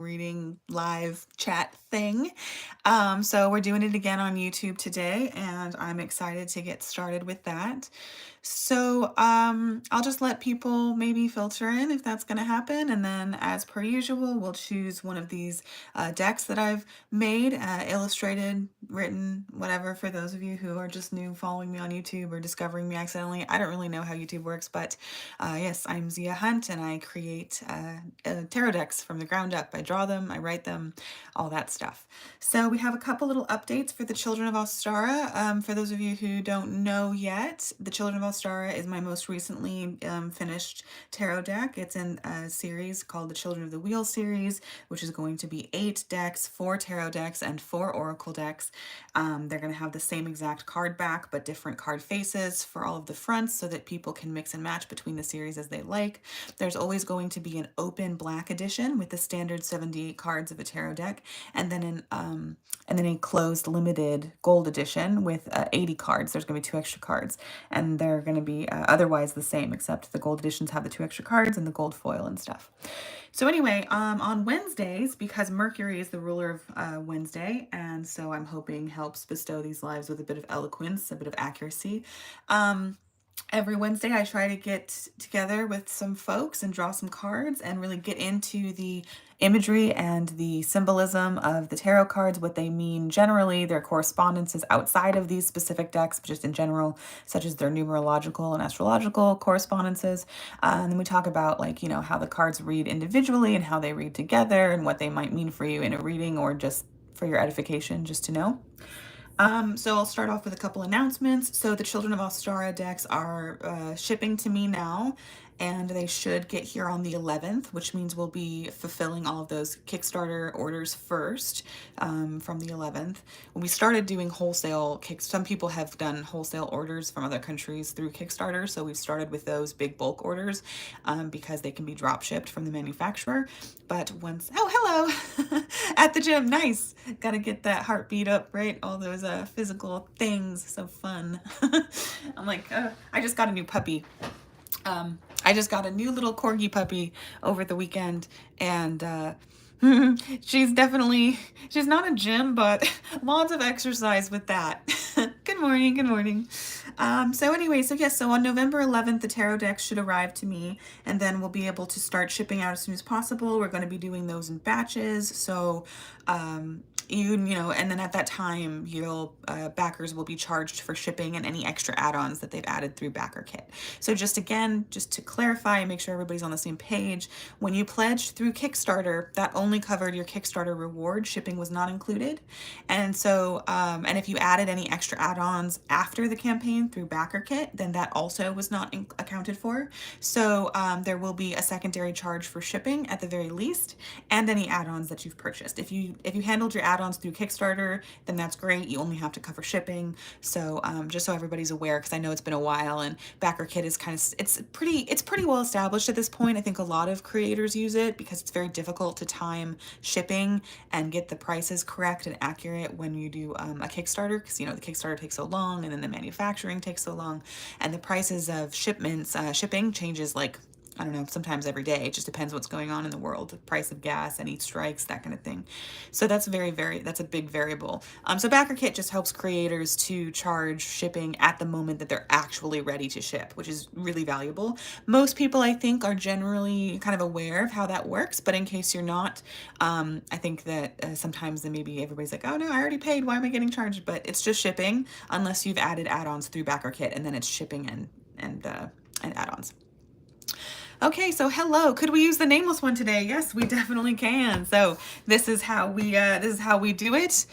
reading live chat thing. So we're doing it again on YouTube today, and I'm excited to get started with that. So I'll just let people maybe filter in if that's going to happen, and then as per usual, we'll choose one of these decks that I've made, illustrated, written, whatever, for those of you who are just new following me on YouTube or discovering me accidentally. I don't really know how YouTube works, but yes, I'm Xia Hunt, and I create tarot decks from the ground up. I draw them, I write them, all that stuff. So we have a couple little updates for the Children of Ostara. For those of you who don't know yet, the Children of Ostara is my most recently finished tarot deck. It's in a series called the Children of the Wheel series, which is going to be 8 decks, 4 tarot decks, and 4 oracle decks. They're going to have the same exact card back, but different card faces for all of the fronts so that people can mix and match between the series as they like. There's always going to be an open black edition with the standard 78 cards of a tarot deck, and then a closed limited gold edition with 80 cards. There's going to be 2 extra cards, and they're going to be otherwise the same, except the gold editions have the 2 extra cards and the gold foil and stuff. So anyway, on Wednesdays, because Mercury is the ruler of Wednesday, and so I'm hoping helps bestow these lives with a bit of eloquence, a bit of accuracy. Every Wednesday, I try to get together with some folks and draw some cards and really get into the imagery and the symbolism of the tarot cards, what they mean generally, their correspondences outside of these specific decks, but just in general, such as their numerological and astrological correspondences. And then we talk about, like, how the cards read individually and how they read together and what they might mean for you in a reading or just for your edification, just to know. So I'll start off with a couple announcements. So the Children of Ostara decks are shipping to me now, and they should get here on the 11th, which means we'll be fulfilling all of those Kickstarter orders first from the 11th. When we started doing wholesale some people have done wholesale orders from other countries through Kickstarter, so we've started with those big bulk orders because they can be drop shipped from the manufacturer. But once, oh, hello, at the gym, nice. Gotta get that heartbeat up, right? All those physical things, so fun. I'm like, I just got a new puppy. I just got a new little corgi puppy over the weekend, and she's not a gym, but lots of exercise with that. Good morning, good morning. So anyway, so on November 11th, the tarot decks should arrive to me, and then we'll be able to start shipping out as soon as possible. We're going to be doing those in batches, so and then at that time, backers will be charged for shipping and any extra add-ons that they've added through BackerKit. So just to clarify and make sure everybody's on the same page, when you pledged through Kickstarter, that only covered your Kickstarter reward. Shipping was not included. And so, and if you added any extra add-ons after the campaign through BackerKit, then that also was not accounted for. So there will be a secondary charge for shipping at the very least, and any add-ons that you've purchased. If you handled your add-ons through Kickstarter, then that's great. You only have to cover shipping. So just so everybody's aware, because I know it's been a while, and BackerKit is it's pretty well established at this point. I think a lot of creators use it because it's very difficult to time shipping and get the prices correct and accurate when you do a Kickstarter, because the Kickstarter takes so long, and then the manufacturing takes so long, and the prices of shipping changes, like, I don't know, sometimes every day. It just depends what's going on in the world, the price of gas, any strikes, that kind of thing. So that's that's a big variable. So BackerKit just helps creators to charge shipping at the moment that they're actually ready to ship, which is really valuable. Most people, I think, are generally kind of aware of how that works, but in case you're not, I think that sometimes then maybe everybody's like, oh no, I already paid, why am I getting charged? But it's just shipping unless you've added add-ons through BackerKit, and then it's shipping and add-ons. Okay, so hello. Could we use the Nameless One today? Yes, we definitely can. So this is how we do it.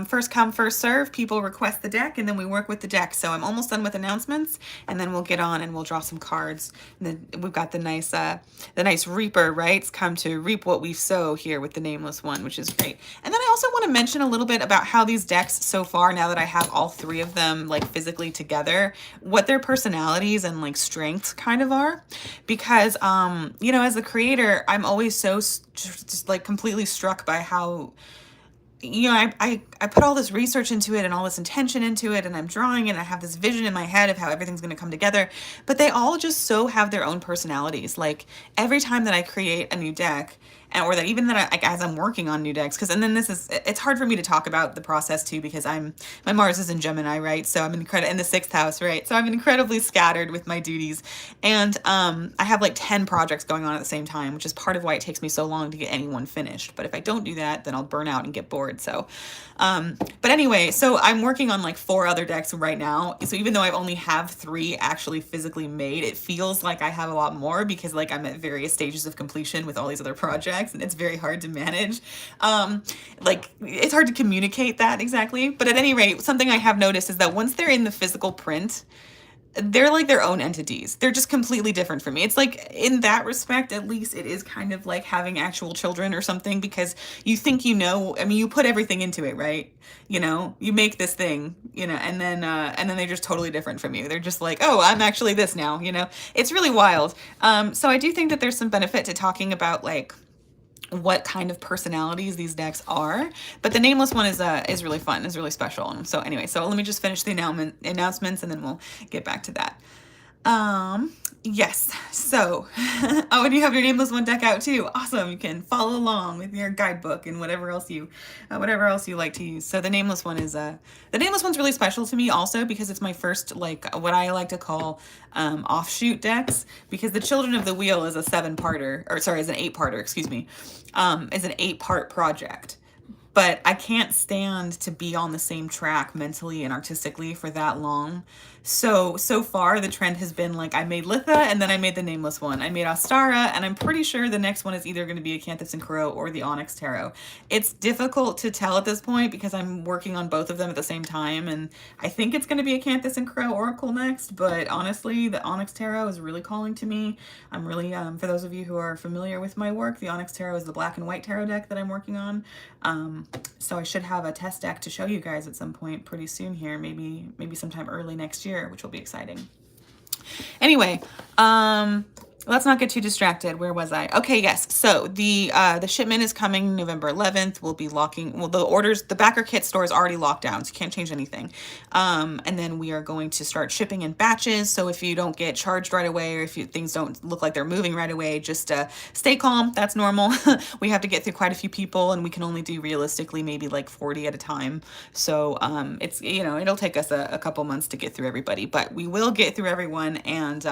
First come, first serve. People request the deck, and then we work with the deck. So I'm almost done with announcements, and then we'll get on and we'll draw some cards. And then we've got the nice Reaper, right? It's come to reap what we sow here with the Nameless One, which is great. And then I also want to mention a little bit about how these decks so far, now that I have all 3 of them like physically together, what their personalities and like strengths kind of are, because as a creator, I'm always so just like completely struck by how, I put all this research into it and all this intention into it, and I'm drawing it, and I have this vision in my head of how everything's going to come together, but they all just so have their own personalities. Like every time that I create a new deck, or that even that like, as I'm working on new decks, because and then it's hard for me to talk about the process too, because my Mars is in Gemini, right? So I'm in the 6th house, right? So I'm incredibly scattered with my duties, and I have like 10 projects going on at the same time, which is part of why it takes me so long to get any one finished. But if I don't do that, then I'll burn out and get bored. So but anyway, so I'm working on like 4 other decks right now. So even though I've only have 3 actually physically made, it feels like I have a lot more, because like I'm at various stages of completion with all these other projects, and it's very hard to manage. Like it's hard to communicate that exactly. But at any rate, something I have noticed is that once they're in the physical print, they're like their own entities. They're just completely different from me. It's like, in that respect, at least, it is kind of like having actual children or something, because you think, you know, I mean, you put everything into it, right? You know, you make this thing, you know, and then they're just totally different from you. They're just like, oh, I'm actually this now, you know? It's really wild. So I do think that there's some benefit to talking about like what kind of personalities these decks are, but the Nameless One is really fun, is really special. And so anyway, so let me just finish the announcements, and then we'll get back to that. Yes, so oh, and you have your Nameless One deck out too. Awesome. You can follow along with your guidebook and whatever else you like to use. So the Nameless One is the Nameless One's really special to me also, because it's my first, like, what I like to call offshoot decks, because the Children of the Wheel is a 7-parter, or sorry, is an 8-parter, excuse me, is an 8-part project. But I can't stand to be on the same track mentally and artistically for that long. So far the trend has been like, I made Litha, and then I made the Nameless One. I made Ostara, and I'm pretty sure the next one is either going to be Acanthus and Crow or the Onyx Tarot. It's difficult to tell at this point because I'm working on both of them at the same time, and I think it's going to be Acanthus and Crow Oracle next, but honestly, the Onyx Tarot is really calling to me. I'm really, for those of you who are familiar with my work, the Onyx Tarot is the black and white tarot deck that I'm working on. So I should have a test deck to show you guys at some point pretty soon here, maybe sometime early next year, which will be exciting. Anyway, let's not get too distracted. Where was I? Okay, yes. So the shipment is coming November 11th. We'll be locking, well, the backer kit store is already locked down, so you can't change anything. And then we are going to start shipping in batches. So if you don't get charged right away, or if things don't look like they're moving right away, just stay calm. That's normal. We have to get through quite a few people, and we can only do realistically maybe like 40 at a time. So it's, you know, it'll take us a couple months to get through everybody, but we will get through everyone. And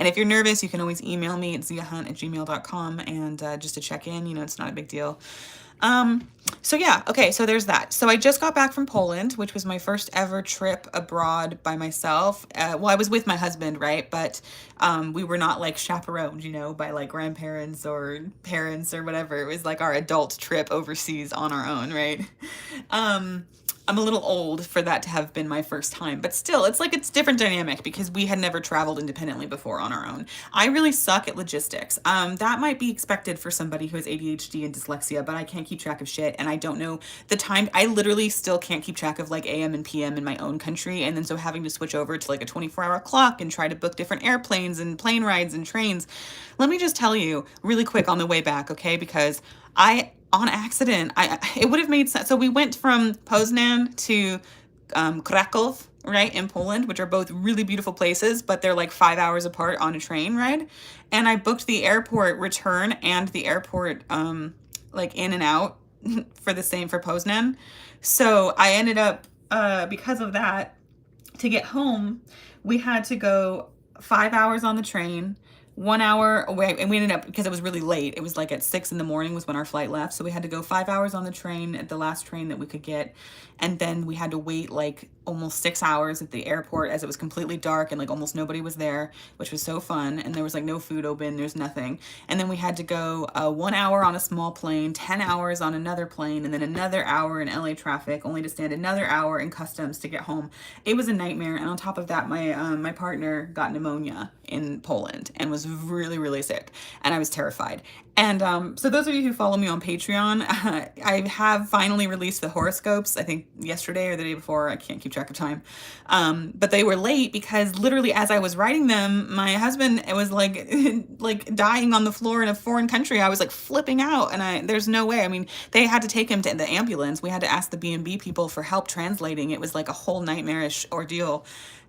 if you're nervous, you can always email me at xiahunt@gmail.com, and just to check in, you know, it's not a big deal. So yeah, okay, so there's that. So I just got back from Poland, which was my first ever trip abroad by myself. Well, I was with my husband, right? But we were not like chaperoned, you know, by like grandparents or parents or whatever. It was like our adult trip overseas on our own, right? I'm a little old for that to have been my first time, but still, it's different dynamic because we had never traveled independently before on our own. I really suck at logistics. That might be expected for somebody who has ADHD and dyslexia, but I can't keep track of shit, and I don't know the time. I literally still can't keep track of like AM and PM in my own country, and then so having to switch over to like a 24-hour clock and try to book different airplanes and plane rides and trains. Let me just tell you really quick on the way back, okay? Because on accident, it would have made sense. So we went from Poznan to Kraków, right, in Poland, which are both really beautiful places, but they're like 5 hours apart on a train ride. And I booked the airport return and the airport like in and out for Poznan. So I ended up, because of that, to get home, we had to go 5 hours on the train, 1 hour away, and we ended up, because it was really late, it was like at 6 in the morning was when our flight left, so we had to go 5 hours on the train at the last train that we could get, and then we had to wait like almost 6 hours at the airport as it was completely dark and like almost nobody was there, which was so fun, and there was like no food open, there's nothing. And then we had to go 1 hour on a small plane, 10 hours on another plane, and then another hour in LA traffic, only to stand another hour in customs to get home. It was a nightmare. And on top of that, my partner got pneumonia in Poland and was really, really sick, and I was terrified. And so those of you who follow me on Patreon, I have finally released the horoscopes, I think yesterday or the day before, I can't keep track of time. But they were late because literally as I was writing them, my husband was like, like dying on the floor in a foreign country. I was like flipping out, and there's no way. I mean, they had to take him to the ambulance. We had to ask the B&B people for help translating. It was like a whole nightmarish ordeal.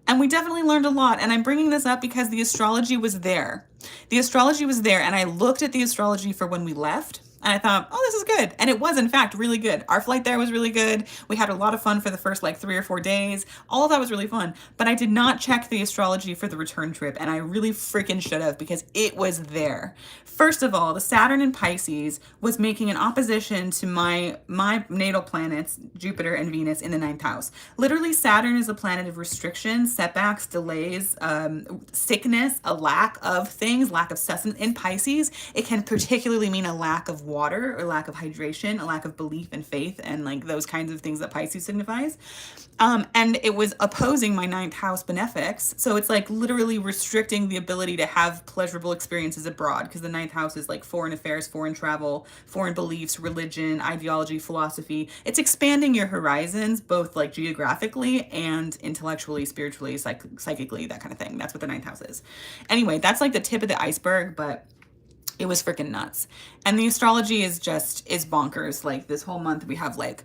And we definitely learned a lot. And I'm bringing this up because the astrology was there. The astrology was there, and I looked at the astrology for when we left. And I thought, oh, this is good. And it was, in fact, really good. Our flight there was really good. We had a lot of fun for the first like 3 or 4 days. All of that was really fun. But I did not check the astrology for the return trip. And I really freaking should have, because it was there. First of all, the Saturn in Pisces was making an opposition to my natal planets, Jupiter and Venus, in the 9th house. Literally, Saturn is a planet of restriction, setbacks, delays, sickness, a lack of things, lack of sustenance. In Pisces, it can particularly mean a lack of water or lack of hydration, a lack of belief and faith, and like those kinds of things that Pisces signifies. And it was opposing my 9th house benefics. So it's like literally restricting the ability to have pleasurable experiences abroad, because the 9th house is like foreign affairs, foreign travel, foreign beliefs, religion, ideology, philosophy. It's expanding your horizons, both like geographically and intellectually, spiritually, psychically, that kind of thing. That's what the 9th house is. Anyway, that's like the tip of the iceberg, but it was freaking nuts. And the astrology is bonkers. Like this whole month we have like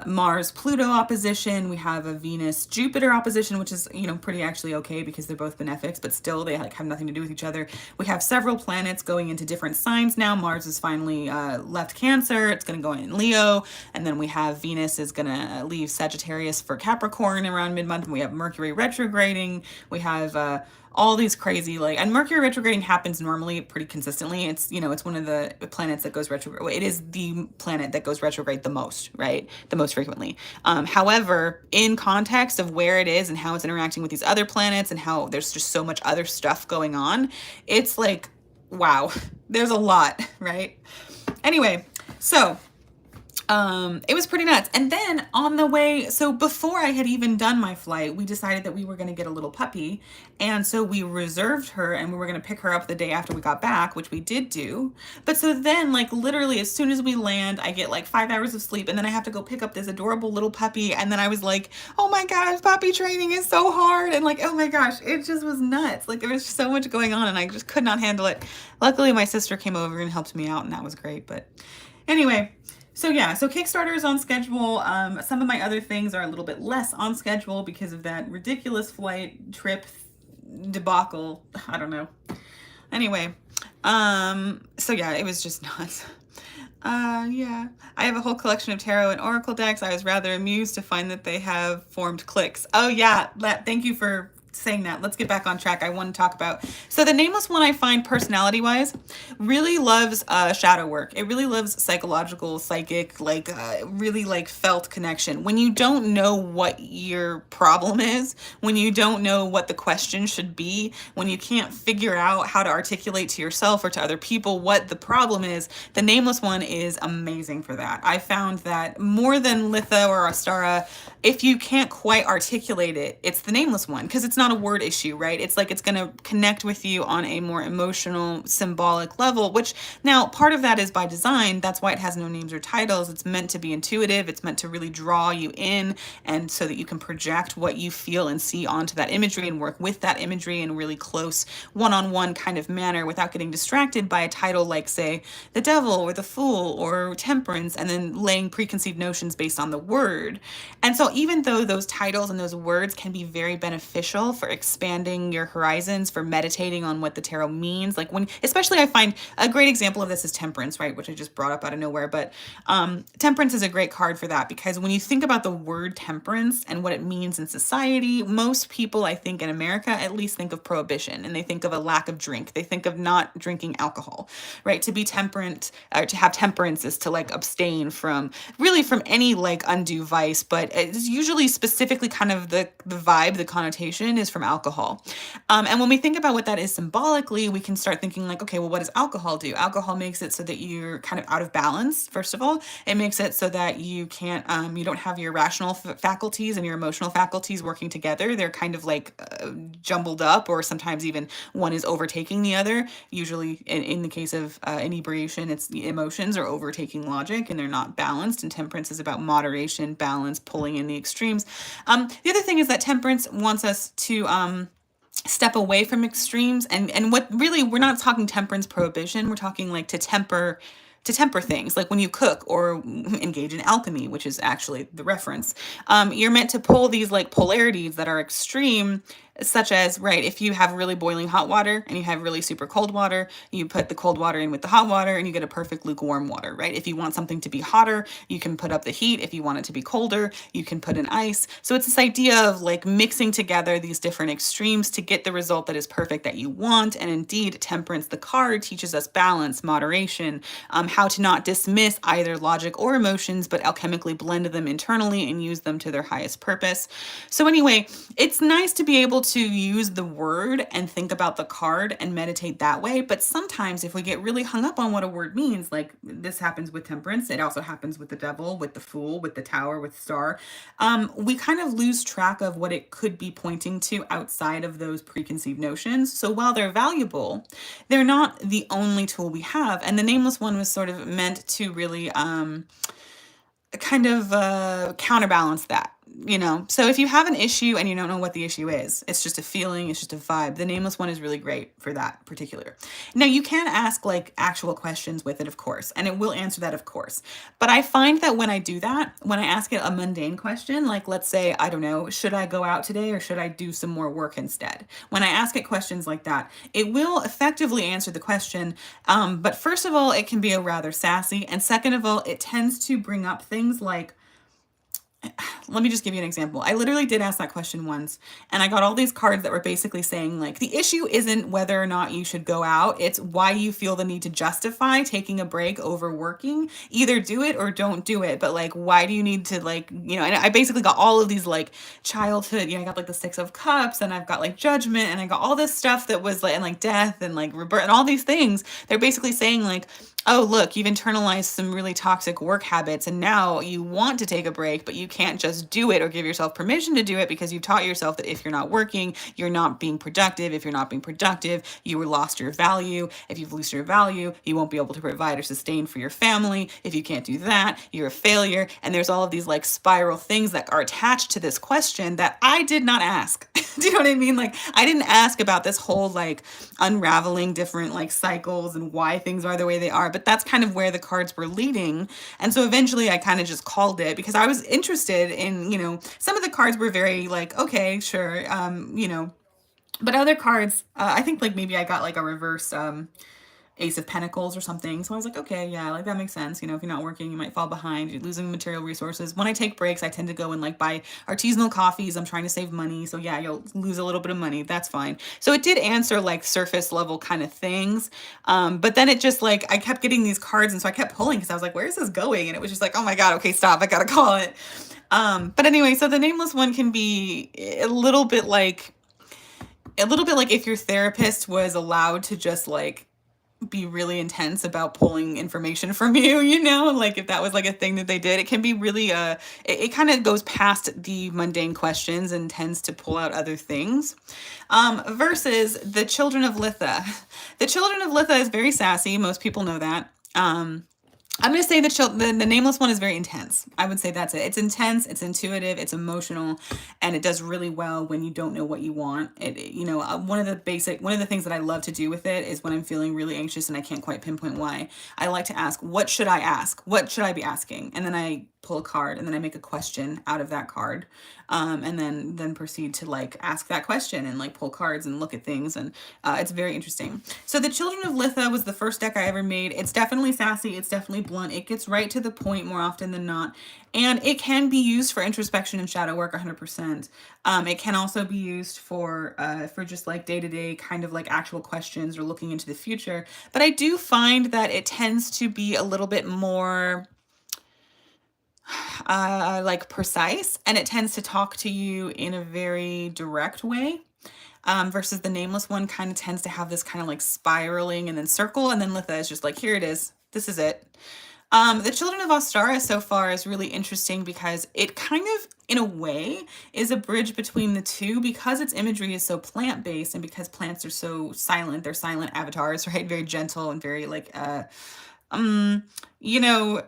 Mars Pluto opposition, we have a Venus Jupiter opposition, which is, you know, pretty actually okay because they're both benefics, but still they like have nothing to do with each other. We have several planets going into different signs now. Mars is finally left Cancer, it's going to go in Leo, and then we have Venus is going to leave Sagittarius for Capricorn around mid-month, and we have Mercury retrograding. We have all these crazy, like, and Mercury retrograding happens normally pretty consistently. It's, you know, it's one of the planets that goes retrograde. It is the planet that goes retrograde the most, right? The most frequently. However, in context of where it is and how it's interacting with these other planets and how there's just so much other stuff going on, it's like, wow, there's a lot, right? Anyway, so it was pretty nuts. And then on the way, so before I had even done my flight, we decided that we were going to get a little puppy. And so we reserved her and we were going to pick her up the day after we got back, which we did do. But so then, like, literally as soon as we land, I get like 5 hours of sleep and then I have to go pick up this adorable little puppy. And then I was like, oh my gosh, puppy training is so hard. And like, oh my gosh, it just was nuts. Like there was so much going on and I just could not handle it. Luckily, my sister came over and helped me out and that was great. But anyway, so yeah, so Kickstarter is on schedule. Some of my other things are a little bit less on schedule because of that ridiculous flight trip debacle. I don't know. Anyway, so yeah, it was just nuts. Yeah, I have a whole collection of tarot and oracle decks. I was rather amused to find that they have formed cliques. Oh yeah, thank you for saying that. Let's get back on track. I want to talk about, so the Nameless One, I find personality wise really loves shadow work. It really loves psychological, psychic, like really like felt connection. When you don't know what your problem is, when you don't know what the question should be, when you can't figure out how to articulate to yourself or to other people what the problem is, the Nameless One is amazing for that. I found that more than Litha or Ostara, if you can't quite articulate it, it's the Nameless One, because it's not a word issue, right? It's like it's going to connect with you on a more emotional, symbolic level, which now part of that is by design. That's why it has no names or titles. It's meant to be intuitive. It's meant to really draw you in, and so that you can project what you feel and see onto that imagery and work with that imagery in a really close one-on-one kind of manner without getting distracted by a title like, say, the Devil or the Fool or Temperance, and then laying preconceived notions based on the word. And so even though those titles and those words can be very beneficial for expanding your horizons, for meditating on what the tarot means, like when, especially I find a great example of this is Temperance, right? Which I just brought up out of nowhere, but Temperance is a great card for that, because when you think about the word temperance and what it means in society, most people, I think in America, at least think of prohibition, and they think of a lack of drink. They think of not drinking alcohol, right? To be temperate, or to have temperance is to like abstain from any like undue vice, but it's usually specifically kind of the vibe, the connotation is from alcohol. And when we think about what that is symbolically, we can start thinking like, okay, well, what does alcohol do? Alcohol makes it so that you're kind of out of balance. First of all, it makes it so that you can't, you don't have your rational faculties and your emotional faculties working together. They're kind of like jumbled up, or sometimes even one is overtaking the other. Usually in the case of inebriation, it's the emotions are overtaking logic and they're not balanced. And temperance is about moderation, balance, pulling in the extremes. The other thing is that temperance wants us to step away from extremes, and what really, we're not talking temperance prohibition, we're talking like to temper things, like when you cook or engage in alchemy, which is actually the reference. You're meant to pull these like polarities that are extreme such as, right, if you have really boiling hot water and you have really super cold water, you put the cold water in with the hot water and you get a perfect lukewarm water, right? If you want something to be hotter, you can put up the heat. If you want it to be colder, you can put in ice. So it's this idea of like mixing together these different extremes to get the result that is perfect that you want. And indeed, temperance, the card, teaches us balance, moderation, how to not dismiss either logic or emotions, but alchemically blend them internally and use them to their highest purpose. So anyway, it's nice to be able to use the word and think about the card and meditate that way. But sometimes if we get really hung up on what a word means, like this happens with temperance, it also happens with the devil, with the fool, with the tower, with star, we kind of lose track of what it could be pointing to outside of those preconceived notions. So while they're valuable, they're not the only tool we have. And the Nameless One was sort of meant to really kind of counterbalance that, you know? So if you have an issue and you don't know what the issue is, it's just a feeling, it's just a vibe, the Nameless One is really great for that particular. Now you can ask like actual questions with it, of course, and it will answer that, of course. But I find that when I do that, when I ask it a mundane question, like let's say, I don't know, should I go out today or should I do some more work instead? When I ask it questions like that, it will effectively answer the question. But first of all, it can be a rather sassy. And second of all, it tends to bring up things like, let me just give you an example. I literally did ask that question once, and I got all these cards that were basically saying like, the issue isn't whether or not you should go out, it's why you feel the need to justify taking a break over working. Either do it or don't do it, but like, why do you need to, like, you know? And I basically got all of these like childhood, you know, I got like the Six of Cups, and I've got like judgment, and I got all this stuff that was like, and like death and like rebirth and all these things. They're basically saying like, oh, look, you've internalized some really toxic work habits and now you want to take a break, but you can't just do it or give yourself permission to do it because you've taught yourself that if you're not working, you're not being productive. If you're not being productive, you lost your value. If you've lost your value, you won't be able to provide or sustain for your family. If you can't do that, you're a failure. And there's all of these like spiral things that are attached to this question that I did not ask. Do you know what I mean? Like, I didn't ask about this whole like unraveling different like cycles and why things are the way they are, but that's kind of where the cards were leading. And so eventually I kind of just called it because I was interested in, you know, some of the cards were very like, okay, sure, you know, but other cards, I think like maybe I got like a reverse Ace of Pentacles or something. So I was like, okay, yeah, like that makes sense. You know, if you're not working, you might fall behind. You're losing material resources. When I take breaks, I tend to go and like buy artisanal coffees. I'm trying to save money. So yeah, you'll lose a little bit of money. That's fine. So it did answer like surface level kind of things. But then it just like, I kept getting these cards. And so I kept pulling because I was like, where is this going? And it was just like, oh my God, okay, stop. I got to call it. But anyway, so the Nameless One can be a little bit like if your therapist was allowed to just like be really intense about pulling information from you, you know, like if that was like a thing that they did, it can be really it kind of goes past the mundane questions and tends to pull out other things. Versus the Children of Litha. The Children of Litha is very sassy. Most people know that. I'm going to say the Nameless One is very intense. I would say that's it. It's intense, it's intuitive, it's emotional, and it does really well when you don't know what you want. You know, one of the things that I love to do with it is when I'm feeling really anxious and I can't quite pinpoint why, I like to ask, what should I ask? What should I be asking? And then I pull a card and then I make a question out of that card. And then proceed to like ask that question and like pull cards and look at things. And it's very interesting. So the Children of Litha was the first deck I ever made. It's definitely sassy. It's definitely blunt. It gets right to the point more often than not. And it can be used for introspection and shadow work 100%. It can also be used for just like day-to-day kind of like actual questions or looking into the future. But I do find that it tends to be a little bit more like precise, and it tends to talk to you in a very direct way. Versus the Nameless One kind of tends to have this kind of like spiraling and then circle, and then Litha is just like, here it is, this is it. The Children of Ostara so far is really interesting because it kind of, in a way, is a bridge between the two because its imagery is so plant-based and because plants are so silent. They're silent avatars, right? Very gentle and very like, you know,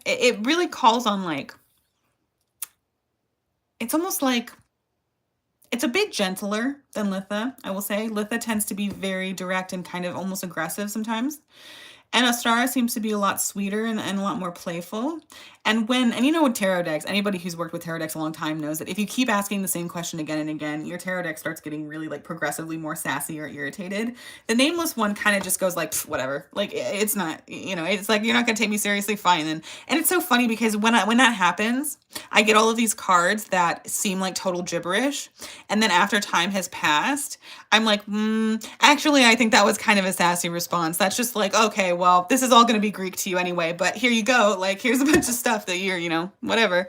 it really calls on like, it's almost like, it's a bit gentler than Litha, I will say. Litha tends to be very direct and kind of almost aggressive sometimes. And Ostara seems to be a lot sweeter and a lot more playful. And you know, with tarot decks, anybody who's worked with tarot decks a long time knows that if you keep asking the same question again and again, your tarot deck starts getting really like progressively more sassy or irritated. The Nameless One kind of just goes like, whatever. Like it's not, you know, it's like, you're not gonna take me seriously, fine. And it's so funny because when that happens, I get all of these cards that seem like total gibberish. And then after time has passed, I'm like, actually, I think that was kind of a sassy response. That's just like, okay, well, this is all going to be Greek to you anyway, but here you go. Like, here's a bunch of stuff that you're, you know, whatever.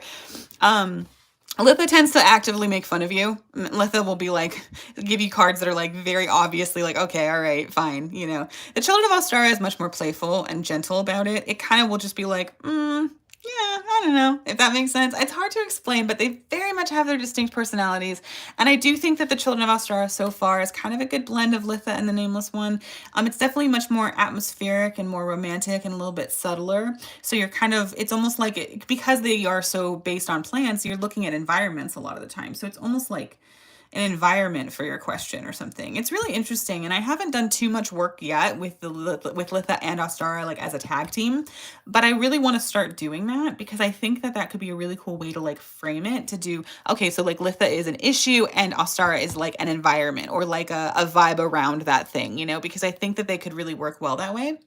Litha tends to actively make fun of you. Litha will be like, give you cards that are like very obviously like, okay, all right, fine. You know, the Children of Ostara is much more playful and gentle about it. It kind of will just be like, yeah, I don't know if that makes sense. It's hard to explain, but they very much have their distinct personalities. And I do think that the Children of Ostara so far is kind of a good blend of Litha and the Nameless One. It's definitely much more atmospheric and more romantic and a little bit subtler. So you're kind of, it's almost like because they are so based on plants, you're looking at environments a lot of the time. So it's almost like an environment for your question or something. It's really interesting, and I haven't done too much work yet with Litha and Ostara like as a tag team, but I really want to start doing that because I think that that could be a really cool way to like frame it, to do, okay, so like Litha is an issue and Ostara is like an environment or like a vibe around that thing, you know, because I think that they could really work well that way.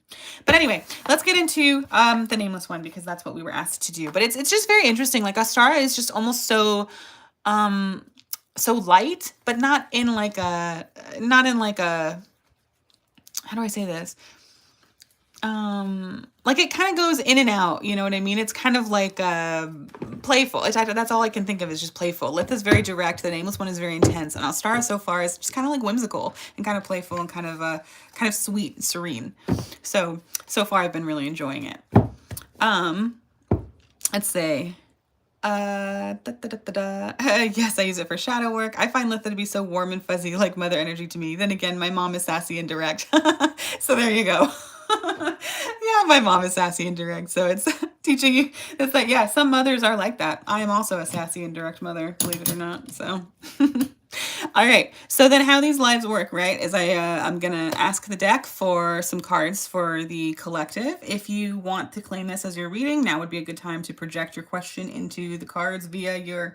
But anyway, let's get into the Nameless One because that's what we were asked to do. But it's just very interesting. Like Ostara is just almost so so light, but not in like a, how do I say this? Like it kind of goes in and out, you know what I mean? It's kind of like playful. That's all I can think of is just playful. Litha's very direct. The Nameless One is very intense, and Ostara so far is just kind of like whimsical and kind of playful and kind of sweet and serene. So far I've been really enjoying it. Let's say. Yes, I use it for shadow work. I find Litha to be so warm and fuzzy, like mother energy to me. Then again, my mom is sassy and direct. So there you go. Yeah, my mom is sassy and direct. So it's teaching you. It's like, yeah, some mothers are like that. I am also a sassy and direct mother, believe it or not. So. All right, so then how these lives work, right, is I'm going to ask the deck for some cards for the collective. If you want to claim this as your reading, now would be a good time to project your question into the cards via your,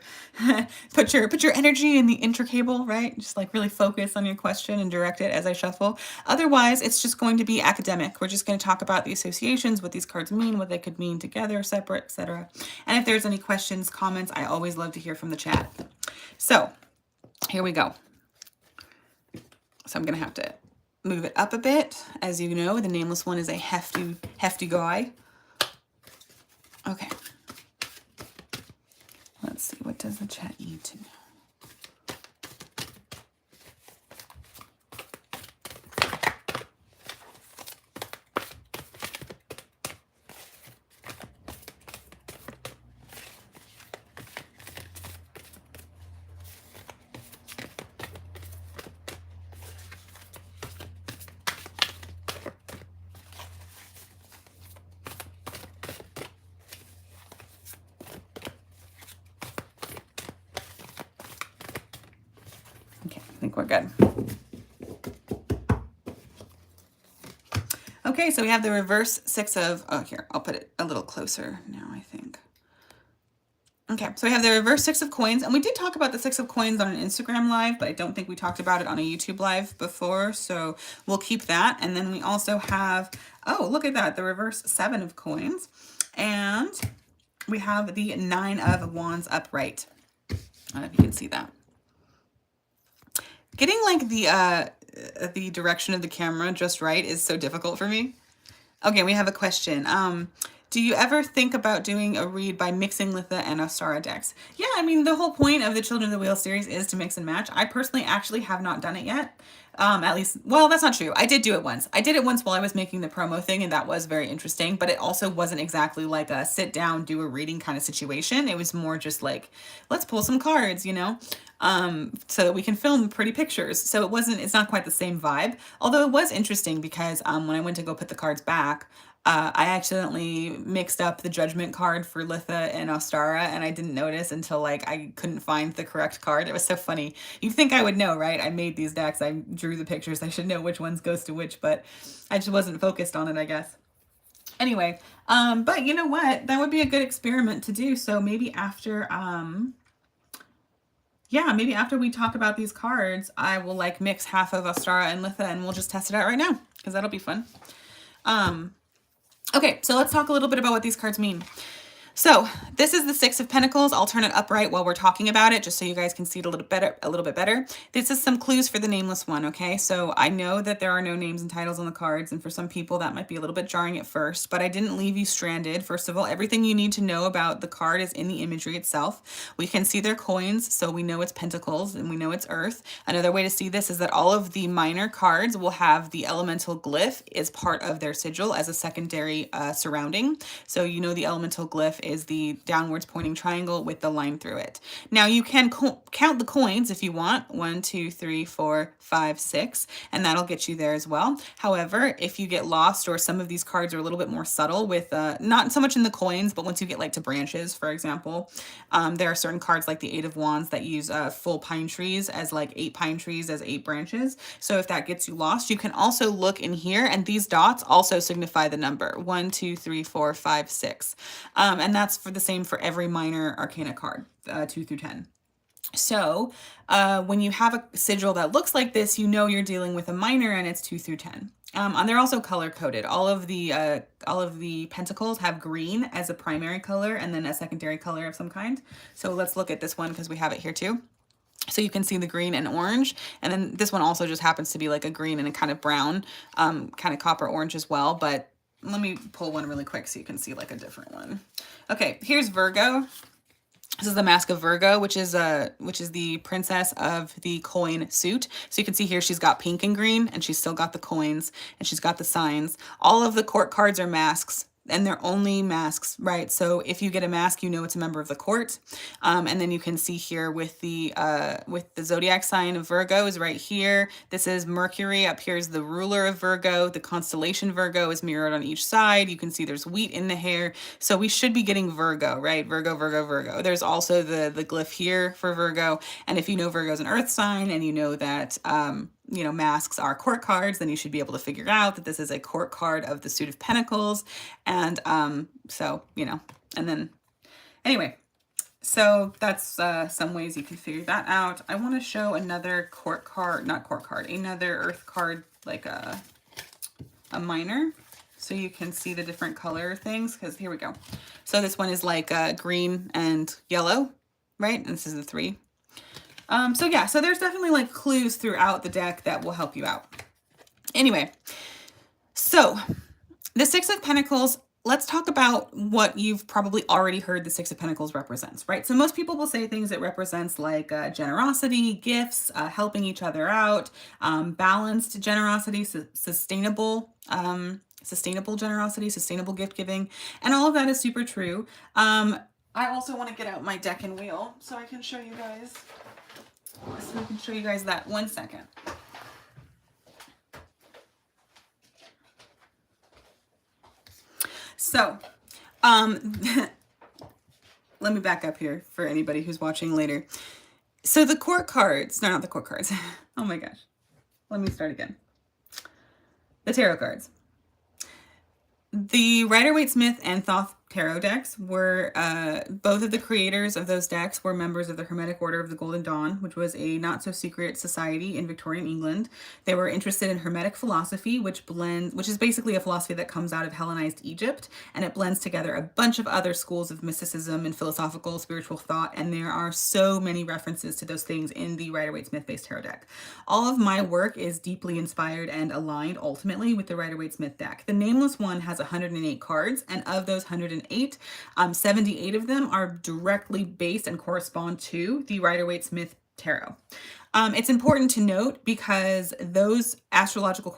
put your energy in the intercable, right? Just like really focus on your question and direct it as I shuffle. Otherwise, it's just going to be academic. We're just going to talk about the associations, what these cards mean, what they could mean together, separate, etc. And if there's any questions, comments, I always love to hear from the chat. So here we go. So I'm going to have to move it up a bit. As you know, the Nameless One is a hefty guy. Okay. Let's see. What does the chat need to know? Okay, I think we're good. Okay, so we have the reverse Six of, oh, here, I'll put it a little closer now, I think. Okay, so we have the reverse Six of Coins, and we did talk about the Six of Coins on an Instagram live, but I don't think we talked about it on a YouTube live before, so we'll keep that. And then we also have, oh, look at that, the reverse Seven of Coins, and we have the Nine of Wands upright. I don't know if you can see that. Getting like the direction of the camera just right is so difficult for me. Okay, we have a question. Do you ever think about doing a read by mixing Litha and Ostara decks? Yeah, I mean, the whole point of the Children of the Wheel series is to mix and match. I personally actually have not done it yet. At least, well, that's not true. I did do it once. I did it once while I was making the promo thing, and that was very interesting, but it also wasn't exactly like a sit down, do a reading kind of situation. It was more just like, let's pull some cards, you know, so that we can film pretty pictures. So it's not quite the same vibe, although it was interesting because when I went to go put the cards back, I accidentally mixed up the judgment card for Litha and Ostara, and I didn't notice until like I couldn't find the correct card. It was so funny. You'd think I would know, right? I made these decks. I drew the pictures. I should know which ones goes to which, but I just wasn't focused on it, I guess. Anyway, but you know what? That would be a good experiment to do. So maybe after, yeah, maybe after we talk about these cards, I will like mix half of Ostara and Litha and we'll just test it out right now because that'll be fun. Okay, so let's talk a little bit about what these cards mean. So this is the Six of Pentacles. I'll turn it upright while we're talking about it, just so you guys can see it a little bit better. This is some clues for the Nameless One, okay? So I know that there are no names and titles on the cards, and for some people that might be a little bit jarring at first, but I didn't leave you stranded. First of all, everything you need to know about the card is in the imagery itself. We can see their coins, so we know it's Pentacles and we know it's Earth. Another way to see this is that all of the minor cards will have the elemental glyph as part of their sigil as a secondary surrounding. So you know the elemental glyph is the downwards pointing triangle with the line through it. Now you can count the coins if you want. 1, 2, 3, 4, 5, 6, and that'll get you there as well. However, if you get lost or some of these cards are a little bit more subtle with not so much in the coins, but once you get like to branches, for example, there are certain cards like the Eight of Wands that use full pine trees as like 8 pine trees as 8 branches. So if that gets you lost, you can also look in here, and these dots also signify the number 1, 2, 3, 4, 5, 6. And that's for the same for every minor arcana card, 2 through 10. So when you have a sigil that looks like this, you know you're dealing with a minor and it's 2 through 10. And they're also color coded. All of the pentacles have green as a primary color and then a secondary color of some kind. So let's look at this one because we have it here too. So you can see the green and orange, and then this one also just happens to be like a green and a kind of brown, kind of copper orange as well. But let me pull one really quick so you can see like a different one. Okay, here's Virgo. This is the Mask of Virgo, which is the princess of the coin suit. So you can see here she's got pink and green, and she's still got the coins, and she's got the signs. All of the court cards are masks, and they're only masks, right? So if you get a mask, you know it's a member of the court. And then you can see here with the zodiac sign of Virgo is right here. This is Mercury. Up here is the ruler of Virgo. The constellation Virgo is mirrored on each side. You can see there's wheat in the hair. So we should be getting Virgo, right? Virgo, Virgo, Virgo. There's also the glyph here for Virgo. And if you know Virgo's an earth sign and you know that, you know, masks are court cards, then you should be able to figure out that this is a court card of the suit of Pentacles. And so, you know, and then anyway, so that's some ways you can figure that out. I want to show another court card, not court card, another earth card, like a minor, so you can see the different color things, because here we go. So this one is like green and yellow, right? And this is the 3. So yeah, so there's definitely like clues throughout the deck that will help you out. Anyway, so the Six of Pentacles, let's talk about what you've probably already heard the Six of Pentacles represents, right? So most people will say things that represents like generosity, gifts, helping each other out, balanced generosity, sustainable generosity, sustainable gift giving, and all of that is super true. I also want to get out my deck and wheel so I can show you guys. So I can show you guys that. 1 second. So, let me back up here for anybody who's watching later. So the court cards, no, not the court cards. Oh my gosh. Let me start again. The tarot cards. The Rider-Waite-Smith and Thoth tarot decks were, both of the creators of those decks were members of the Hermetic Order of the Golden Dawn, which was a not-so-secret society in Victorian England. They were interested in Hermetic philosophy, which is basically a philosophy that comes out of Hellenized Egypt, and it blends together a bunch of other schools of mysticism and philosophical, spiritual thought, and there are so many references to those things in the Rider-Waite-Smith-based tarot deck. All of my work is deeply inspired and aligned, ultimately, with the Rider-Waite-Smith deck. The Nameless One has 108 cards, and of those 108, 78 of them are directly based and correspond to the Rider-Waite-Smith tarot. It's important to note because those astrological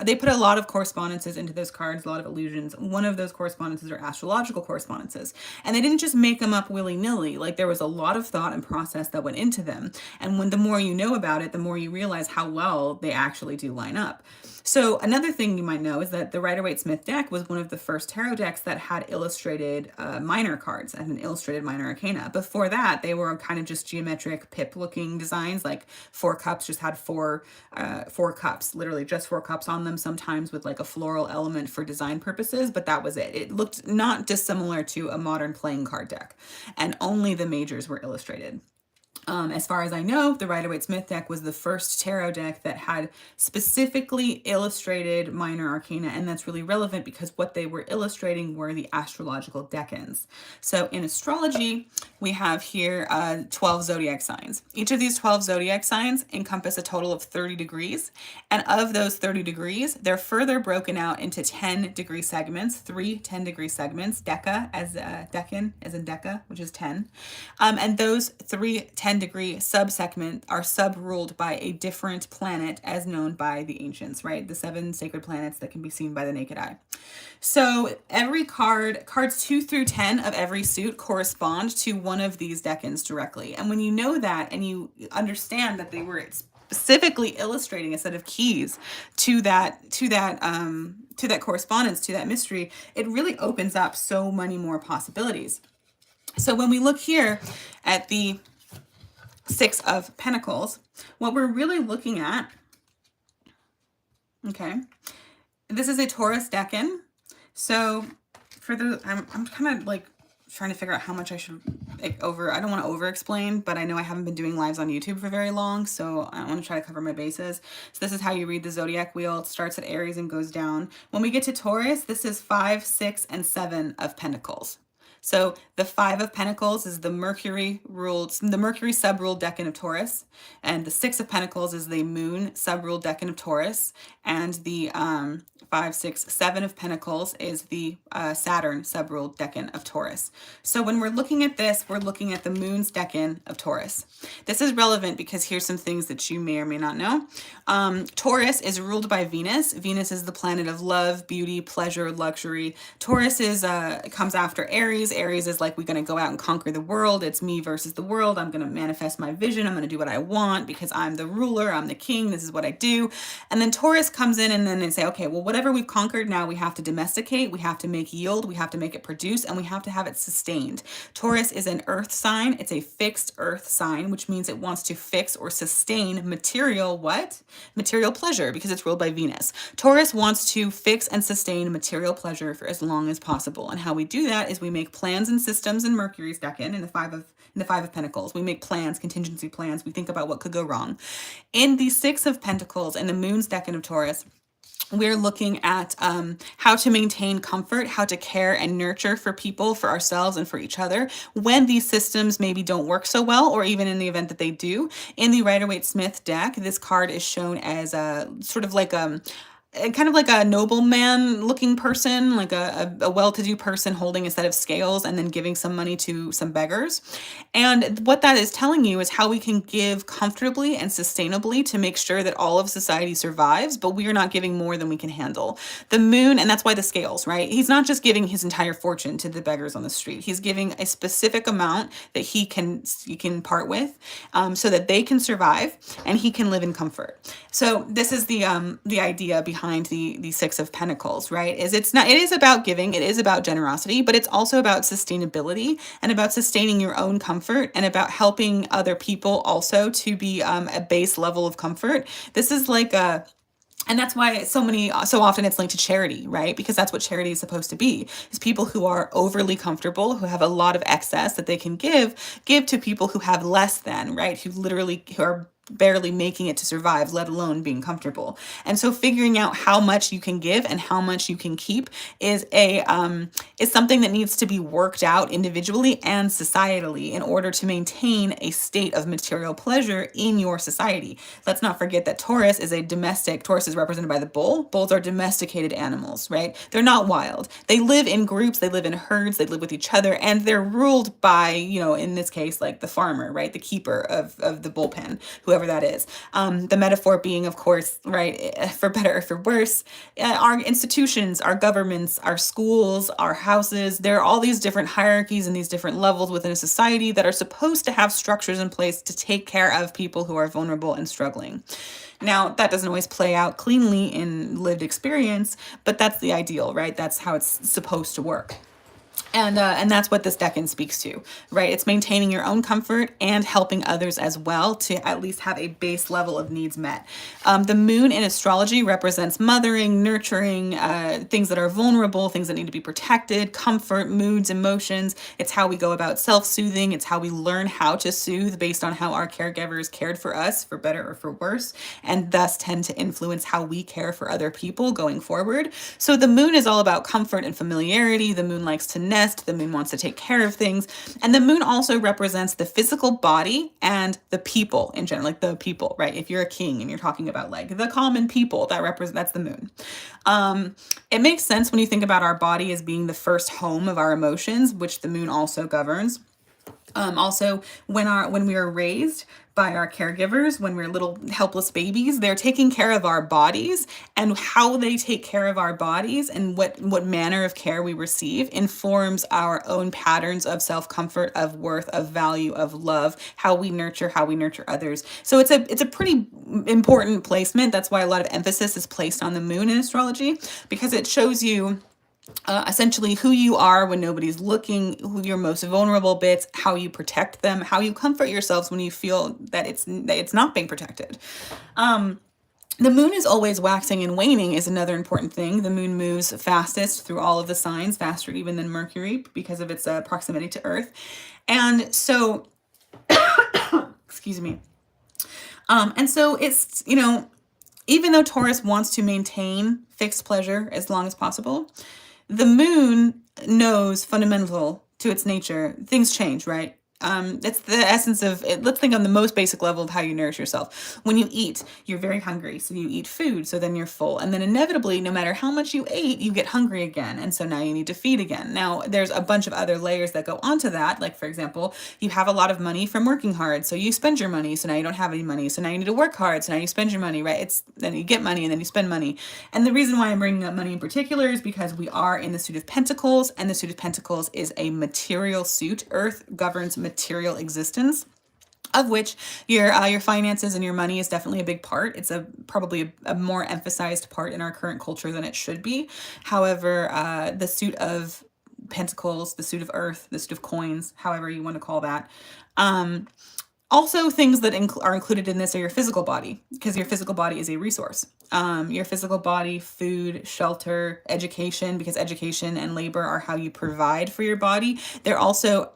they put a lot of correspondences into those cards, a lot of illusions. One of those correspondences are astrological correspondences. And they didn't just make them up willy-nilly. Like, there was a lot of thought and process that went into them. And when the more you know about it, the more you realize how well they actually do line up. So another thing you might know is that the Rider-Waite-Smith deck was one of the first tarot decks that had illustrated minor cards and an illustrated minor arcana. Before that, they were kind of just geometric pip-looking designs, like 4 cups just had 4 cups, literally just 4 cups on them, sometimes with like a floral element for design purposes, but that was it. It looked not dissimilar to a modern playing card deck, and only the majors were illustrated. As far as I know, the Rider-Waite-Smith deck was the first tarot deck that had specifically illustrated minor arcana, and that's really relevant because what they were illustrating were the astrological decans. So in astrology, we have here 12 zodiac signs. Each of these 12 zodiac signs encompass a total of 30 degrees, and of those 30 degrees, they're further broken out into 10-degree segments, 3 10-degree segments, decan as in deca, which is 10. And those 3 10-degree subsegments are sub-ruled by a different planet as known by the ancients, right? The 7 sacred planets that can be seen by the naked eye. So every cards 2 through 10 of every suit correspond to one of these decans directly. And when you know that and you understand that they were specifically illustrating a set of keys to that correspondence, to that mystery, it really opens up so many more possibilities. So when we look here at the 6 of Pentacles, what we're really looking at, okay, this is a Taurus decan. So for the, I'm kind of like trying to figure out how much I should I don't want to over explain, but I know I haven't been doing lives on YouTube for very long, so I want to try to cover my bases. So this is how you read the zodiac wheel. It starts at Aries and goes down. When we get to Taurus, this is 5, 6, and 7 of Pentacles. So the 5 of Pentacles is the Mercury sub-ruled decan of Taurus, and the 6 of Pentacles is the Moon sub-ruled decan of Taurus, and the 5, 6, 7 of Pentacles is the Saturn sub-ruled decan of Taurus. So when we're looking at this, we're looking at the Moon's decan of Taurus. This is relevant because here's some things that you may or may not know. Taurus is ruled by Venus. Venus is the planet of love, beauty, pleasure, luxury. Taurus comes after Aries. Aries is like, we're going to go out and conquer the world. It's me versus the world. I'm going to manifest my vision. I'm going to do what I want because I'm the ruler. I'm the king. This is what I do. And then Taurus comes in and then they say, okay, well, whatever we've conquered now, we have to domesticate. We have to make yield. We have to make it produce, and we have to have it sustained. Taurus is an earth sign. It's a fixed earth sign, which means it wants to fix or sustain material what? Material pleasure, because it's ruled by Venus. Taurus wants to fix and sustain material pleasure for as long as possible. And how we do that is we make plans and systems in Mercury's decan, in the 5 of Pentacles. We make plans, contingency plans. We think about what could go wrong. In the 6 of Pentacles and the Moon's decan of Taurus, we're looking at how to maintain comfort, how to care and nurture for people, for ourselves, and for each other when these systems maybe don't work so well, or even in the event that they do. In the Rider-Waite-Smith deck, this card is shown as a sort of like kind of like a nobleman looking person, like a well-to-do person holding a set of scales and then giving some money to some beggars. And what that is telling you is how we can give comfortably and sustainably to make sure that all of society survives, but we are not giving more than we can handle. The Moon, and that's why the scales, right? He's not just giving his entire fortune to the beggars on the street. He's giving a specific amount that he can part with, so that they can survive and he can live in comfort. So this is the idea behind the 6 of Pentacles, right? It is about giving, it is about generosity, but it's also about sustainability and about sustaining your own comfort and about helping other people also to be a base level of comfort. This is like and that's why so often it's linked to charity, right? Because that's what charity is supposed to be, is people who are overly comfortable, who have a lot of excess that they can give to people who have less than, right? Who are barely making it to survive, let alone being comfortable. And so figuring out how much you can give and how much you can keep is something that needs to be worked out individually and societally in order to maintain a state of material pleasure in your society. Let's not forget that Taurus is Taurus is represented by the bull. Bulls are domesticated animals, right? They're not wild. They live in groups, they live in herds, they live with each other, and they're ruled by, in this case, like the farmer, right? The keeper of the bullpen, whoever that is. The metaphor being, of course, right, for better or for worse, our institutions, our governments, our schools, our houses, there are all these different hierarchies and these different levels within a society that are supposed to have structures in place to take care of people who are vulnerable and struggling. Now, that doesn't always play out cleanly in lived experience, but that's the ideal, right? That's how it's supposed to work. And that's what this decan speaks to, right? It's maintaining your own comfort and helping others as well to at least have a base level of needs met. The moon in astrology represents mothering, nurturing, things that are vulnerable, things that need to be protected, comfort, moods, emotions. It's how we go about self-soothing. It's how we learn how to soothe based on how our caregivers cared for us, for better or for worse, and thus tend to influence how we care for other people going forward. So the moon is all about comfort and familiarity. The moon likes to nest. The moon wants to take care of things. And the moon also represents the physical body and the people in general, like the people, right? If you're a king and you're talking about like the common people, that's the moon. It makes sense when you think about our body as being the first home of our emotions, which the moon also governs. Also, when we are raised by our caregivers, when we're little helpless babies, they're taking care of our bodies, and how they take care of our bodies and what manner of care we receive informs our own patterns of self-comfort, of worth, of value, of love, how we nurture others. So it's a pretty important placement. That's why a lot of emphasis is placed on the moon in astrology, because it shows you essentially who you are when nobody's looking, who your most vulnerable bits, how you protect them, how you comfort yourselves when you feel that it's not being protected. The moon is always waxing and waning is another important thing. The moon moves fastest through all of the signs, faster even than Mercury because of its proximity to Earth. And so, excuse me. And so it's, even though Taurus wants to maintain fixed pleasure as long as possible, the moon knows fundamental to its nature, things change, right? It's the essence of it. Let's think on the most basic level of how you nourish yourself. When you eat, you're very hungry, so you eat food, so then you're full. And then inevitably, no matter how much you ate, you get hungry again. And so now you need to feed again. Now, there's a bunch of other layers that go onto that. Like, for example, you have a lot of money from working hard, so you spend your money, so now you don't have any money. So now you need to work hard, so now you spend your money, right? Then you get money and then you spend money. And the reason why I'm bringing up money in particular is because we are in the suit of Pentacles, and the suit of Pentacles is a material suit. Earth governs material existence, of which your finances and your money is definitely a big part. It's probably a more emphasized part in our current culture than it should be. However, the suit of Pentacles, the suit of Earth, the suit of coins, however you want to call that, also, things that are included in this are your physical body, because your physical body is a resource. Your physical body, food, shelter, education, because education and labor are how you provide for your body. There also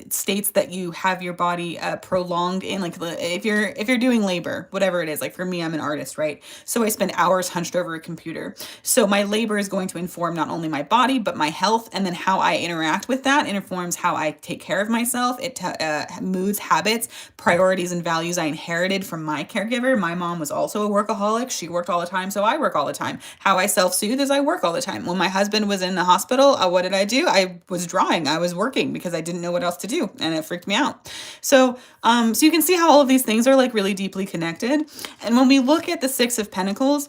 states that you have your body prolonged in, like if you're doing labor, whatever it is. Like for me, I'm an artist, right? So I spend hours hunched over a computer. So my labor is going to inform not only my body, but my health, and then how I interact with that informs how I take care of myself. It moods, habits, priorities, and values I inherited from my caregiver. My mom was also a workaholic. She worked all the time, so I work all the time. How I self-soothe is I work all the time. When my husband was in the hospital, what did I do? I was drawing. I was working because I didn't know what else to do, and it freaked me out. So you can see how all of these things are like really deeply connected. And when we look at the Six of Pentacles,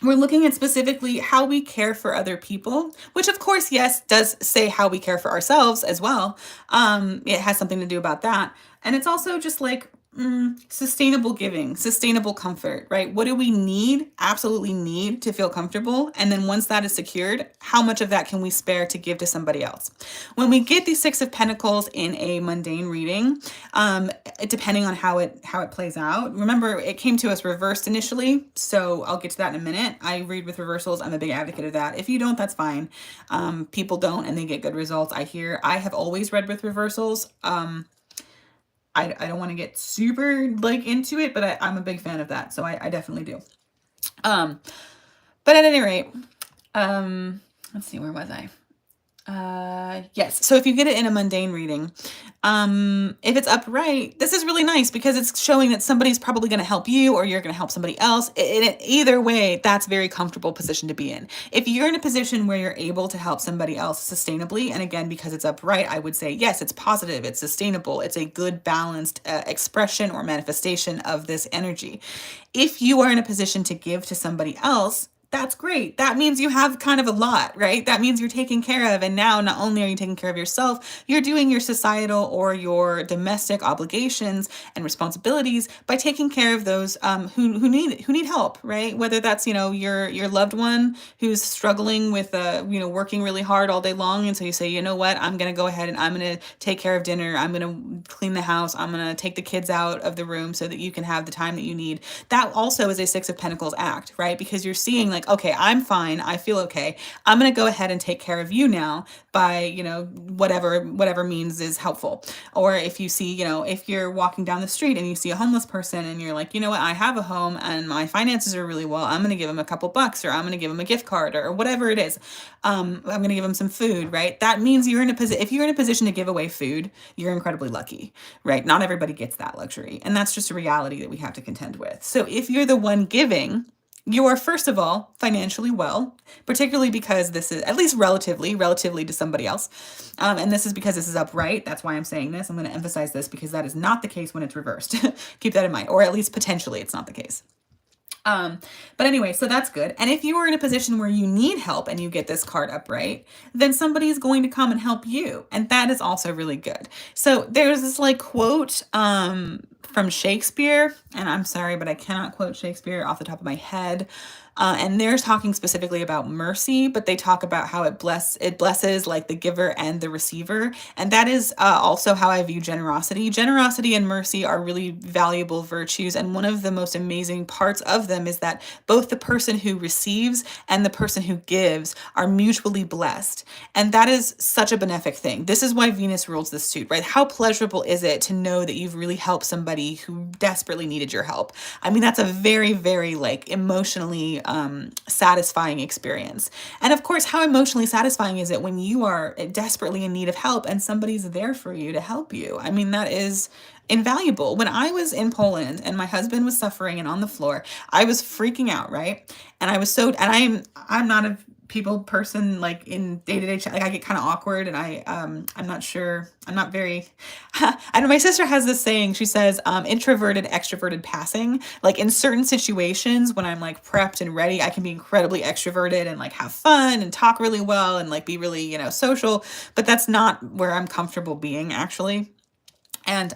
we're looking at specifically how we care for other people, which of course, yes, does say how we care for ourselves as well. It has something to do about that. And it's also just like sustainable giving, sustainable comfort, right? What do we need, absolutely need to feel comfortable? And then once that is secured, how much of that can we spare to give to somebody else? When we get the Six of Pentacles in a mundane reading, depending on how it plays out, remember it came to us reversed initially, so I'll get to that in a minute. I read with reversals. I'm a big advocate of that. If you don't, that's fine. People don't, and they get good results. I have always read with reversals. I don't want to get super like into it, but I'm a big fan of that. So I definitely do. But at any rate, let's see, where was I? Yes. So if you get it in a mundane reading, if it's upright, this is really nice because it's showing that somebody's probably going to help you or you're going to help somebody else. Either way, that's a very comfortable position to be in. If you're in a position where you're able to help somebody else sustainably, and again, because it's upright, I would say, yes, it's positive, it's sustainable, it's a good balanced expression or manifestation of this energy. If you are in a position to give to somebody else, That's great. That means you have kind of a lot, right? That means you're taken care of. And now not only are you taking care of yourself, you're doing your societal or your domestic obligations and responsibilities by taking care of those who need help, right? Whether that's, your loved one who's struggling with working really hard all day long, and so you say, you know what, I'm gonna go ahead and I'm gonna take care of dinner. I'm gonna clean the house. I'm gonna take the kids out of the room so that you can have the time that you need. That also is a Six of Pentacles act, right? Because you're seeing like, okay, I'm fine. I feel okay. I'm going to go ahead and take care of you now by, whatever means is helpful. Or if you see, if you're walking down the street and you see a homeless person and you're like, you know what, I have a home and my finances are really well. I'm going to give them a couple bucks, or I'm going to give them a gift card, or whatever it is. I'm going to give them some food, right? That means you're in a position, if you're in a position to give away food, you're incredibly lucky, right? Not everybody gets that luxury. And that's just a reality that we have to contend with. So if you're the one giving, you are, first of all, financially well, particularly because this is, at least relatively to somebody else. And this is because this is upright. That's why I'm saying this. I'm going to emphasize this because that is not the case when it's reversed. Keep that in mind, or at least potentially it's not the case. But anyway, so that's good. And if you are in a position where you need help and you get this card upright, then somebody is going to come and help you. And that is also really good. So there's this like quote, from Shakespeare, and I'm sorry, but I cannot quote Shakespeare off the top of my head. And they're talking specifically about mercy, but they talk about how it blesses like the giver and the receiver. And that is also how I view generosity. Generosity and mercy are really valuable virtues. And one of the most amazing parts of them is that both the person who receives and the person who gives are mutually blessed. And that is such a benefic thing. This is why Venus rules this suit, right? How pleasurable is it to know that you've really helped somebody who desperately needed your help? I mean, that's a very, very like emotionally satisfying experience. And of course, how emotionally satisfying is it when you are desperately in need of help and somebody's there for you to help you? I mean, that is invaluable. When I was in Poland and my husband was suffering and on the floor, I was freaking out, right? And I was so, and I'm not a people person, like in day-to-day chat, like I get kind of awkward, and I'm not sure, I'm not very I know my sister has this saying. She says introverted extroverted passing. Like in certain situations when I'm like prepped and ready, I can be incredibly extroverted and like have fun and talk really well and like be really social, but that's not where I'm comfortable being, actually. And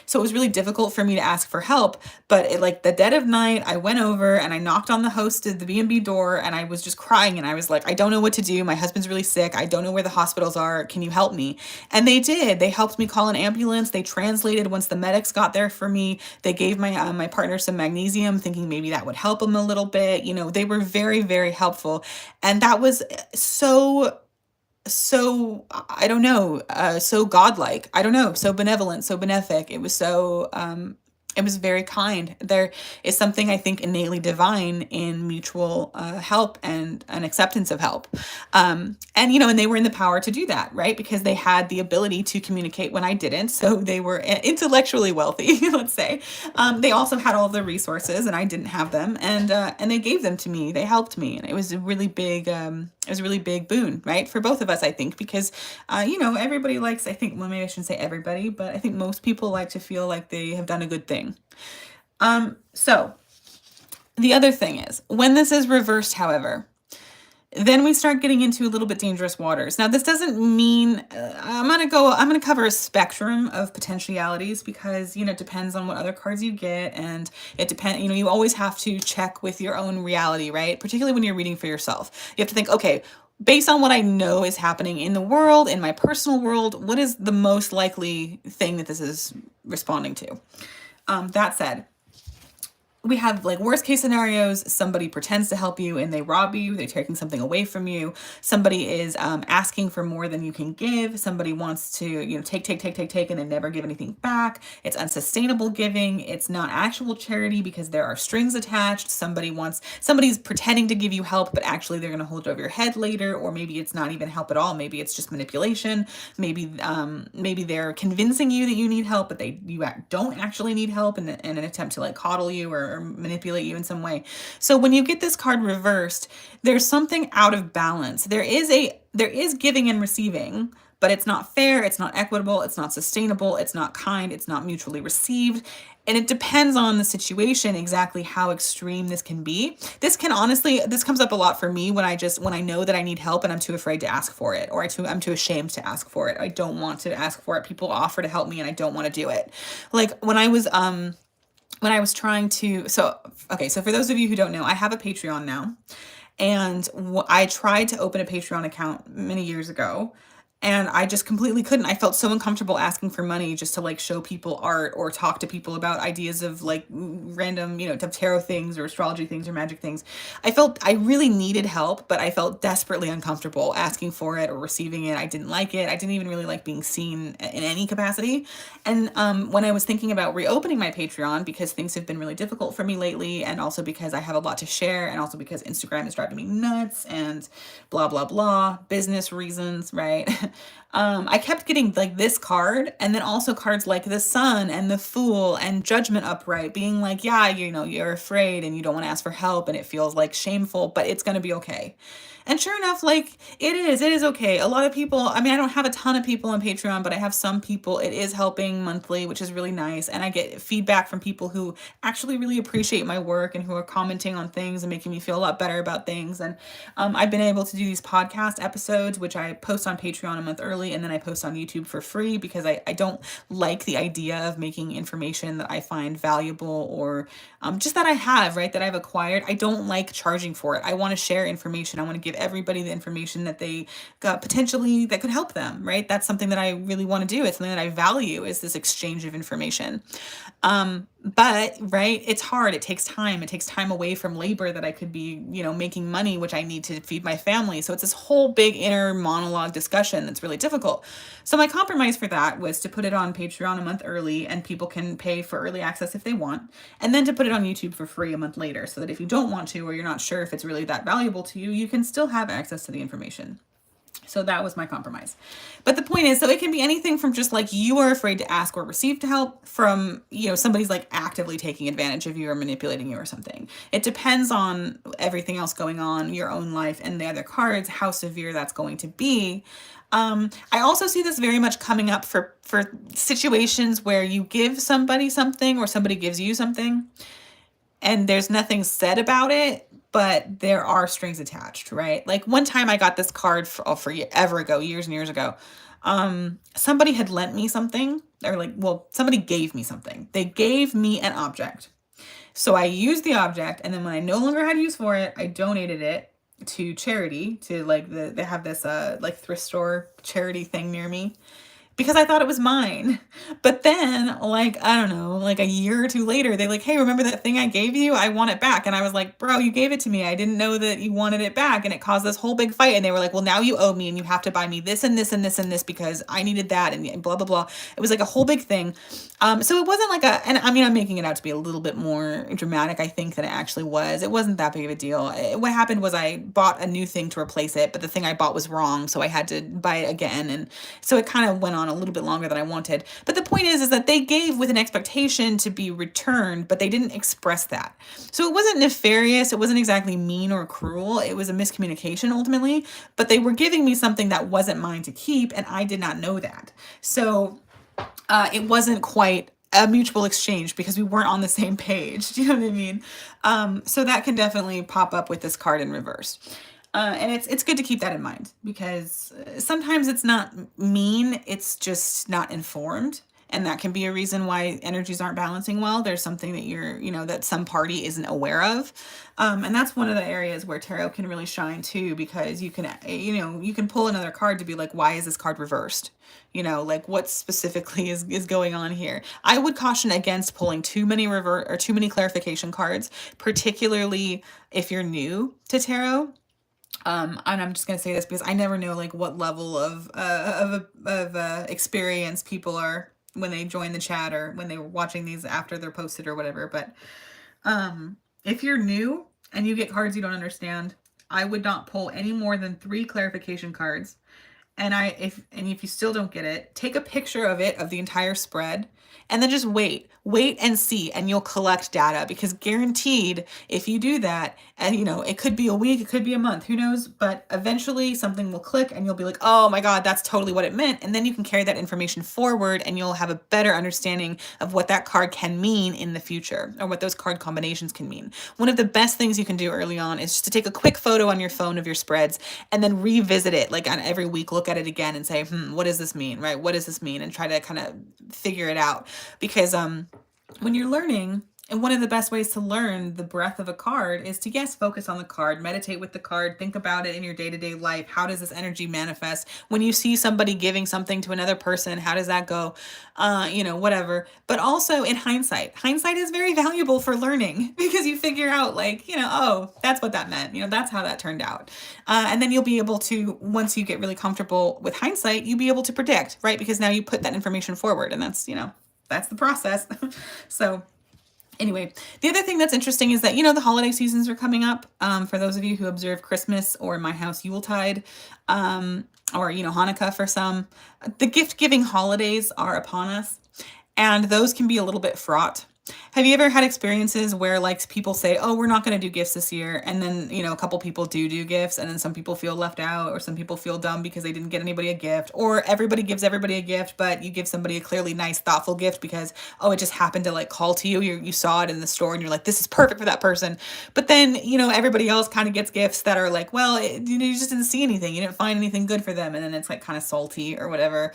so it was really difficult for me to ask for help. But like the dead of night, I went over and I knocked on the host of the B&B door, and I was just crying. And I was like, I don't know what to do. My husband's really sick. I don't know where the hospitals are. Can you help me? And they did. They helped me call an ambulance. They translated once the medics got there for me. They gave my partner some magnesium, thinking maybe that would help him a little bit. They were very, very helpful. And that was so I don't know, so godlike, I don't know, so benevolent, so benefic. It was so it was very kind. There is something, I think, innately divine in mutual help and an acceptance of help. And they were in the power to do that, right? Because they had the ability to communicate when I didn't. So they were intellectually wealthy, let's say. They also had all the resources and I didn't have them. And they gave them to me. They helped me. And it was a really big, boon, right? For both of us, I think, because, everybody likes, I think, well, maybe I shouldn't say everybody, but I think most people like to feel like they have done a good thing. So the other thing is, when this is reversed, however, then we start getting into a little bit dangerous waters. Now, this doesn't mean I'm going to cover a spectrum of potentialities because, it depends on what other cards you get. And it depends, you always have to check with your own reality, right? Particularly when you're reading for yourself. You have to think, okay, based on what I know is happening in the world, in my personal world, what is the most likely thing that this is responding to? That said, we have like worst case scenarios. Somebody pretends to help you and they rob you. They're taking something away from you. Somebody is asking for more than you can give. Somebody wants to, take, and they never give anything back. It's unsustainable giving. It's not actual charity because there are strings attached. Somebody's pretending to give you help, but actually they're going to hold it over your head later. Or maybe it's not even help at all. Maybe it's just manipulation. Maybe they're convincing you that you need help, but you don't actually need help in an attempt to like coddle you or manipulate you in some way. So when you get this card reversed, there's something out of balance. There is giving and receiving, but it's not fair, it's not equitable, it's not sustainable, it's not kind, it's not mutually received. And it depends on the situation exactly how extreme this can be. This can honestly, this comes up a lot for me when I know that I need help and I'm too afraid to ask for it, or I'm too ashamed to ask for it. I don't want to ask for it. People offer to help me and I don't want to do it. Like when I was trying to, okay, so for those of you who don't know, I have a Patreon now. And I tried to open a Patreon account many years ago, and I just completely couldn't. I felt so uncomfortable asking for money just to like show people art or talk to people about ideas of like random, tarot things or astrology things or magic things. I felt I really needed help, but I felt desperately uncomfortable asking for it or receiving it. I didn't like it. I didn't even really like being seen in any capacity. And when I was thinking about reopening my Patreon, because things have been really difficult for me lately, and also because I have a lot to share, and also because Instagram is driving me nuts and blah, blah, blah, business reasons, right? I kept getting like this card, and then also cards like the Sun and the Fool and Judgment Upright, being like, yeah, you're afraid and you don't want to ask for help and it feels like shameful, but it's going to be okay. And sure enough, like it is okay. A lot of people, I mean, I don't have a ton of people on Patreon, but I have some people. It is helping monthly, which is really nice. And I get feedback from people who actually really appreciate my work and who are commenting on things and making me feel a lot better about things. And I've been able to do these podcast episodes, which I post on Patreon a month early, and then I post on YouTube for free, because I don't like the idea of making information that I find valuable or just that I have, right, that I've acquired. I don't like charging for it. I want to share information. I want to give everybody the information that they got potentially that could help them, right? That's something that I really want to do. It's something that I value, is this exchange of information. But right, it's hard. It takes time. It takes time away from labor that I could be, making money, which I need to feed my family. So it's this whole big inner monologue discussion that's really difficult. So my compromise for that was to put it on Patreon a month early, and people can pay for early access if they want, and then to put it on YouTube for free a month later, so that if you don't want to, or you're not sure if it's really that valuable to you, you can still have access to the information. So that was my compromise. But the point is, so it can be anything from just like you are afraid to ask or receive help, from, somebody's like actively taking advantage of you or manipulating you or something. It depends on everything else going on, your own life and the other cards, how severe that's going to be. I also see this very much coming up for situations where you give somebody something or somebody gives you something and there's nothing said about it, but there are strings attached, right? Like one time I got this card forever ago, years and years ago. Somebody had lent me something, or somebody gave me something. They gave me an object. So I used the object, and then when I no longer had use for it, I donated it to charity, to they have this thrift store charity thing near me, because I thought it was mine. But then, I don't know, a year or two later, they hey, remember that thing I gave you? I want it back. And I was like, bro, you gave it to me. I didn't know that you wanted it back. And it caused this whole big fight. And they were like, well, now you owe me and you have to buy me this and this and this and this because I needed that and blah, blah, blah. It was a whole big thing. So it wasn't and I mean, I'm making it out to be a little bit more dramatic, I think, than it actually was. It wasn't that big of a deal. What happened was I bought a new thing to replace it, but the thing I bought was wrong. So I had to buy it again. And so it kind of went on a little bit longer than I wanted. But the point is that they gave with an expectation to be returned, but they didn't express that. So it wasn't nefarious. It wasn't exactly mean or cruel. It was a miscommunication ultimately, but they were giving me something that wasn't mine to keep, and I did not know that. So it wasn't quite a mutual exchange because we weren't on the same page. Do you know what I mean? So that can definitely pop up with this card in reverse. And it's good to keep that in mind, because sometimes it's not mean, it's just not informed. And that can be a reason why energies aren't balancing well. There's something that that some party isn't aware of. And that's one of the areas where tarot can really shine too, because you can pull another card to be like, why is this card reversed? What specifically is going on here? I would caution against pulling too many clarification cards, particularly if you're new to tarot. And I'm just going to say this because I never know what level of experience people are when they join the chat or when they were watching these after they're posted or whatever. But if you're new and you get cards you don't understand, I would not pull any more than 3 clarification cards. And if you still don't get it, take a picture of the entire spread, and then just wait wait and see, and you'll collect data, because guaranteed, if you do that, and you know, it could be a week, it could be a month, who knows, but eventually something will click and you'll be like, oh my God, that's totally what it meant. And then you can carry that information forward and you'll have a better understanding of what that card can mean in the future, or what those card combinations can mean. One of the best things you can do early on is just to take a quick photo on your phone of your spreads and then revisit it, like on every week, look at it again and say, what does this mean, right? What does this mean? And try to kind of figure it out. Because when you're learning, and one of the best ways to learn the breadth of a card is to, yes, focus on the card, meditate with the card, think about it in your day-to-day life. How does this energy manifest? When you see somebody giving something to another person, how does that go? You know, whatever. But also in hindsight, hindsight is very valuable for learning, because you figure out, like, you know, oh, that's what that meant. You know, that's how that turned out. And then you'll be able to, once you get really comfortable with hindsight, you'll be able to predict, right? Because now you put that information forward, and that's, you know, that's the process. So anyway, the other thing that's interesting is that, you know, the holiday seasons are coming up. For those of you who observe Christmas, or in my house, Yuletide, or, you know, Hanukkah for some, the gift-giving holidays are upon us, and those can be a little bit fraught. Have you ever had experiences where, like, people say, oh, we're not going to do gifts this year, and then, you know, a couple people do gifts, and then some people feel left out, or some people feel dumb because they didn't get anybody a gift, or everybody gives everybody a gift, but you give somebody a clearly nice, thoughtful gift because, oh, it just happened to, like, call to you, you saw it in the store, and you're like, this is perfect for that person. But then, you know, everybody else kind of gets gifts that are like, well, you know, you just didn't see anything, you didn't find anything good for them, and then it's like kind of salty or whatever.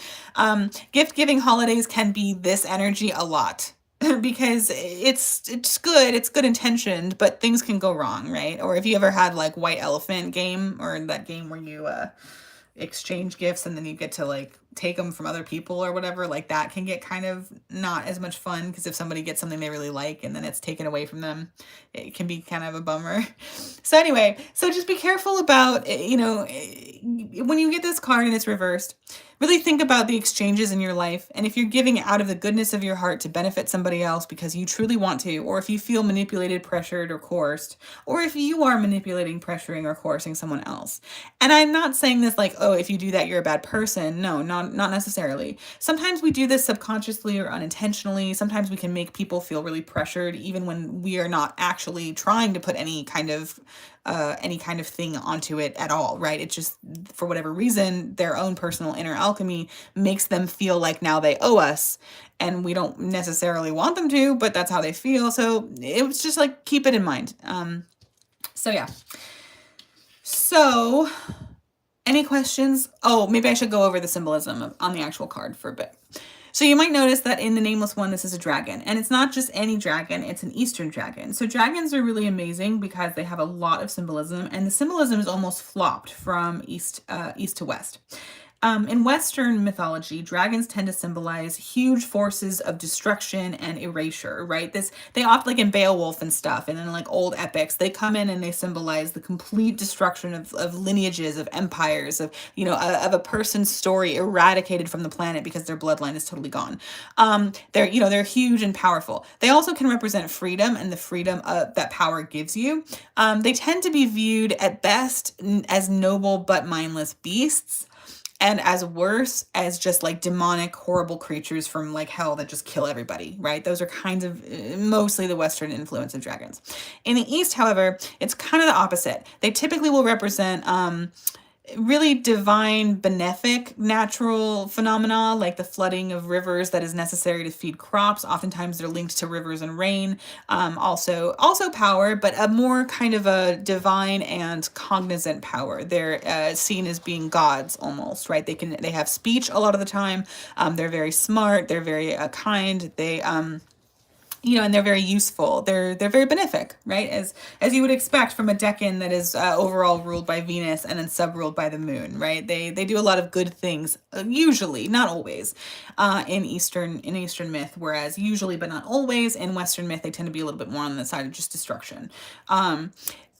Gift-giving holidays can be this energy a lot. Because it's good intentioned, but things can go wrong, right? Or if you ever had, like, White Elephant game, or that game where you exchange gifts and then you get to, like, take them from other people or whatever, like, that can get kind of not as much fun, because if somebody gets something they really like and then it's taken away from them, it can be kind of a bummer. So anyway, so just be careful about, you know, when you get this card and it's reversed, really think about the exchanges in your life, and if you're giving out of the goodness of your heart to benefit somebody else because you truly want to, or if you feel manipulated, pressured, or coerced, or if you are manipulating, pressuring, or coercing someone else. And I'm not saying this like, oh, if you do that, you're a bad person. No, not necessarily. Sometimes we do this subconsciously or unintentionally. Sometimes we can make people feel really pressured, even when we are not actually trying to put any kind of thing onto it at all, right? It's just, for whatever reason, their own personal inner alchemy makes them feel like now they owe us, and we don't necessarily want them to, but that's how they feel. So it was just like, keep it in mind. So yeah. So any questions? Oh, maybe I should go over the symbolism on the actual card for a bit. So you might notice that in the Nameless One, this is a dragon, and it's not just any dragon, it's an Eastern dragon. So dragons are really amazing because they have a lot of symbolism, and the symbolism is almost flopped from east to west. In Western mythology, dragons tend to symbolize huge forces of destruction and erasure, right? They often, like in Beowulf and stuff, and in like old epics, they come in and they symbolize the complete destruction of lineages, of empires, of, you know, of a person's story eradicated from the planet because their bloodline is totally gone. They're huge and powerful. They also can represent freedom and the freedom that power gives you. They tend to be viewed at best as noble but mindless beasts, and as worse as just like demonic, horrible creatures from like hell that just kill everybody, right? Those are kinds of mostly the Western influence of dragons. In the East, however, it's kind of the opposite. They typically will represent really divine, benefic, natural phenomena, like the flooding of rivers that is necessary to feed crops. Oftentimes they're linked to rivers and rain. Also power, but a more kind of a divine and cognizant power. They're seen as being gods almost, right? They have speech a lot of the time. They're very smart. They're very kind. They and they're very useful. They're very benefic, right? As you would expect from a decan that is overall ruled by Venus and then sub-ruled by the moon, right? They do a lot of good things, usually, not always, in Eastern myth, whereas usually but not always in Western myth they tend to be a little bit more on the side of just destruction.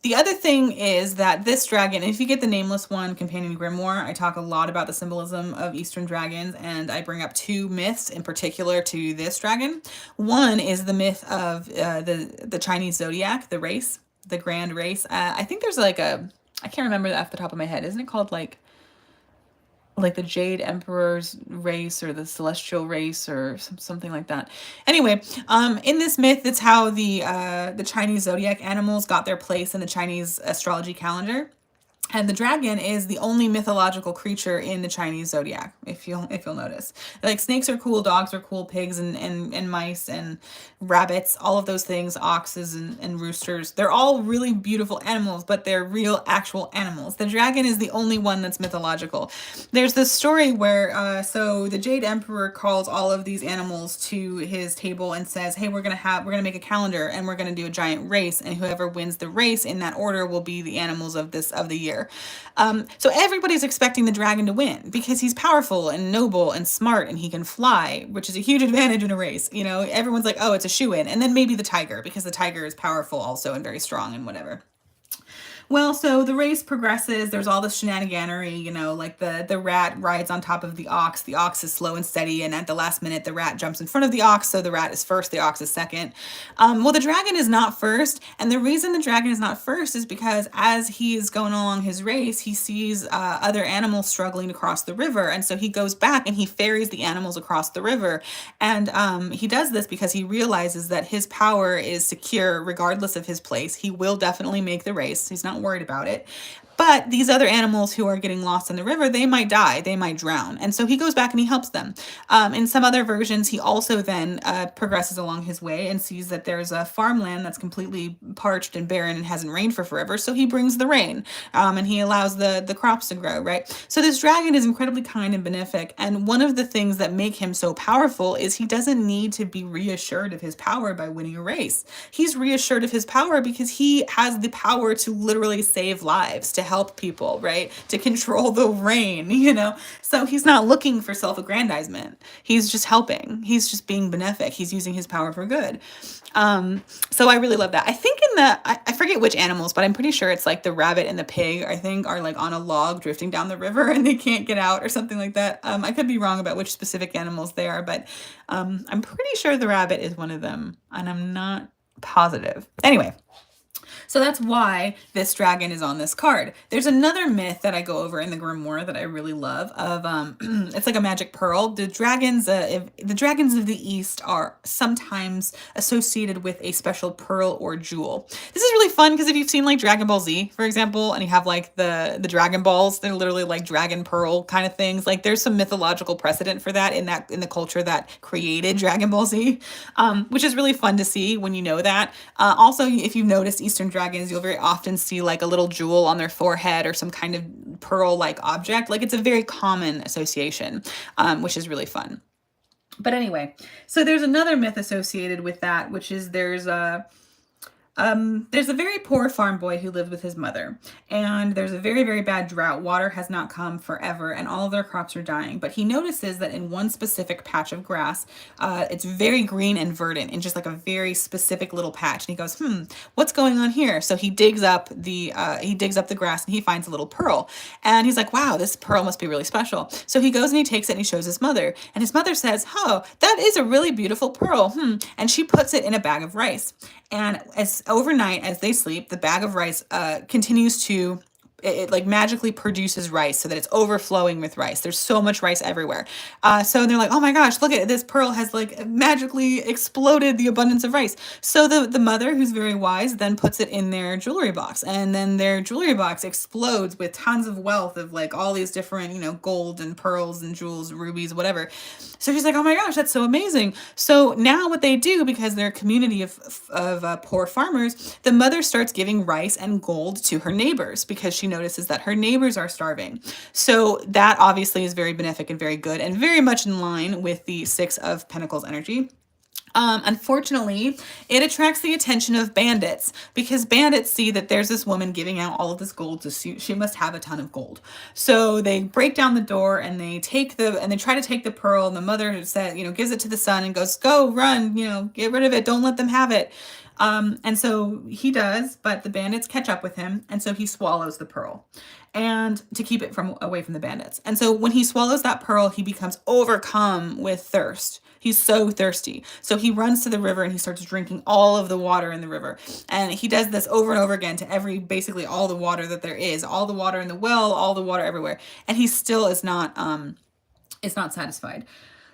The other thing is that this dragon, if you get the Nameless One Companion Grimoire, I talk a lot about the symbolism of Eastern dragons, and I bring up two myths in particular to this dragon. One is the myth of the Chinese zodiac, the race, the grand race. I think there's like I can't remember off the top of my head. Isn't it called like, like the Jade Emperor's race or the Celestial race or something like that. Anyway, in this myth, it's how the Chinese zodiac animals got their place in the Chinese astrology calendar. And the dragon is the only mythological creature in the Chinese zodiac, if you'll notice. Like snakes are cool, dogs are cool, pigs and mice and rabbits, all of those things, oxes and roosters. They're all really beautiful animals, but they're real actual animals. The dragon is the only one that's mythological. There's this story where so the Jade Emperor calls all of these animals to his table and says, "Hey, we're gonna make a calendar and we're gonna do a giant race, and whoever wins the race in that order will be the animals of the year." So everybody's expecting the dragon to win because he's powerful and noble and smart and he can fly, which is a huge advantage in a race. You know, everyone's like, oh, it's a shoe-in. And then maybe the tiger, because the tiger is powerful also and very strong and whatever. Well, so the race progresses. There's all this shenaniganery, you know, like the rat rides on top of the ox. The ox is slow and steady, and at the last minute, the rat jumps in front of the ox, so the rat is first, the ox is second. Well, the dragon is not first, and the reason the dragon is not first is because as he is going along his race, he sees other animals struggling to cross the river, and so he goes back and he ferries the animals across the river. And he does this because he realizes that his power is secure regardless of his place. He will definitely make the race. He's not worried about it. But these other animals who are getting lost in the river, they might die, they might drown. And so he goes back and he helps them. In some other versions, he also then progresses along his way and sees that there's a farmland that's completely parched and barren and hasn't rained for forever. So he brings the rain and he allows the crops to grow, right? So this dragon is incredibly kind and benefic. And one of the things that make him so powerful is he doesn't need to be reassured of his power by winning a race. He's reassured of his power because he has the power to literally save lives, to help people, right? To control the rain, you know? So he's not looking for self-aggrandizement. He's just helping. He's just being benefic. He's using his power for good. So I really love that. I think I forget which animals, but I'm pretty sure it's like the rabbit and the pig, I think, are like on a log drifting down the river and they can't get out or something like that. I could be wrong about which specific animals they are, but I'm pretty sure the rabbit is one of them, and I'm not positive. Anyway. So that's why this dragon is on this card. There's another myth that I go over in the grimoire that I really love of it's like a magic pearl. The dragons of the East are sometimes associated with a special pearl or jewel. This is really fun because if you've seen like Dragon Ball Z, for example, and you have like the Dragon Balls, they're literally like dragon pearl kind of things. Like there's some mythological precedent for that in the culture that created Dragon Ball Z, which is really fun to see when you know that. Also, if you've noticed Eastern dragons, you'll very often see like a little jewel on their forehead or some kind of pearl-like object. Like it's a very common association, which is really fun. But anyway, so there's another myth associated with that, which is there's a very poor farm boy who lived with his mother, and there's a very, very bad drought. Water has not come forever, and all of their crops are dying. But he notices that in one specific patch of grass, it's very green and verdant in just like a very specific little patch. And he goes, what's going on here? So he digs up the grass and he finds a little pearl. And he's like, wow, this pearl must be really special. So he goes and he takes it and he shows his mother. And his mother says, oh, that is a really beautiful pearl. And she puts it in a bag of rice. And overnight, as they sleep, the bag of rice continues to, it like magically produces rice so that it's overflowing with rice. There's so much rice everywhere. So they're like, oh my gosh, look at it. This pearl has like magically exploded the abundance of rice. So the mother, who's very wise, then puts it in their jewelry box. And then their jewelry box explodes with tons of wealth of like all these different, you know, gold and pearls and jewels, rubies, whatever. So she's like, oh my gosh, that's so amazing. So now what they do, because they're a community of poor farmers, the mother starts giving rice and gold to her neighbors because she notices that her neighbors are starving. So that obviously is very benefic and very good and very much in line with the Six of Pentacles energy. Unfortunately, it attracts the attention of bandits because bandits see that there's this woman giving out all of this gold, so she must have a ton of gold. So they break down the door and they try to take the pearl, and the mother says, you know, gives it to the son and goes, go, run, you know, get rid of it, don't let them have it. And so he does, but the bandits catch up with him, and so he swallows the pearl. and to keep it from away from the bandits. And so when he swallows that pearl, he becomes overcome with thirst. He's so thirsty. So he runs to the river and he starts drinking all of the water in the river. And he does this over and over again to basically all the water that there is, all the water in the well, all the water everywhere. And he still is not satisfied.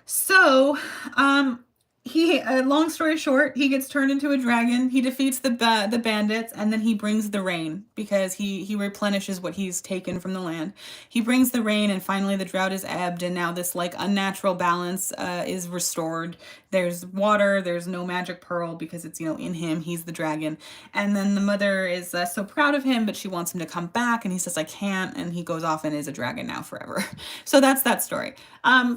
So, long story short, he gets turned into a dragon. He defeats the bandits, and then he brings the rain because he replenishes what he's taken from the land. He brings the rain, and finally the drought is ebbed, and now this like unnatural balance is restored. There's water. There's no magic pearl because it's, you know, in him. He's the dragon. And then the mother is so proud of him, but she wants him to come back, and he says, "I can't," and he goes off and is a dragon now forever. So that's that story.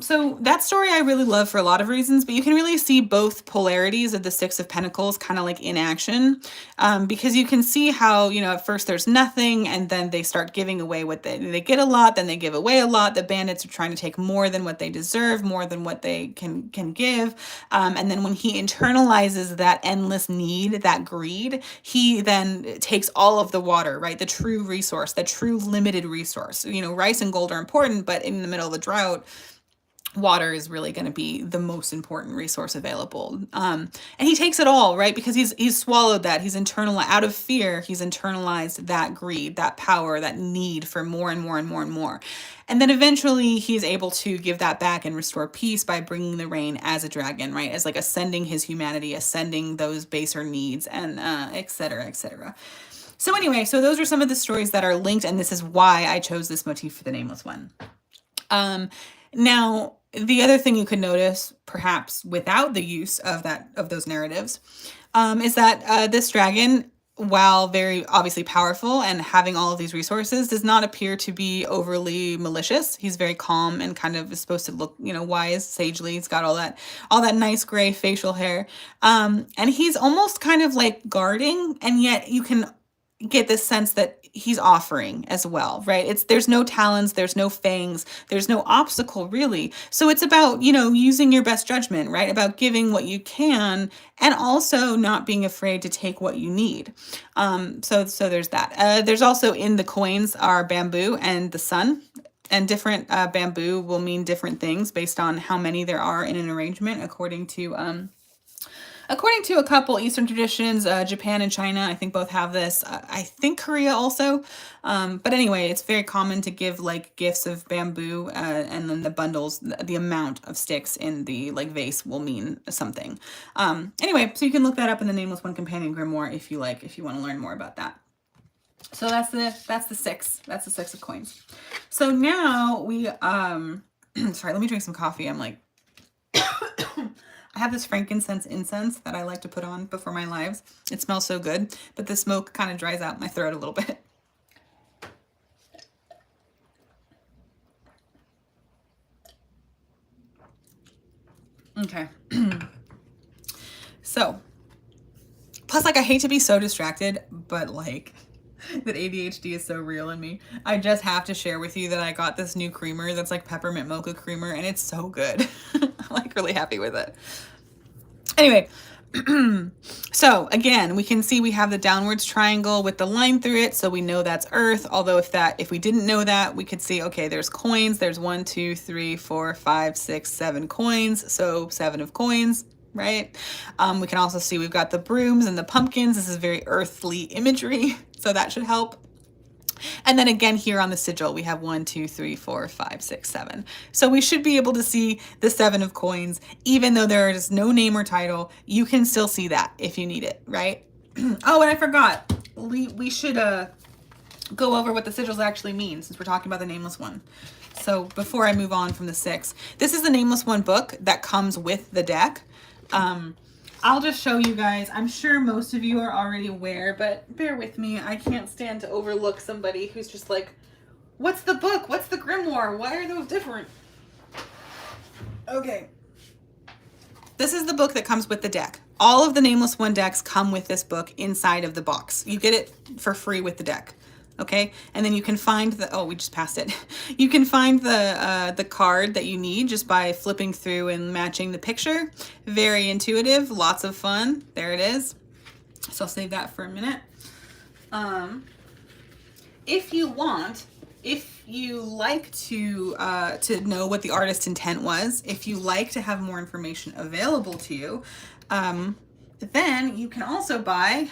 So that story I really love for a lot of reasons, but you can really see both polarities of the Six of Pentacles kind of like in action, because you can see how, you know, at first there's nothing, and then they start giving away what they get a lot, then they give away a lot. The bandits are trying to take more than what they deserve, more than what they can give. And then when he internalizes that endless need, that greed, he then takes all of the water, right? The true resource, the true limited resource. You know, rice and gold are important, but in the middle of the drought, water is really going to be the most important resource available. And he takes it all, right? Because he's swallowed that. He's internalized, out of fear, he's internalized that greed, that power, that need for more and more and more and more. And then eventually he's able to give that back and restore peace by bringing the rain as a dragon, right? As like ascending his humanity, ascending those baser needs, and et cetera, et cetera. So anyway, so those are some of the stories that are linked, and this is why I chose this motif for the Nameless One. Now, the other thing you could notice, perhaps without the use of those narratives, is that this dragon, while very obviously powerful and having all of these resources, does not appear to be overly malicious. He's very calm and kind of is supposed to look, you know, wise, sagely. He's got all that nice gray facial hair, and he's almost kind of like guarding, and yet you can get this sense that he's offering as well, right? There's no talons, there's no fangs, there's no obstacle really. So it's about, you know, using your best judgment, right? About giving what you can and also not being afraid to take what you need. So there's that. There's also in the coins are bamboo and the sun. And different bamboo will mean different things based on how many there are in an arrangement, according to a couple Eastern traditions. Japan and China, I think, both have this. I think Korea also. But anyway, it's very common to give like gifts of bamboo, and then the bundles, the amount of sticks in the like vase will mean something. Anyway, so you can look that up in the Nameless One Companion Grimoire if you like, if you want to learn more about that. So that's the six. That's the Six of Coins. So now we sorry, let me drink some coffee. I'm like I have this frankincense incense that I like to put on before my lives. It smells so good, but the smoke kind of dries out my throat a little bit. Okay. So, plus like I hate to be so distracted, but like that ADHD is so real in me. I just have to share with you that I got this new creamer that's like peppermint mocha creamer, and it's so good. I'm like really happy with it. Anyway, so again, we can see we have the downwards triangle with the line through it, so we know that's Earth. Although if we didn't know that, we could see, okay, there's coins. There's 1, 2, 3, 4, 5, 6, 7 coins. So 7 of coins, right? We can also see we've got the brooms and the pumpkins. This is very earthly imagery, so that should help. And then again here on the sigil, we have 1, 2, 3, 4, 5, 6, 7. So we should be able to see the 7 of coins, even though there is no name or title. You can still see that if you need it, right? Oh, and I forgot. We should go over what the sigils actually mean, since we're talking about the Nameless One. So before I move on from the 6, this is the Nameless One book that comes with the deck. I'll just show you guys. I'm sure most of you are already aware, but bear with me. I can't stand to overlook somebody who's just like, what's the book? What's the grimoire? Why are those different? Okay. This is the book that comes with the deck. All of the Nameless One decks come with this book inside of the box. You get it for free with the deck. Okay, and then you can find we just passed it. You can find the card that you need just by flipping through and matching the picture. Very intuitive, lots of fun. There it is. So I'll save that for a minute. If you want, if you like to know what the artist intent was, if you like to have more information available to you, then you can also buy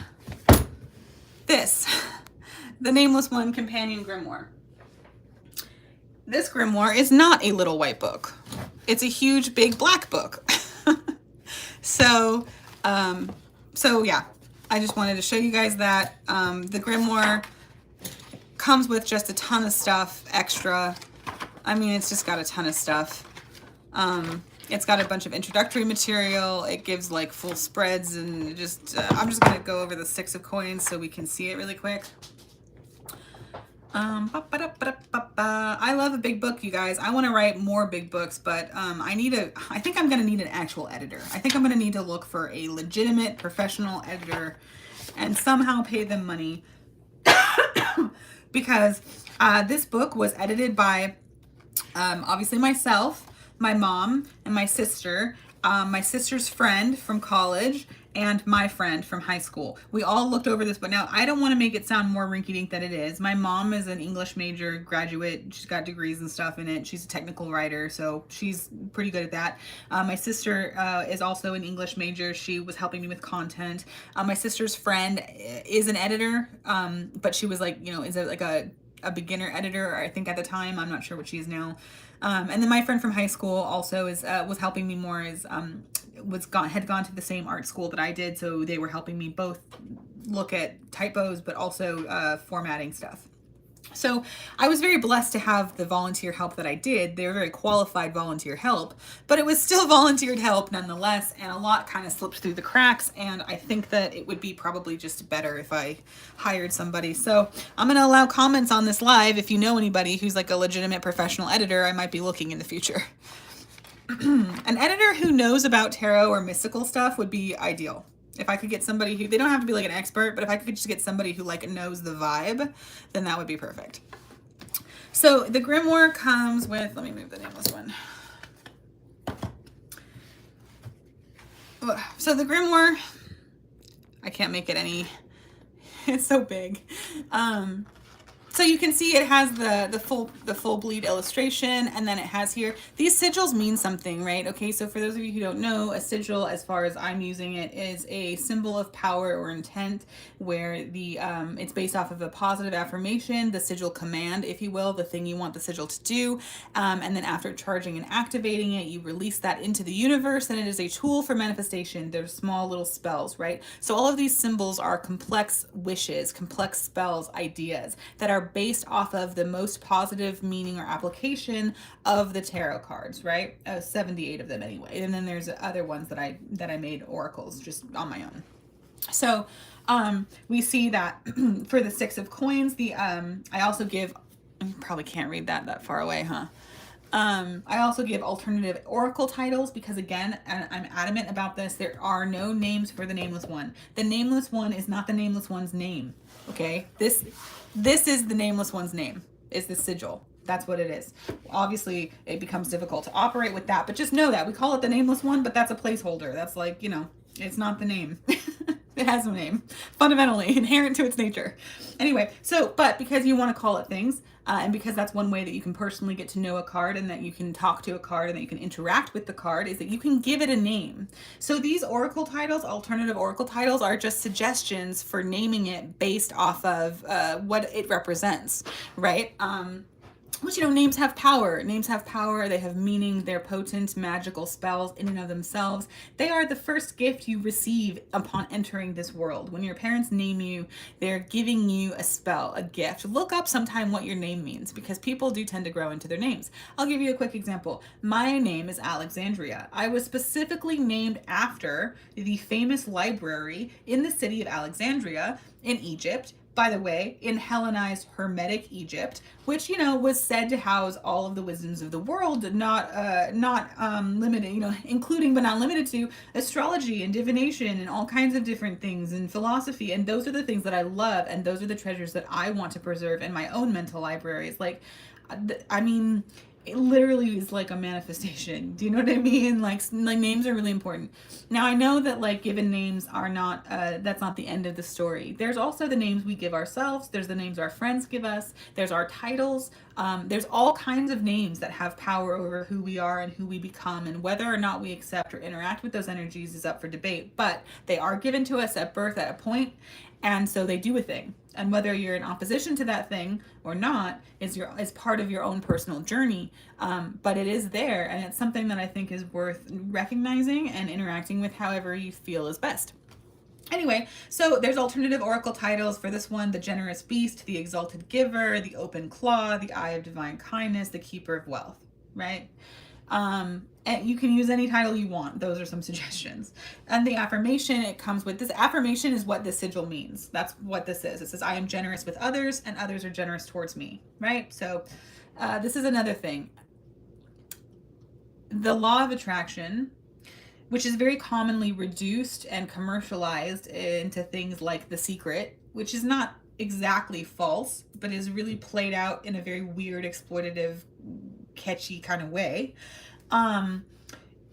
this, the Nameless One Companion Grimoire. This grimoire is not a little white book. It's a huge, big black book. So yeah, I just wanted to show you guys that. The grimoire comes with just a ton of stuff extra. I mean, it's just got a ton of stuff. It's got a bunch of introductory material. It gives like full spreads, and just I'm just gonna go over the 6 of coins so we can see it really quick. I love a big book, you guys. I want to write more big books, but I think I'm gonna need an actual editor. I think I'm gonna need to look for a legitimate professional editor and somehow pay them money because this book was edited by obviously myself, my mom, and my sister's friend from college, and my friend from high school. We all looked over this, but now I don't want to make it sound more rinky-dink than it is. My mom is an English major graduate. She's got degrees and stuff in it. She's a technical writer, so she's pretty good at that. My sister is also an English major. She was helping me with content. My sister's friend is an editor, but she was like, is it like a beginner editor, I think at the time. I'm not sure what she is now. And then my friend from high school also was helping me more, had gone to the same art school that I did, so they were helping me both look at typos but also formatting stuff. So I was very blessed to have the volunteer help that I did. They were very qualified volunteer help, but it was still volunteered help nonetheless, and a lot kind of slipped through the cracks, and I think that it would be probably just better if I hired somebody. So I'm going to allow comments on this live. If you know anybody who's like a legitimate professional editor, I might be looking in the future. An editor who knows about tarot or mystical stuff would be ideal. If I could get somebody who, they don't have to be like an expert, but if I could just get somebody who like knows the vibe, then that would be perfect. So the grimoire comes with, let me move the Nameless One. So the grimoire, I can't make it any, it's so big. So you can see it has the full bleed illustration, and then it has here, these sigils mean something, right? Okay, so for those of you who don't know, a sigil, as far as I'm using it, is a symbol of power or intent, where the it's based off of a positive affirmation, the sigil command, if you will, the thing you want the sigil to do, and then after charging and activating it, you release that into the universe, and it is a tool for manifestation. They're small little spells, right? So all of these symbols are complex wishes, complex spells, ideas that are based off of the most positive meaning or application of the tarot cards, right? 78 of them anyway. And then there's other ones that I made oracles just on my own. So we see that for the 6 of coins, I also give, you probably can't read that far away, huh? I also give alternative oracle titles because, again, I'm adamant about this. There are no names for the Nameless One. The Nameless One is not the Nameless One's name. Okay, this is the Nameless One's name, is the sigil. That's what it is. Obviously, it becomes difficult to operate with that, but just know that we call it the Nameless One, but that's a placeholder. That's like, it's not the name. It has no name, fundamentally inherent to its nature. Anyway, but because you want to call it things, and because that's one way that you can personally get to know a card, and that you can talk to a card, and that you can interact with the card, is that you can give it a name. So these oracle titles, alternative oracle titles, are just suggestions for naming it based off of what it represents, right? Which, names have power. Names have power. They have meaning. They're potent, magical spells in and of themselves. They are the first gift you receive upon entering this world. When your parents name you, they're giving you a spell, a gift. Look up sometime what your name means, because people do tend to grow into their names. I'll give you a quick example. My name is Alexandria. I was specifically named after the famous library in the city of Alexandria in Egypt. By the way, in Hellenized Hermetic Egypt, which, was said to house all of the wisdoms of the world, not limited, including but not limited to astrology and divination and all kinds of different things, and philosophy. And those are the things that I love, and those are the treasures that I want to preserve in my own mental libraries. Like, I mean, it literally is like a manifestation. Do you know what I mean? Like names are really important. Now I know that like given names are not that's not the end of the story. There's also the names we give ourselves. There's the names our friends give us. There's our titles. There's all kinds of names that have power over who we are and who we become, and whether or not we accept or interact with those energies is up for debate. But they are given to us at birth at a point, and so they do a thing. And whether you're in opposition to that thing or not is part of your own personal journey. But it is there, and it's something that I think is worth recognizing and interacting with however you feel is best. Anyway, so there's alternative oracle titles for this one: the Generous Beast, the Exalted Giver, the Open Claw, the Eye of Divine Kindness, the Keeper of Wealth, right? And you can use any title you want. Those are some suggestions. And the affirmation it comes with, this affirmation is what this sigil means. That's what this is. It says, I am generous with others and others are generous towards me, right? So this is another thing. The law of attraction, which is very commonly reduced and commercialized into things like The Secret, which is not exactly false, but is really played out in a very weird, exploitative, catchy kind of way.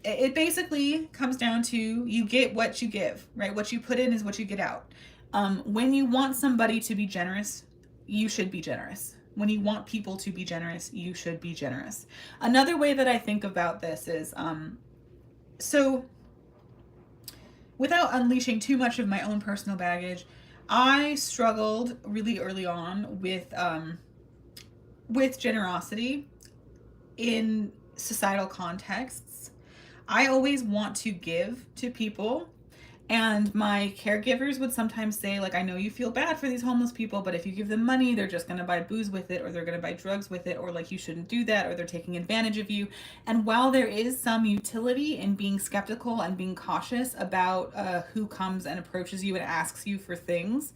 It basically comes down to you get what you give, right? What you put in is what you get out. When you want somebody to be generous, you should be generous. When you want people to be generous, you should be generous. Another way that I think about this is, so without unleashing too much of my own personal baggage, I struggled really early on with generosity in societal contexts. I always want to give to people, and my caregivers would sometimes say, like, I know you feel bad for these homeless people, but if you give them money, they're just going to buy booze with it, or they're going to buy drugs with it, or like you shouldn't do that, or they're taking advantage of you. And while there is some utility in being skeptical and being cautious about who comes and approaches you and asks you for things,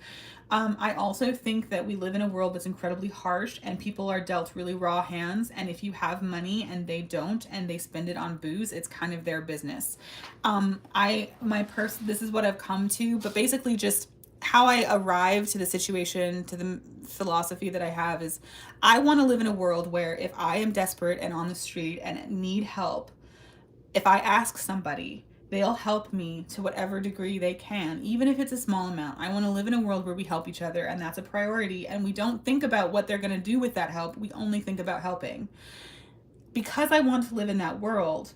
I also think that we live in a world that's incredibly harsh and people are dealt really raw hands. And if you have money and they don't, and they spend it on booze, it's kind of their business. This is what I've come to, but basically just how I arrived to the situation, to the philosophy that I have is I want to live in a world where if I am desperate and on the street and need help, if I ask somebody, they'll help me to whatever degree they can, even if it's a small amount. I want to live in a world where we help each other, and that's a priority. And we don't think about what they're going to do with that help. We only think about helping. Because I want to live in that world,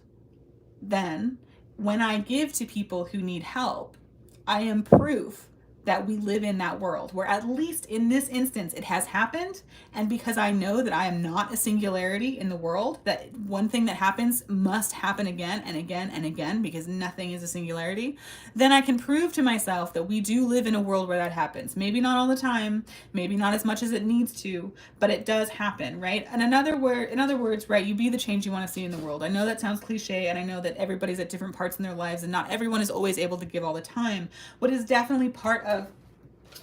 then when I give to people who need help, I am proof that we live in that world where, at least in this instance, it has happened. And because I know that I am not a singularity in the world, that one thing that happens must happen again and again and again, because nothing is a singularity, then I can prove to myself that we do live in a world where that happens. Maybe not all the time, maybe not as much as it needs to, but it does happen, right? And in other words, right, you be the change you want to see in the world. I know that sounds cliche, and I know that everybody's at different parts in their lives, and not everyone is always able to give all the time. What is definitely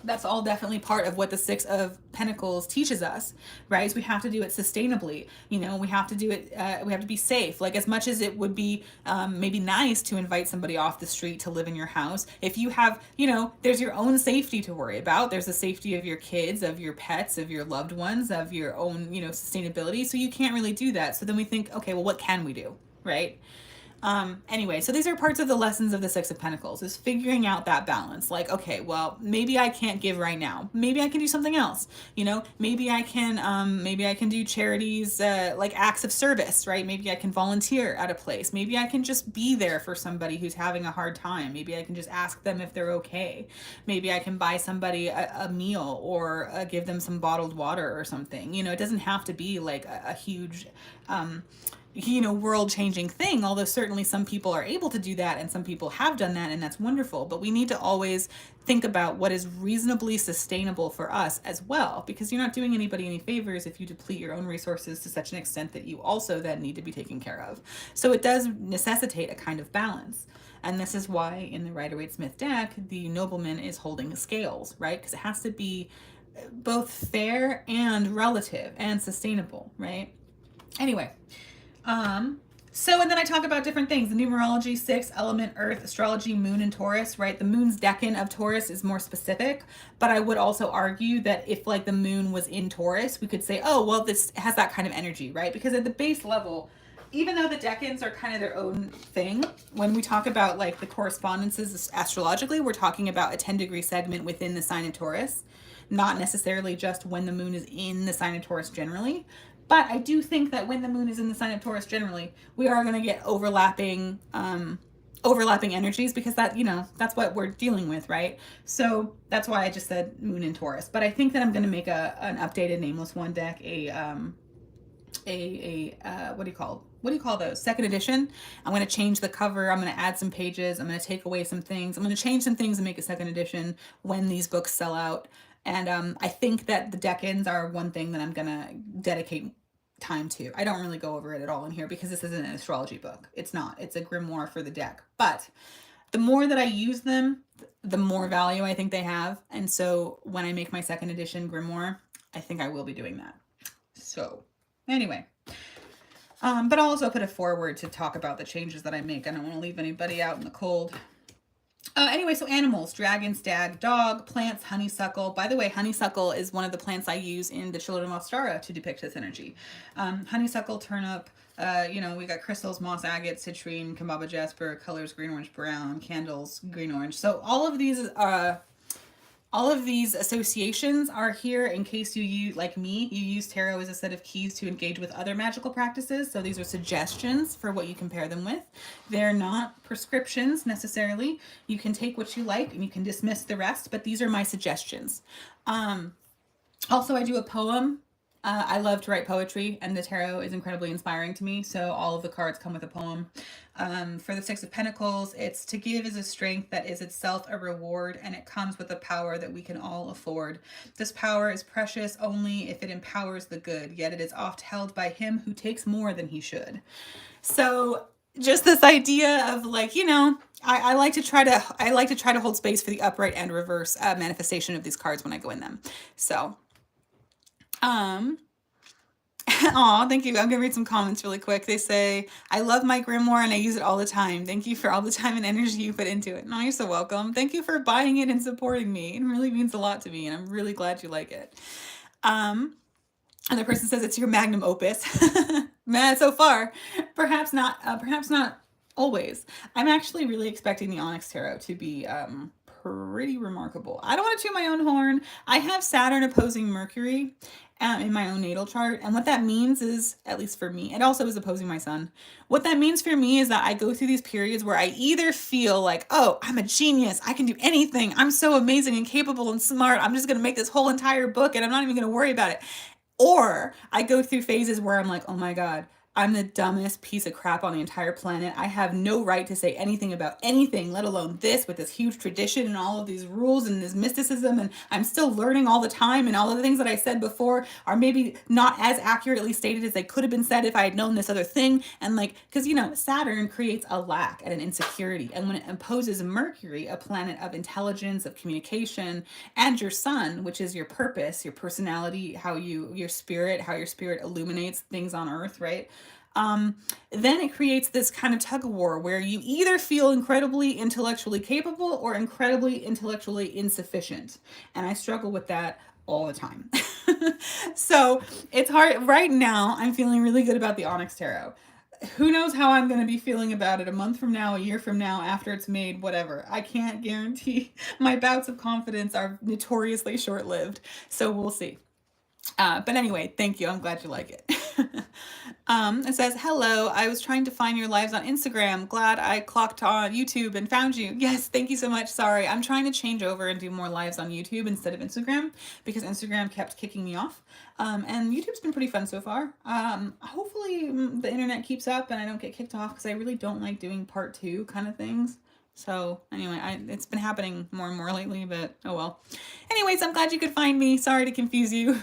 that's all definitely part of what the Six of Pentacles teaches us, right? Is we have to do it sustainably. You know, we have to do it, we have to be safe. Like, as much as it would be maybe nice to invite somebody off the street to live in your house, if you have, you know, there's your own safety to worry about. There's the safety of your kids, of your pets, of your loved ones, of your own, you know, sustainability. So you can't really do that. So then we think, okay, well, what can we do, right? Anyway, so these are parts of the lessons of the Six of Pentacles, is figuring out that balance. Like, okay, well, maybe I can't give right now. Maybe I can do something else. You know, maybe I can do charities, like acts of service, right? Maybe I can volunteer at a place. Maybe I can just be there for somebody who's having a hard time. Maybe I can just ask them if they're okay. Maybe I can buy somebody a meal, or give them some bottled water or something. You know, it doesn't have to be like a huge, you know, world-changing thing, although certainly some people are able to do that and some people have done that, and that's wonderful. But we need to always think about what is reasonably sustainable for us as well, because you're not doing anybody any favors if you deplete your own resources to such an extent that you also then need to be taken care of. So it does necessitate a kind of balance. And this is why in the Rider-Waite-Smith deck, the nobleman is holding the scales, right? Because it has to be both fair and relative and sustainable, right? Anyway, So, and then I talk about different things: the numerology, 6, element, earth, astrology, moon, and Taurus, right? The moon's decan of Taurus is more specific, but I would also argue that if like the moon was in Taurus, we could say, oh, well, this has that kind of energy, right? Because at the base level, even though the decans are kind of their own thing, when we talk about like the correspondences astrologically, we're talking about a 10-degree segment within the sign of Taurus, not necessarily just when the moon is in the sign of Taurus generally. But I do think that when the moon is in the sign of Taurus generally, we are going to get overlapping energies, because that, you know, that's what we're dealing with, right? So that's why I just said moon in Taurus. But I think that I'm going to make an updated Nameless One deck, what do you call those, second edition. I'm going to change the cover, I'm going to add some pages, I'm going to take away some things, I'm going to change some things and make a second edition when these books sell out. And I think that the decans are one thing that I'm going to dedicate time to. I don't really go over it at all in here because this isn't an astrology book. It's not. It's a grimoire for the deck. But the more that I use them, the more value I think they have. And so when I make my second edition grimoire, I think I will be doing that. So anyway, but I'll also put a foreword to talk about the changes that I make. I don't want to leave anybody out in the cold. Anyway, so animals: dragon, stag, dog, plants, honeysuckle. By the way, honeysuckle is one of the plants I use in the Children of Ostara to depict this energy. Honeysuckle, turnip, we got crystals, moss, agate, citrine, kambaba jasper, colors green, orange, brown, candles, green, orange. So all of these associations are here in case you, like me, you use tarot as a set of keys to engage with other magical practices. So these are suggestions for what you can pair them with. They're not prescriptions necessarily. You can take what you like and you can dismiss the rest, but these are my suggestions. Also, I do a poem. I love to write poetry, and the tarot is incredibly inspiring to me, so all of the cards come with a poem. For the 6 of Pentacles, it's to give is a strength that is itself a reward, and it comes with a power that we can all afford. This power is precious only if it empowers the good, yet it is oft held by him who takes more than he should. So just this idea of like, I like to try to hold space for the upright and reverse manifestation of these cards when I go in them. So aw, thank you. I'm gonna read some comments really quick. They say, I love my grimoire and I use it all the time. Thank you for all the time and energy you put into it. No, you're so welcome. Thank you for buying it and supporting me. It really means a lot to me, and I'm really glad you like it. Another person says it's your magnum opus. Man, so far. Perhaps not always. I'm actually really expecting the Onyx Tarot to be pretty remarkable. I don't want to toot my own horn. I have Saturn opposing Mercury in my own natal chart, and what that means is, at least for me, it also is opposing my sun. What that means for me is that I go through these periods where I either feel like, oh, I'm a genius, I can do anything, I'm so amazing and capable and smart, I'm just going to make this whole entire book and I'm not even going to worry about it. Or I go through phases where I'm like, oh my God, I'm the dumbest piece of crap on the entire planet. I have no right to say anything about anything, let alone this, with this huge tradition and all of these rules and this mysticism. And I'm still learning all the time. And all of the things that I said before are maybe not as accurately stated as they could have been said if I had known this other thing. And like, because, Saturn creates a lack and an insecurity. And when it opposes Mercury, a planet of intelligence, of communication, and your sun, which is your purpose, your personality, how your spirit illuminates things on earth, right? Then it creates this kind of tug of war where you either feel incredibly intellectually capable or incredibly intellectually insufficient. And I struggle with that all the time. So it's hard. Right now, I'm feeling really good about the Onyx Tarot. Who knows how I'm going to be feeling about it a month from now, a year from now, after it's made, whatever. I can't guarantee. My bouts of confidence are notoriously short-lived. So we'll see. But anyway, thank you. I'm glad you like it. It says, hello, I was trying to find your lives on Instagram. Glad I clocked on YouTube and found you. Yes, thank you so much. Sorry, I'm trying to change over and do more lives on YouTube instead of Instagram because Instagram kept kicking me off. And YouTube's been pretty fun so far. Hopefully the internet keeps up and I don't get kicked off because I really don't like doing part 2 kind of things. So anyway, it's been happening more and more lately, but oh well. Anyways, I'm glad you could find me. Sorry to confuse you.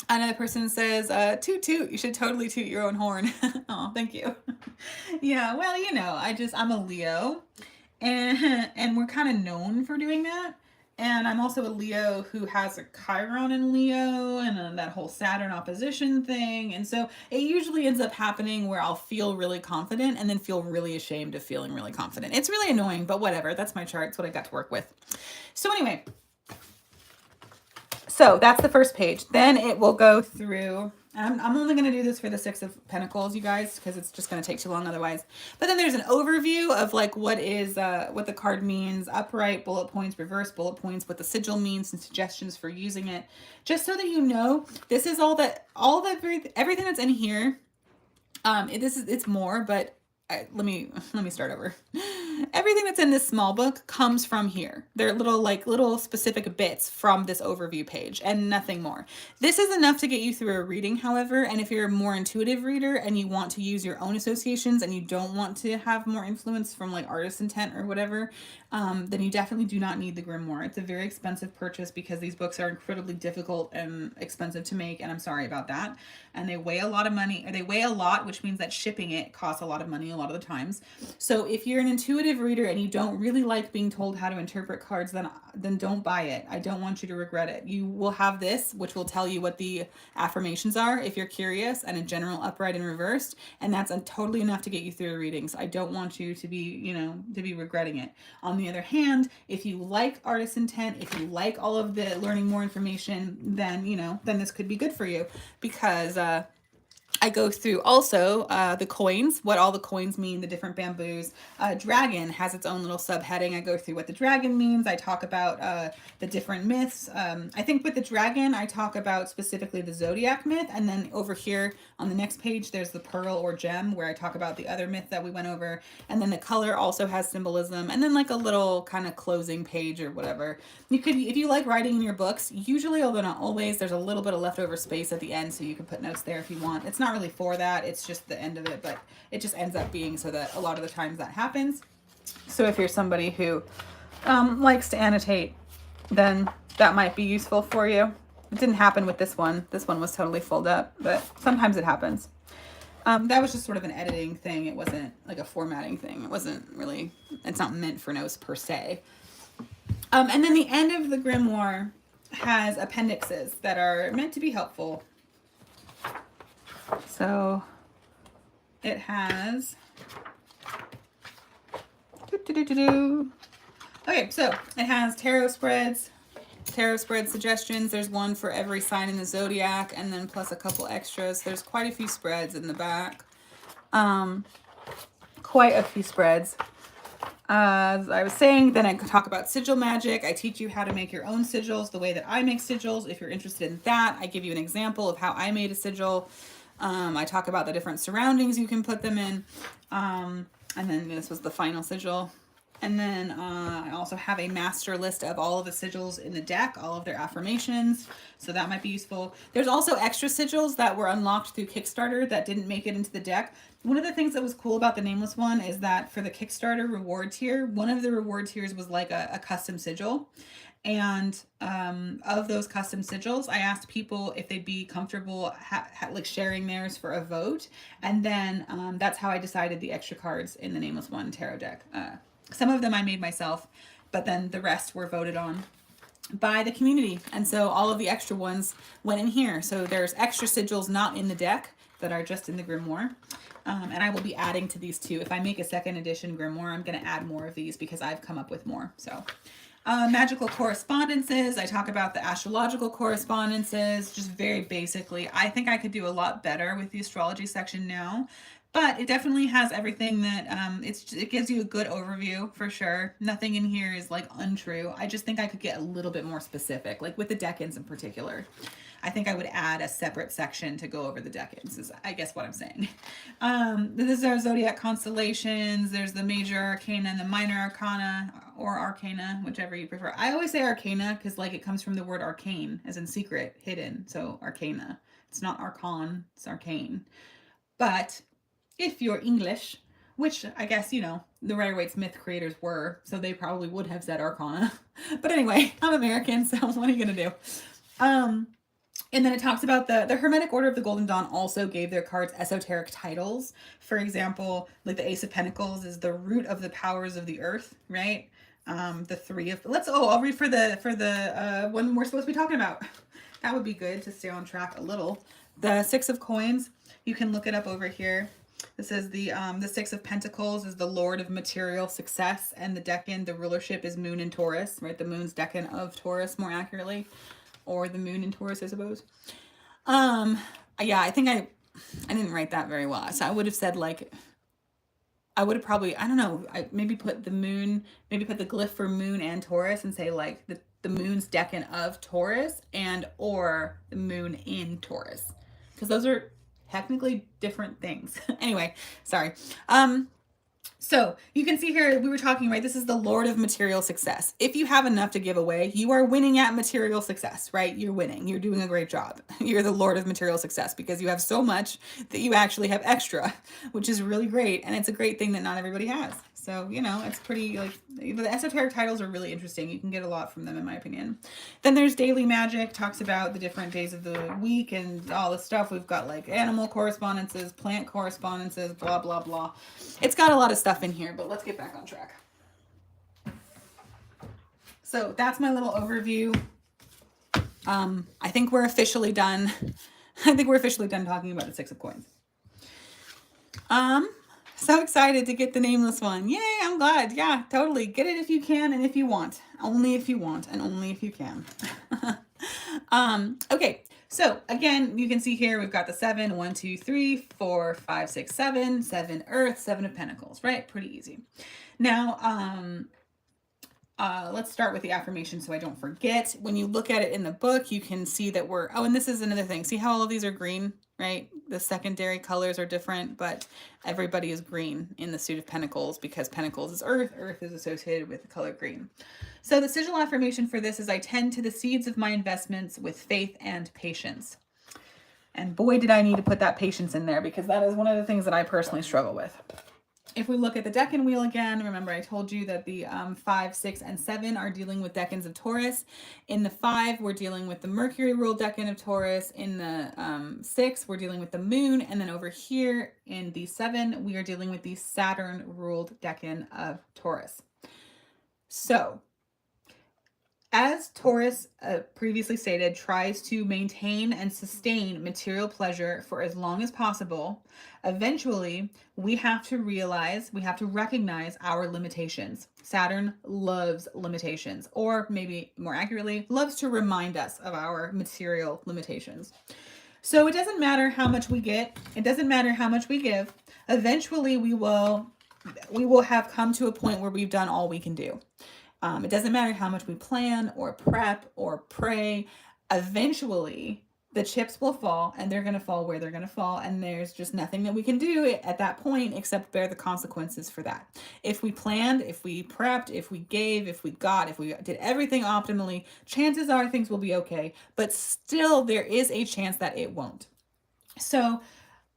Another person says, toot toot, you should totally toot your own horn. Oh, thank you. Yeah, well, I'm a Leo, and we're kind of known for doing that. And I'm also a Leo who has a Chiron in Leo and that whole Saturn opposition thing. And so it usually ends up happening where I'll feel really confident and then feel really ashamed of feeling really confident. It's really annoying, but whatever. That's my chart. It's what I got to work with. So anyway, so that's the first page. Then it will go through. I'm only going to do this for the Six of Pentacles, you guys, because it's just going to take too long otherwise. But then there's an overview of like what the card means, upright, bullet points, reverse bullet points, what the sigil means, and suggestions for using it. Just so that you know, this is everything that's in here. It's more, but let me start over. Everything that's in this small book comes from here. They're little specific bits from this overview page and nothing more. This is enough to get you through a reading, however, and if you're a more intuitive reader and you want to use your own associations and you don't want to have more influence from like artist intent or whatever, then you definitely do not need the grimoire. It's a very expensive purchase because these books are incredibly difficult and expensive to make, and I'm sorry about that. And they weigh a lot of money, or they weigh a lot, which means that shipping it costs a lot of money a lot of the times. So if you're an intuitive reader and you don't really like being told how to interpret cards, then don't buy it. I don't want you to regret it. You will have this, which will tell you what the affirmations are if you're curious, and a general upright and reversed, and that's totally enough to get you through the readings. I don't want you to be regretting it. On the other hand, if you like artist intent, if you like all of the learning more information, then this could be good for you, because I go through also the coins, what all the coins mean, the different bamboos. Dragon has its own little subheading. I go through what the dragon means. I talk about the different myths. I think with the dragon, I talk about specifically the zodiac myth. And then over here on the next page, there's the pearl or gem, where I talk about the other myth that we went over. And then the color also has symbolism. And then like a little kind of closing page or whatever. You could, if you like writing in your books, usually, although not always, there's a little bit of leftover space at the end, so you can put notes there if you want. It's not really for that, it's just the end of it, but it just ends up being so that a lot of the times that happens. So if you're somebody who likes to annotate, then that might be useful for you. It didn't happen with this one. This one was totally filled up, but sometimes it happens. That was just sort of an editing thing. It wasn't like a formatting thing. It wasn't really, it's not meant for notes per se. And then the end of the grimoire has appendixes that are meant to be helpful. So it has, okay, so it has tarot spreads suggestions. There's one for every sign in the zodiac, and then plus a couple extras. There's quite a few spreads in the back. Quite a few spreads. As I was saying, then I could talk about sigil magic. I teach you how to make your own sigils the way that I make sigils. If you're interested in that, I give you an example of how I made a sigil. I talk about the different surroundings you can put them in. And then this was the final sigil. And then I also have a master list of all of the sigils in the deck, all of their affirmations. So that might be useful. There's also extra sigils that were unlocked through Kickstarter that didn't make it into the deck. One of the things that was cool about the Nameless One is that for the Kickstarter reward tier, one of the reward tiers was like a custom sigil. And of those custom sigils, I asked people if they'd be comfortable like sharing theirs for a vote. And then that's how I decided the extra cards in the Nameless One tarot deck. Some of them I made myself, but then the rest were voted on by the community. And so all of the extra ones went in here. So there's extra sigils not in the deck that are just in the grimoire. And I will be adding to these too. If I make a second edition grimoire, I'm going to add more of these because I've come up with more. So magical correspondences. I talk about the astrological correspondences, just very basically. I think I could do a lot better with the astrology section now, but it definitely has everything that, it gives you a good overview for sure. Nothing in here is like untrue. I just think I could get a little bit more specific, like with the decans in particular. I think I would add a separate section to go over the decans, is I guess what I'm saying. This is our zodiac constellations. There's the major arcana and the minor arcana, or arcana, whichever you prefer. I always say arcana because like it comes from the word arcane, as in secret, hidden. So arcana. It's not archon, it's arcane. But if you're English, which I guess, the Rider-Waite's myth creators were, so they probably would have said arcana. But anyway, I'm American, so what are you going to do? And then it talks about the Hermetic Order of the Golden Dawn also gave their cards esoteric titles. For example, like the Ace of Pentacles is the root of the powers of the earth, right? The three of, I'll read for the one we're supposed to be talking about. That would be good to stay on track a little. The Six of Coins, you can look it up over here. This is the Six of Pentacles is the Lord of material success, and the decan, the rulership is Moon in Taurus, right? The Moon's decan of Taurus, more accurately, or the Moon in Taurus, I suppose. Yeah, I think I didn't write that very well, so I would have said like, I would have probably, I don't know, I maybe put the moon, maybe put the glyph for Moon and Taurus and say like the Moon's decan of Taurus and or the Moon in Taurus, because those are technically different things. Anyway, sorry. So you can see here, we were talking, right? This is the Lord of material success. If you have enough to give away, you are winning at material success, right? You're winning. You're doing a great job. You're the Lord of material success because you have so much that you actually have extra, which is really great. And it's a great thing that not everybody has. So, you know, it's pretty, like, the esoteric titles are really interesting. You can get a lot from them, in my opinion. Then there's Daily Magic, talks about the different days of the week and all the stuff. We've got like animal correspondences, plant correspondences, blah, blah, blah. It's got a lot of stuff in here, but let's get back on track. So that's my little overview. I think we're officially done. I think we're officially done talking about the Six of Coins. So excited to get the Nameless One. Yay, I'm glad. Yeah, totally. Get it if you can and if you want. Only if you want and only if you can. Okay, so again, you can see here we've got the 7, 1, 2, 3, 4, 5, 6, 7, 7 Earth, 7 of Pentacles, right? Pretty easy. Now, let's start with the affirmation so I don't forget. When you look at it in the book, you can see that we're, oh, and this is another thing. See how all of these are green, right? The secondary colors are different, but everybody is green in the suit of Pentacles because Pentacles is Earth. Earth is associated with the color green. So the sigil affirmation for this is, I tend to the seeds of my investments with faith and patience. And boy, did I need to put that patience in there because that is one of the things that I personally struggle with. If we look at the decan wheel again, remember I told you that the 5, 6, and 7 are dealing with decans of Taurus. In the 5, we're dealing with the Mercury ruled decan of Taurus. In the 6, we're dealing with the Moon. And then over here in the 7, we are dealing with the Saturn ruled decan of Taurus. So, as Taurus previously stated, tries to maintain and sustain material pleasure for as long as possible, eventually we have to recognize our limitations. Saturn loves limitations, or maybe more accurately, loves to remind us of our material limitations. So it doesn't matter how much we get, it doesn't matter how much we give, eventually we will have come to a point where we've done all we can do. It doesn't matter how much we plan or prep or pray. Eventually, the chips will fall and they're going to fall where they're going to fall. And there's just nothing that we can do at that point except bear the consequences for that. If we planned, if we prepped, if we gave, if we did everything optimally, chances are things will be okay. But still, there is a chance that it won't. So,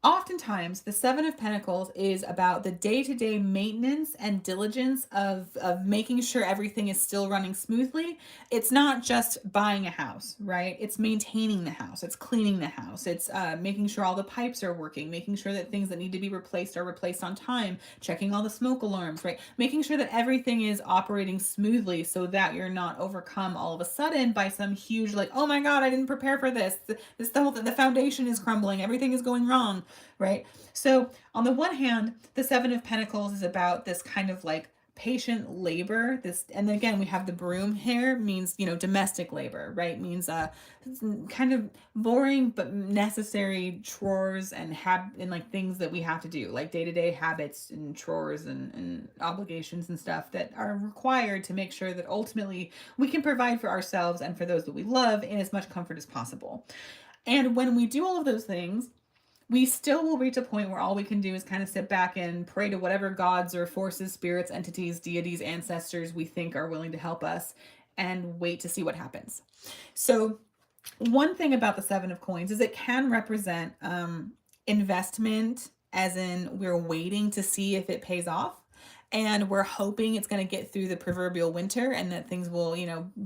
oftentimes, the 7 of Pentacles is about the day-to-day maintenance and diligence of making sure everything is still running smoothly. It's not just buying a house, right? It's maintaining the house. It's cleaning the house. It's making sure all the pipes are working, making sure that things that need to be replaced are replaced on time, checking all the smoke alarms, right? Making sure that everything is operating smoothly so that you're not overcome all of a sudden by some huge, like, oh my God, I didn't prepare for this. The foundation is crumbling. Everything is going wrong. Right? So on the one hand, the 7 of Pentacles is about this kind of like patient labor. And again, we have the broom here, means, domestic labor, right? Means kind of boring but necessary chores and like things that we have to do, like day-to-day habits and chores and obligations and stuff that are required to make sure that ultimately we can provide for ourselves and for those that we love in as much comfort as possible. And when we do all of those things, we still will reach a point where all we can do is kind of sit back and pray to whatever gods or forces, spirits, entities, deities, ancestors we think are willing to help us and wait to see what happens. So one thing about the 7 of Coins is it can represent investment, as in we're waiting to see if it pays off. And we're hoping it's going to get through the proverbial winter and that things will,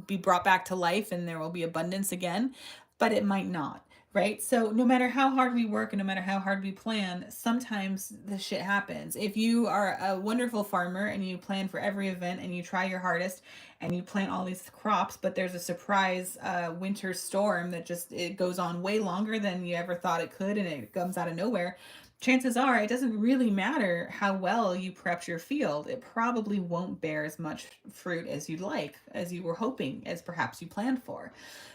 be brought back to life and there will be abundance again. But it might not. right? So no matter how hard we work and no matter how hard we plan, sometimes the shit happens. If you are a wonderful farmer and you plan for every event and you try your hardest and you plant all these crops, but there's a surprise winter storm that just it goes on way longer than you ever thought it could and it comes out of nowhere, chances are it doesn't really matter how well you prepped your field. It probably won't bear as much fruit as you'd like, as you were hoping, as perhaps you planned for.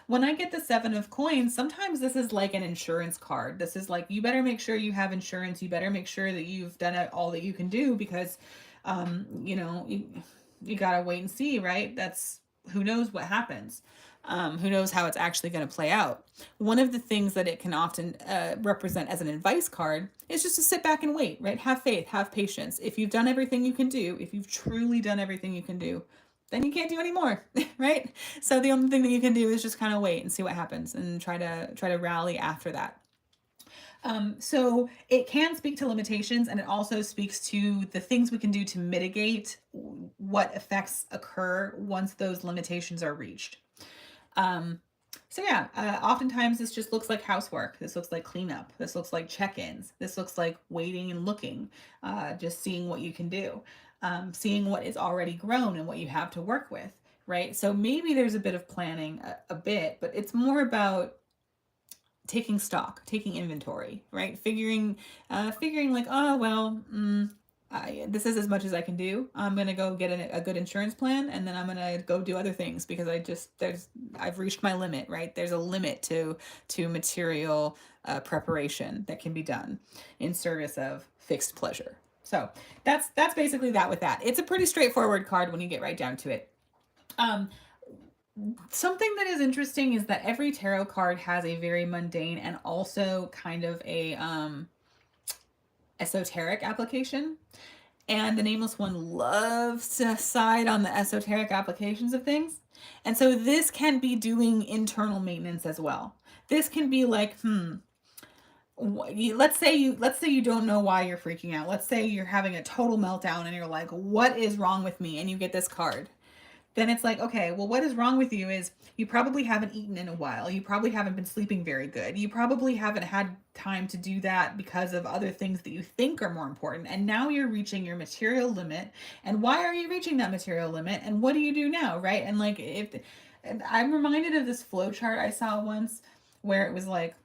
When I get the Seven of Coins, sometimes this is like an insurance card. This is like, you better make sure you have insurance. You better make sure that you've done all that you can do because, you gotta wait and see, right? That's, who knows what happens. Who knows how it's actually going to play out. One of the things that it can often represent as an advice card is just to sit back and wait, right? Have faith, have patience. If you've done everything you can do, if you've truly done everything you can do, then you can't do any more, right? So the only thing that you can do is just kind of wait and see what happens and try to rally after that. So it can speak to limitations, and it also speaks to the things we can do to mitigate what effects occur once those limitations are reached. So yeah, oftentimes this just looks like housework. This looks like cleanup. This looks like check-ins. This looks like waiting and looking, just seeing what you can do, seeing what is already grown and what you have to work with, right? So maybe there's a bit of planning, a bit, but it's more about taking stock, taking inventory, right? Figuring like, oh, well, this is as much as I can do. I'm going to go get a good insurance plan, and then I'm going to go do other things because I've reached my limit, right? There's a limit to material preparation that can be done in service of fixed pleasure. So that's basically that with that. It's a pretty straightforward card when you get right down to it. Something that is interesting is that every tarot card has a very mundane and also kind of a esoteric application. And the Nameless One loves to side on the esoteric applications of things. And so this can be doing internal maintenance as well. This can be like, let's say you don't know why you're freaking out. Let's say you're having a total meltdown and you're like, what is wrong with me? And you get this card. Then it's like, okay, well, what is wrong with you is you probably haven't eaten in a while. You probably haven't been sleeping very good. You probably haven't had time to do that because of other things that you think are more important. And now you're reaching your material limit. And why are you reaching that material limit? And what do you do now, right? And like, and I'm reminded of this flow chart I saw once where it was like,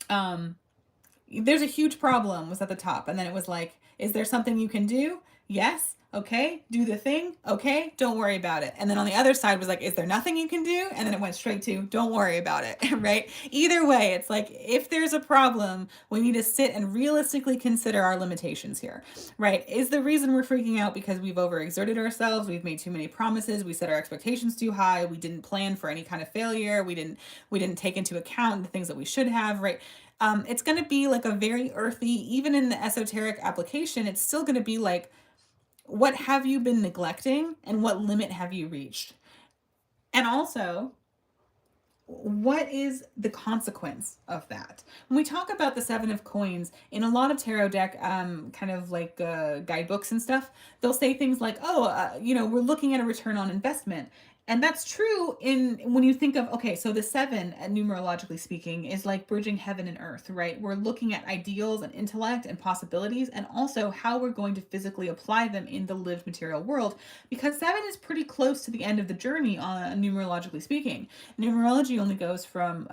there's a huge problem was at the top. And then it was like, is there something you can do? Yes. Okay, do the thing. Okay, don't worry about it. And then on the other side was like, is there nothing you can do? And then it went straight to, don't worry about it, right? Either way, it's like, if there's a problem, we need to sit and realistically consider our limitations here, right? Is the reason we're freaking out because we've overexerted ourselves? We've made too many promises. We set our expectations too high. We didn't plan for any kind of failure. We didn't take into account the things that we should have, right? It's going to be like a very earthy, even in the esoteric application, it's still going to be like, what have you been neglecting and what limit have you reached? And also, what is the consequence of that? When we talk about the Seven of Coins, in a lot of tarot deck, kind of like guidebooks and stuff, they'll say things like, we're looking at a return on investment. And that's true when you think of, okay, so the seven, numerologically speaking, is like bridging heaven and earth, right? We're looking at ideals and intellect and possibilities, and also how we're going to physically apply them in the lived material world, because seven is pretty close to the end of the journey, numerologically speaking. Numerology only goes from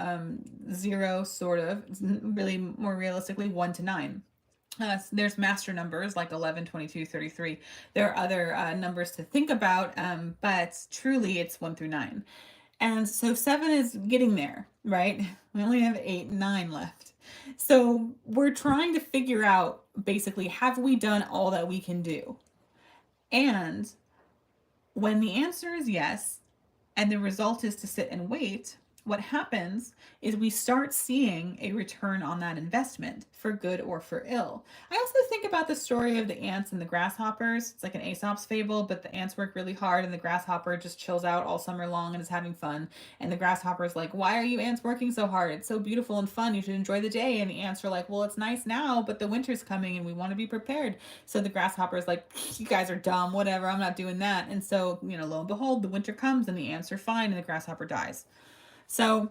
0, sort of, really more realistically, 1 to 9. There's master numbers like 11, 22, 33. There are other numbers to think about, but truly it's 1 through 9. And so 7 is getting there, right? We only have 8 and 9 left. So we're trying to figure out, basically, have we done all that we can do? And when the answer is yes, and the result is to sit and wait, what happens is we start seeing a return on that investment, for good or for ill. I also think about the story of the ants and the grasshoppers. It's like an Aesop's fable, but the ants work really hard and the grasshopper just chills out all summer long and is having fun. And the grasshopper's like, why are you ants working so hard? It's so beautiful and fun. You should enjoy the day. And the ants are like, well, it's nice now, but the winter's coming and we want to be prepared. So the grasshopper's like, you guys are dumb, whatever, I'm not doing that. And so, lo and behold, the winter comes and the ants are fine and the grasshopper dies. So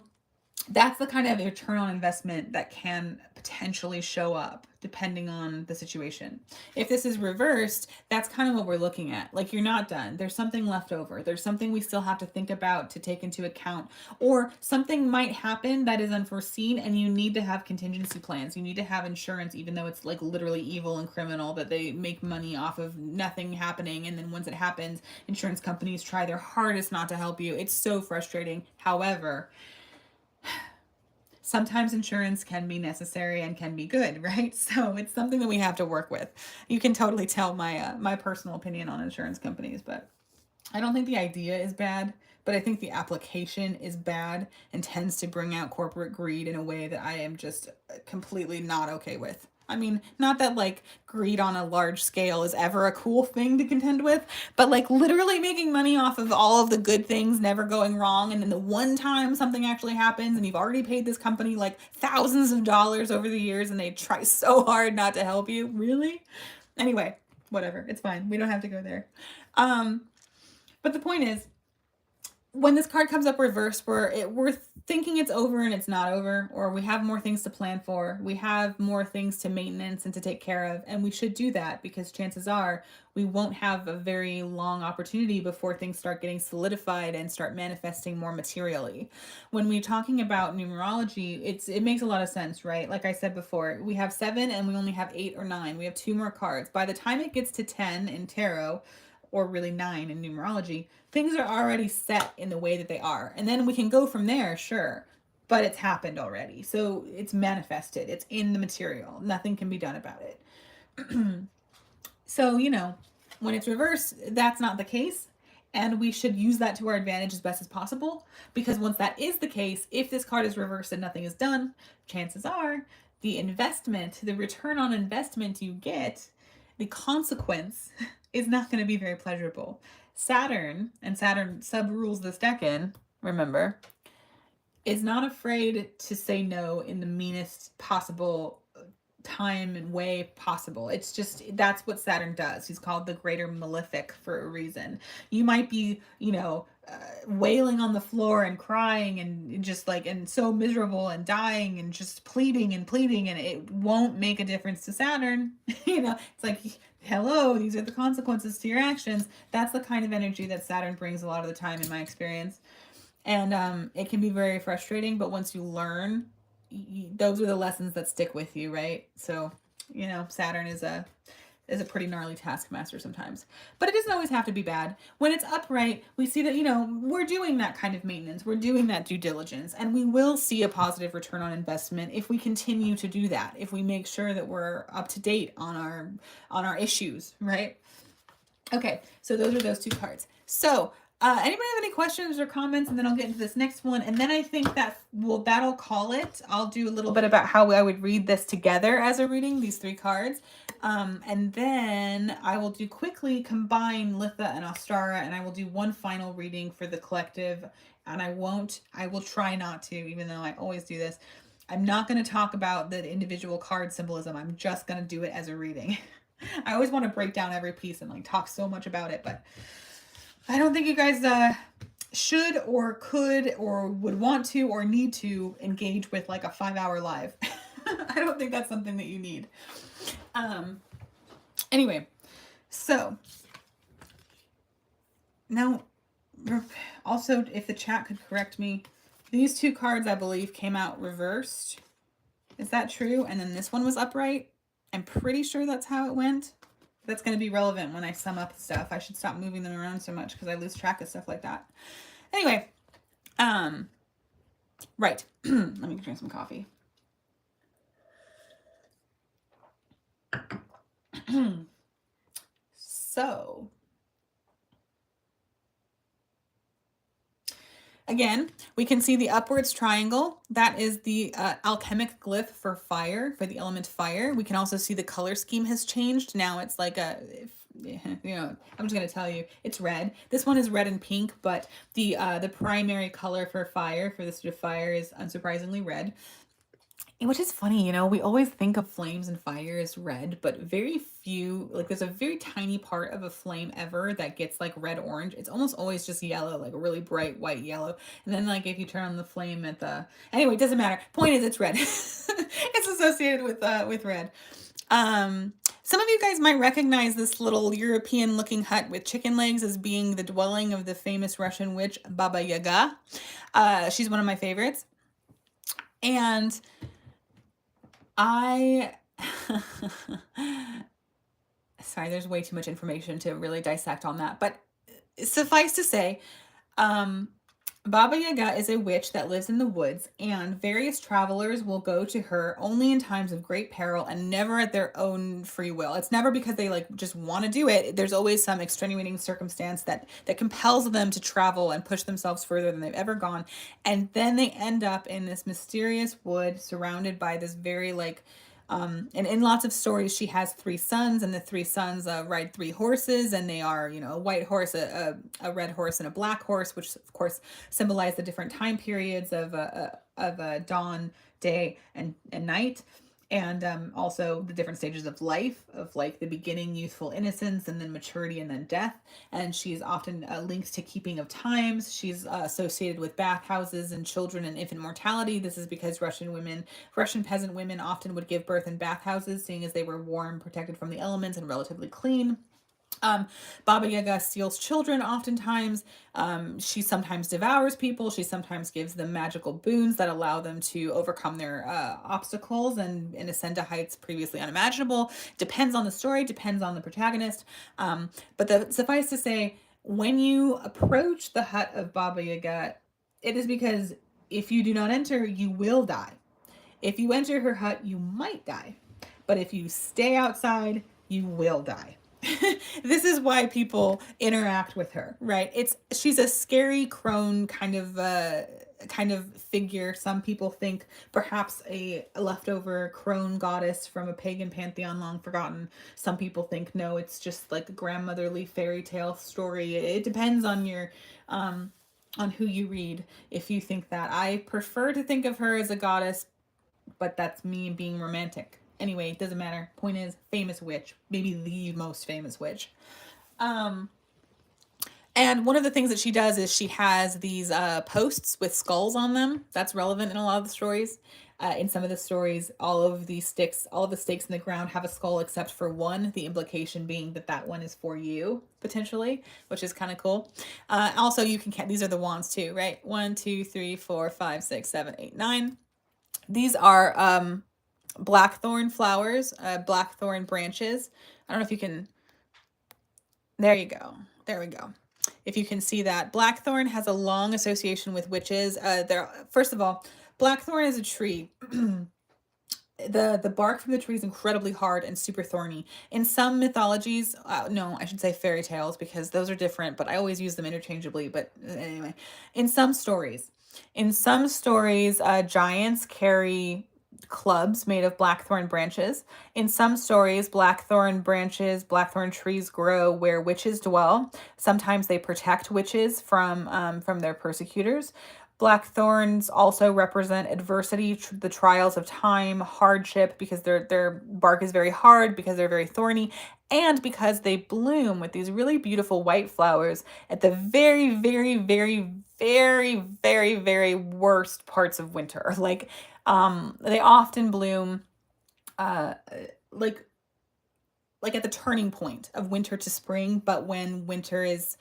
that's the kind of return on investment that can potentially show up depending on the situation. If this is reversed, that's kind of what we're looking at. Like, you're not done. There's something left over. There's something we still have to think about, to take into account, or something might happen that is unforeseen and you need to have contingency plans. You need to have insurance, even though it's like literally evil and criminal that they make money off of nothing happening. And then once it happens, insurance companies try their hardest not to help you. It's so frustrating. However, sometimes insurance can be necessary and can be good, right? So it's something that we have to work with. You can totally tell my my personal opinion on insurance companies, but I don't think the idea is bad, but I think the application is bad and tends to bring out corporate greed in a way that I am just completely not okay with. I mean, not that like greed on a large scale is ever a cool thing to contend with, but like literally making money off of all of the good things never going wrong. And then the one time something actually happens and you've already paid this company like thousands of dollars over the years and they try so hard not to help you. Really? Anyway, whatever. It's fine. We don't have to go there. But the point is, when this card comes up reversed, we're thinking it's over and it's not over, or we have more things to plan for, we have more things to maintenance and to take care of, and we should do that because chances are we won't have a very long opportunity before things start getting solidified and start manifesting more materially. When we're talking about numerology, it makes a lot of sense, right? Like I said before, we have 7 and we only have 8 or 9. We have 2 more cards. By the time it gets to 10 in tarot, or really 9 in numerology, things are already set in the way that they are. And then we can go from there, sure, but it's happened already. So it's manifested, it's in the material. Nothing can be done about it. So, when it's reversed, that's not the case. And we should use that to our advantage as best as possible. Because once that is the case, if this card is reversed and nothing is done, chances are the investment, the return on investment you get, the consequence is not going to be very pleasurable. Saturn, and Saturn sub-rules this deck in, remember, is not afraid to say no in the meanest possible time and way possible. It's just, that's what Saturn does. He's called the greater malefic for a reason. You might be, wailing on the floor and crying and just like, and so miserable and dying and just pleading, and it won't make a difference to Saturn. It's like, hello, these are the consequences to your actions. That's the kind of energy that Saturn brings a lot of the time in my experience. And it can be very frustrating, but once you learn, those are the lessons that stick with you, right? So, Saturn is a pretty gnarly taskmaster sometimes, but it doesn't always have to be bad. When it's upright, we see that, we're doing that kind of maintenance, we're doing that due diligence, and we will see a positive return on investment if we continue to do that, if we make sure that we're up to date on our issues, right? Okay, so those are those 2 cards. So anybody have any questions or comments? And then I'll get into this next one. And then I think that'll call it. I'll do a little bit about how I would read this together as a reading, these 3 cards. And then I will do quickly combine Litha and Ostara, and I will do one final reading for the collective. And I will try not to, even though I always do this. I'm not going to talk about the individual card symbolism. I'm just going to do it as a reading. I always want to break down every piece and like talk so much about it, but I don't think you guys should or could or would want to or need to engage with like a 5-hour live. I don't think that's something that you need. Anyway, so now also, if the chat could correct me, these 2 cards I believe came out reversed. Is that true? And then this one was upright. I'm pretty sure that's how it went. That's going to be relevant when I sum up stuff. I should stop moving them around so much because I lose track of stuff like that. Anyway, right. Let me drink some coffee. So, again, we can see the upwards triangle. That is the alchemic glyph for fire, for the element fire. We can also see the color scheme has changed. Now it's like I'm just going to tell you, it's red. This one is red and pink, but the primary color for fire, for the suit of fire, is unsurprisingly red. Which is funny, you know, we always think of flames and fire as red, but very few, like there's a very tiny part of a flame ever that gets like red orange. It's almost always just yellow, like a really bright white yellow. And then like if you turn on the flame at the, anyway, it doesn't matter. Point is it's red. It's associated with red. Some of you guys might recognize this little European looking hut with chicken legs as being the dwelling of the famous Russian witch Baba Yaga. She's one of my favorites. And I, sorry, there's way too much information to really dissect on that. But suffice to say, Baba Yaga is a witch that lives in the woods, and various travelers will go to her only in times of great peril and never at their own free will. It's never because they like just want to do it. There's always some extenuating circumstance that compels them to travel and push themselves further than they've ever gone. And then they end up in this mysterious wood surrounded by this very like and in lots of stories, she has three sons, and the three sons ride three horses, and they are, you know, a white horse, a red horse, and a black horse, which of course symbolize the different time periods of dawn, day, and night, and also the different stages of life, of like the beginning, youthful innocence, and then maturity, and then death. And she's often linked to keeping of times. She's associated with bathhouses and children and infant mortality. This is because Russian peasant women often would give birth in bathhouses, seeing as they were warm, protected from the elements, and relatively clean. Baba Yaga steals children oftentimes. She sometimes devours people. She sometimes gives them magical boons that allow them to overcome their obstacles and ascend to heights previously unimaginable. Depends on the story, depends on the protagonist. But suffice to say, when you approach the hut of Baba Yaga, it is because if you do not enter, you will die. If you enter her hut, you might die. But if you stay outside, you will die. This is why people interact with her, right? She's a scary crone kind of figure. Some people think perhaps a leftover crone goddess from a pagan pantheon long forgotten. Some people think no, it's just like a grandmotherly fairy tale story. It depends on your on who you read. If you think that, I prefer to think of her as a goddess, but that's me being romantic. Anyway, it doesn't matter. Point is, famous witch, maybe the most famous witch. And one of the things that she does is she has these posts with skulls on them. That's relevant in a lot of the stories. In some of the stories, all of the stakes in the ground have a skull except for one. The implication being that that one is for you potentially, which is kind of cool. Also, you can these are the wands too, right? 1, 2, 3, 4, 5, 6, 7, 8, 9. These are blackthorn flowers, blackthorn branches. I don't know if you can. There you go. There we go. If you can see that, blackthorn has a long association with witches. First of all, blackthorn is a tree. The bark from the tree is incredibly hard and super thorny. In some mythologies, no, I should say fairy tales because those are different, but I always use them interchangeably. But anyway, in some stories, giants carry clubs made of blackthorn branches. In some stories, blackthorn trees grow where witches dwell. Sometimes they protect witches from their persecutors. Blackthorns also represent adversity, the trials of time, hardship, because their bark is very hard, because they're very thorny, and because they bloom with these really beautiful white flowers at the very, very, very, very, very, very worst parts of winter. Like, they often bloom, like at the turning point of winter to spring, but when winter is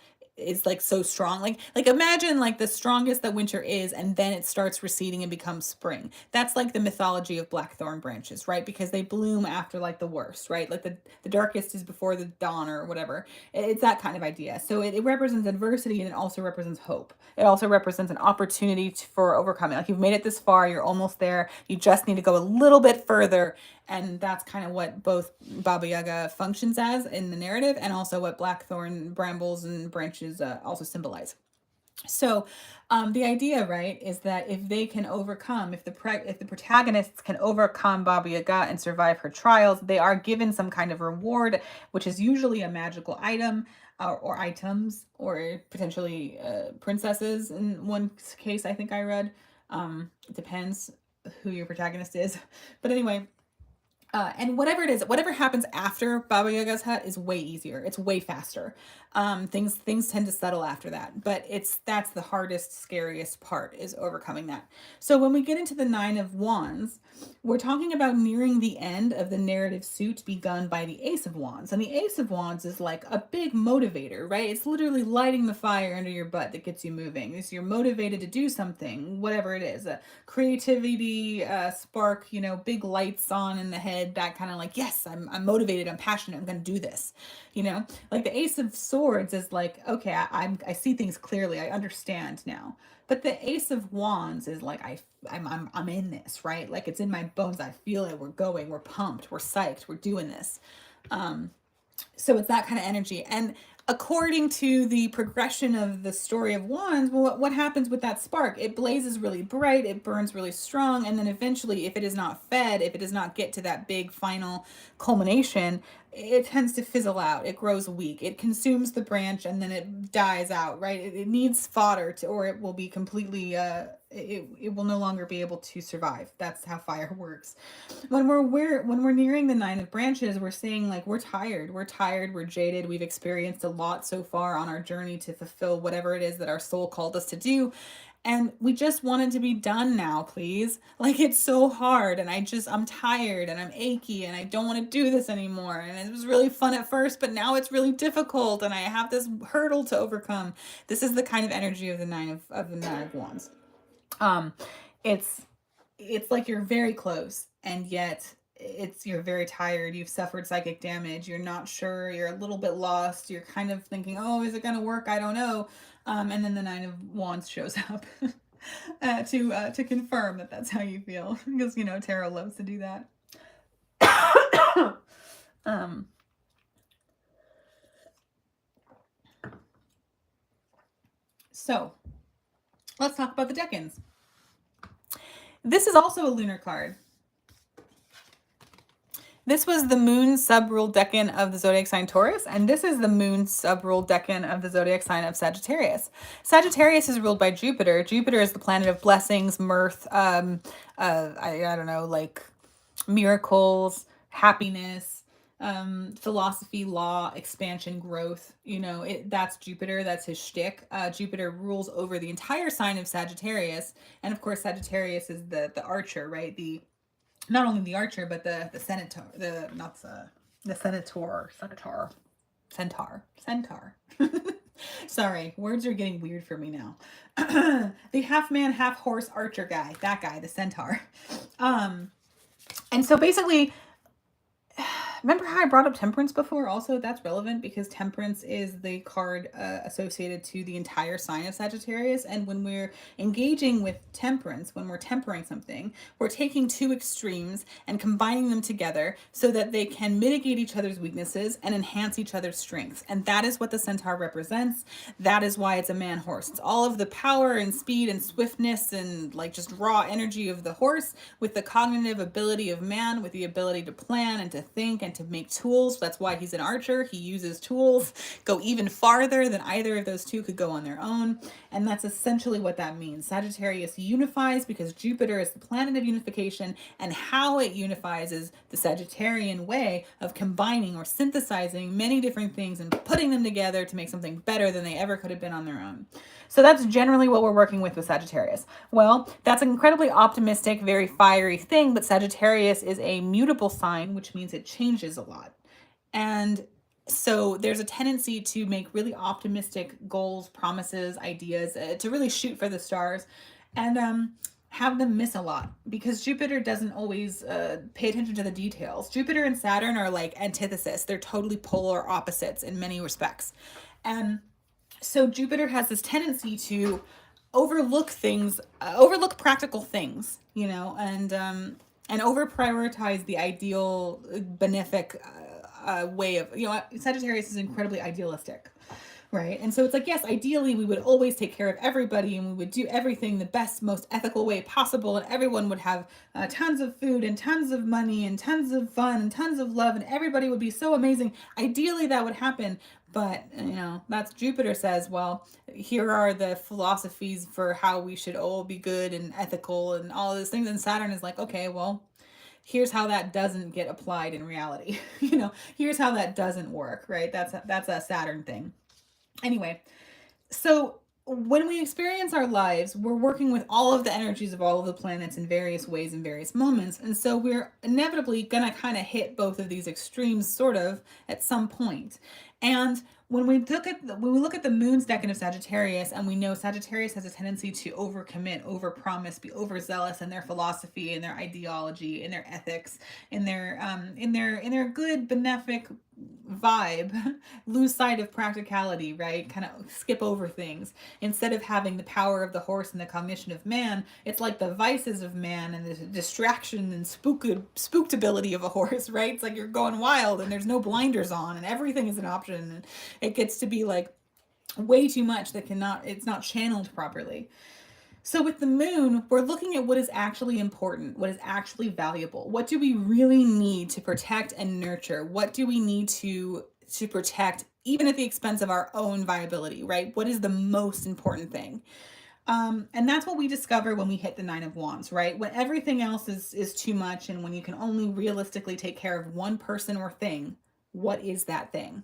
like so strong, like imagine like the strongest that winter is, and then it starts receding and becomes spring. That's like the mythology of blackthorn branches, right? Because they bloom after like the worst, right? Like the darkest is before the dawn or whatever. It's that kind of idea. So it represents adversity, and it also represents hope. It also represents an opportunity for overcoming. Like, you've made it this far, you're almost there, you just need to go a little bit further. And that's kind of what both Baba Yaga functions as in the narrative, and also what blackthorn brambles and branches also symbolize. So the idea, right, is that if they can overcome, if the protagonists can overcome Baba Yaga and survive her trials, they are given some kind of reward, which is usually a magical item or items, or potentially princesses in one case I think I read. It depends. who your protagonist is. But anyway, and whatever it is, whatever happens after Baba Yaga's hut is way easier. It's way faster. Things tend to settle after that, but that's the hardest, scariest part, is overcoming that. So when we get into the Nine of Wands, we're talking about nearing the end of the narrative suit begun by the Ace of Wands. And the Ace of Wands is like a big motivator, right? It's literally lighting the fire under your butt that gets you moving. It's you're motivated to do something, whatever it is, a creativity, spark, you know, big lights on in the head, that kind of like, yes, I'm motivated, I'm passionate, I'm going to do this, you know? Like the Ace of Swords is like, okay, I see things clearly, I understand now. But the Ace of Wands is like, I'm in this, right? Like it's in my bones. I feel it. We're going. We're pumped. We're psyched. We're doing this. So it's that kind of energy. And according to the progression of the story of Wands, well, what happens with that spark? It blazes really bright. It burns really strong. And then eventually, if it is not fed, if it does not get to that big final culmination, it tends to fizzle out. It grows weak. It consumes the branch and then it dies out, right? It needs fodder or it will be completely, it will no longer be able to survive. That's how fire works. When we're nearing the Nine of Branches, we're saying like, we're tired, we're jaded. We've experienced a lot so far on our journey to fulfill whatever it is that our soul called us to do. And we just want it to be done now, please. Like it's so hard and I'm tired and I'm achy and I don't want to do this anymore. And it was really fun at first, but now it's really difficult and I have this hurdle to overcome. This is the kind of energy of the Nine of Wands. It's like you're very close and yet you're very tired. You've suffered psychic damage. You're not sure. You're a little bit lost. You're kind of thinking, oh, is it going to work? I don't know. And then the Nine of Wands shows up to confirm that that's how you feel, because you know tarot loves to do that. So let's talk about the decans. This is also a lunar card. This was the moon sub-ruled decan of the zodiac sign Taurus, and this is the moon sub-ruled decan of the zodiac sign of Sagittarius. Sagittarius is ruled by Jupiter. Jupiter is the planet of blessings, mirth, I don't know, like miracles, happiness, philosophy, law, expansion, growth. You know, that's Jupiter. That's his shtick. Jupiter rules over the entire sign of Sagittarius, and of course, Sagittarius is the archer, right? Not only the archer, but the centaur, centaur. Sorry, words are getting weird for me now. The half man, half horse archer guy, that guy, the centaur. And so basically, remember how I brought up temperance before? Also, that's relevant because temperance is the card associated to the entire sign of Sagittarius. And when we're engaging with temperance, when we're tempering something, we're taking two extremes and combining them together so that they can mitigate each other's weaknesses and enhance each other's strengths. And that is what the centaur represents. That is why it's a man horse. It's all of the power and speed and swiftness and like just raw energy of the horse with the cognitive ability of man, with the ability to plan and to think and to make tools. That's why he's an archer. He uses tools, go even farther than either of those two could go on their own. And that's essentially what that means. Sagittarius unifies because Jupiter is the planet of unification, and how it unifies is the Sagittarian way of combining or synthesizing many different things and putting them together to make something better than they ever could have been on their own. So that's generally what we're working with Sagittarius. Well, that's an incredibly optimistic, very fiery thing, but Sagittarius is a mutable sign, which means it changes a lot. And so there's a tendency to make really optimistic goals, promises, ideas, to really shoot for the stars and have them miss a lot because Jupiter doesn't always pay attention to the details. Jupiter and Saturn are like antithesis. They're totally polar opposites in many respects. And so Jupiter has this tendency to overlook things, overlook practical things, you know, and over prioritize the ideal, benefic way of, you know, Sagittarius is incredibly idealistic. right? And so it's like, yes, ideally we would always take care of everybody and we would do everything the best, most ethical way possible, and everyone would have tons of food and tons of money and tons of fun and tons of love, and everybody would be so amazing. Ideally that would happen, but that's Jupiter says, well, here are the philosophies for how we should all be good and ethical and all of those things, and Saturn is like, okay, well, here's how that doesn't get applied in reality. Here's how that doesn't work, right? That's a Saturn thing. Anyway, so when we experience our lives, we're working with all of the energies of all of the planets in various ways in various moments. And so we're inevitably going to kind of hit both of these extremes sort of at some point. And when we look at the moon's decan of Sagittarius, and we know Sagittarius has a tendency to overcommit, overpromise, be overzealous in their philosophy, in their ideology, in their ethics, in their good benefic vibe, lose sight of practicality, right? Kind of skip over things. Instead of having the power of the horse and the cognition of man, it's like the vices of man and the distraction and spooktability of a horse, right? It's like you're going wild and there's no blinders on and everything is an option, and it gets to be like way too much that it's not channeled properly. So with the moon, we're looking at what is actually important, what is actually valuable. What do we really need to protect and nurture? What do we need to protect, even at the expense of our own viability, right? What is the most important thing? And that's what we discover when we hit the Nine of Wands, right? When everything else is too much, and when you can only realistically take care of one person or thing, what is that thing?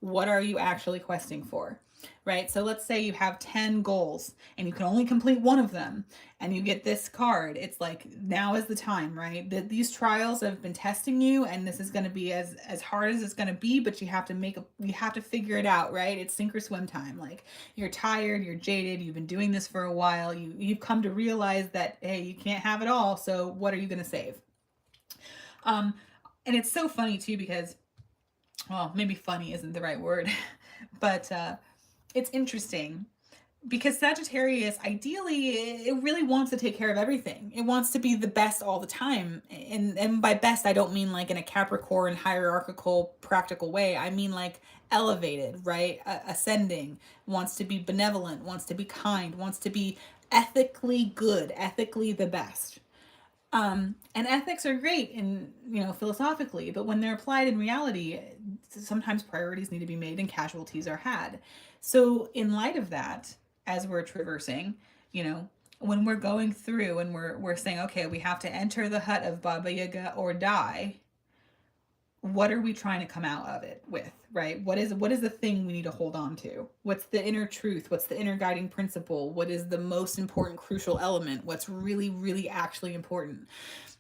What are you actually questing for? Right? So let's say you have 10 goals and you can only complete one of them, and you get this card. It's like, now is the time, right? These trials have been testing you, and this is going to be as hard as it's going to be, but you have to figure it out, right? It's sink or swim time. Like, you're tired, you're jaded, you've been doing this for a while, you've come to realize that, hey, you can't have it all, so what are you going to save? And it's so funny too, because, well, maybe funny isn't the right word, but it's interesting because Sagittarius, ideally, it really wants to take care of everything. It wants to be the best all the time. And by best, I don't mean like in a Capricorn, hierarchical, practical way. I mean like elevated, right? Ascending, wants to be benevolent, wants to be kind, wants to be ethically good, ethically the best. And ethics are great in, philosophically, but when they're applied in reality, sometimes priorities need to be made and casualties are had. So in light of that, as we're traversing, when we're going through and we're saying, okay, we have to enter the hut of Baba Yaga or die, what are we trying to come out of it with, right? What is the thing we need to hold on to? What's the inner truth? What's the inner guiding principle? What is the most important crucial element? What's really, really actually important?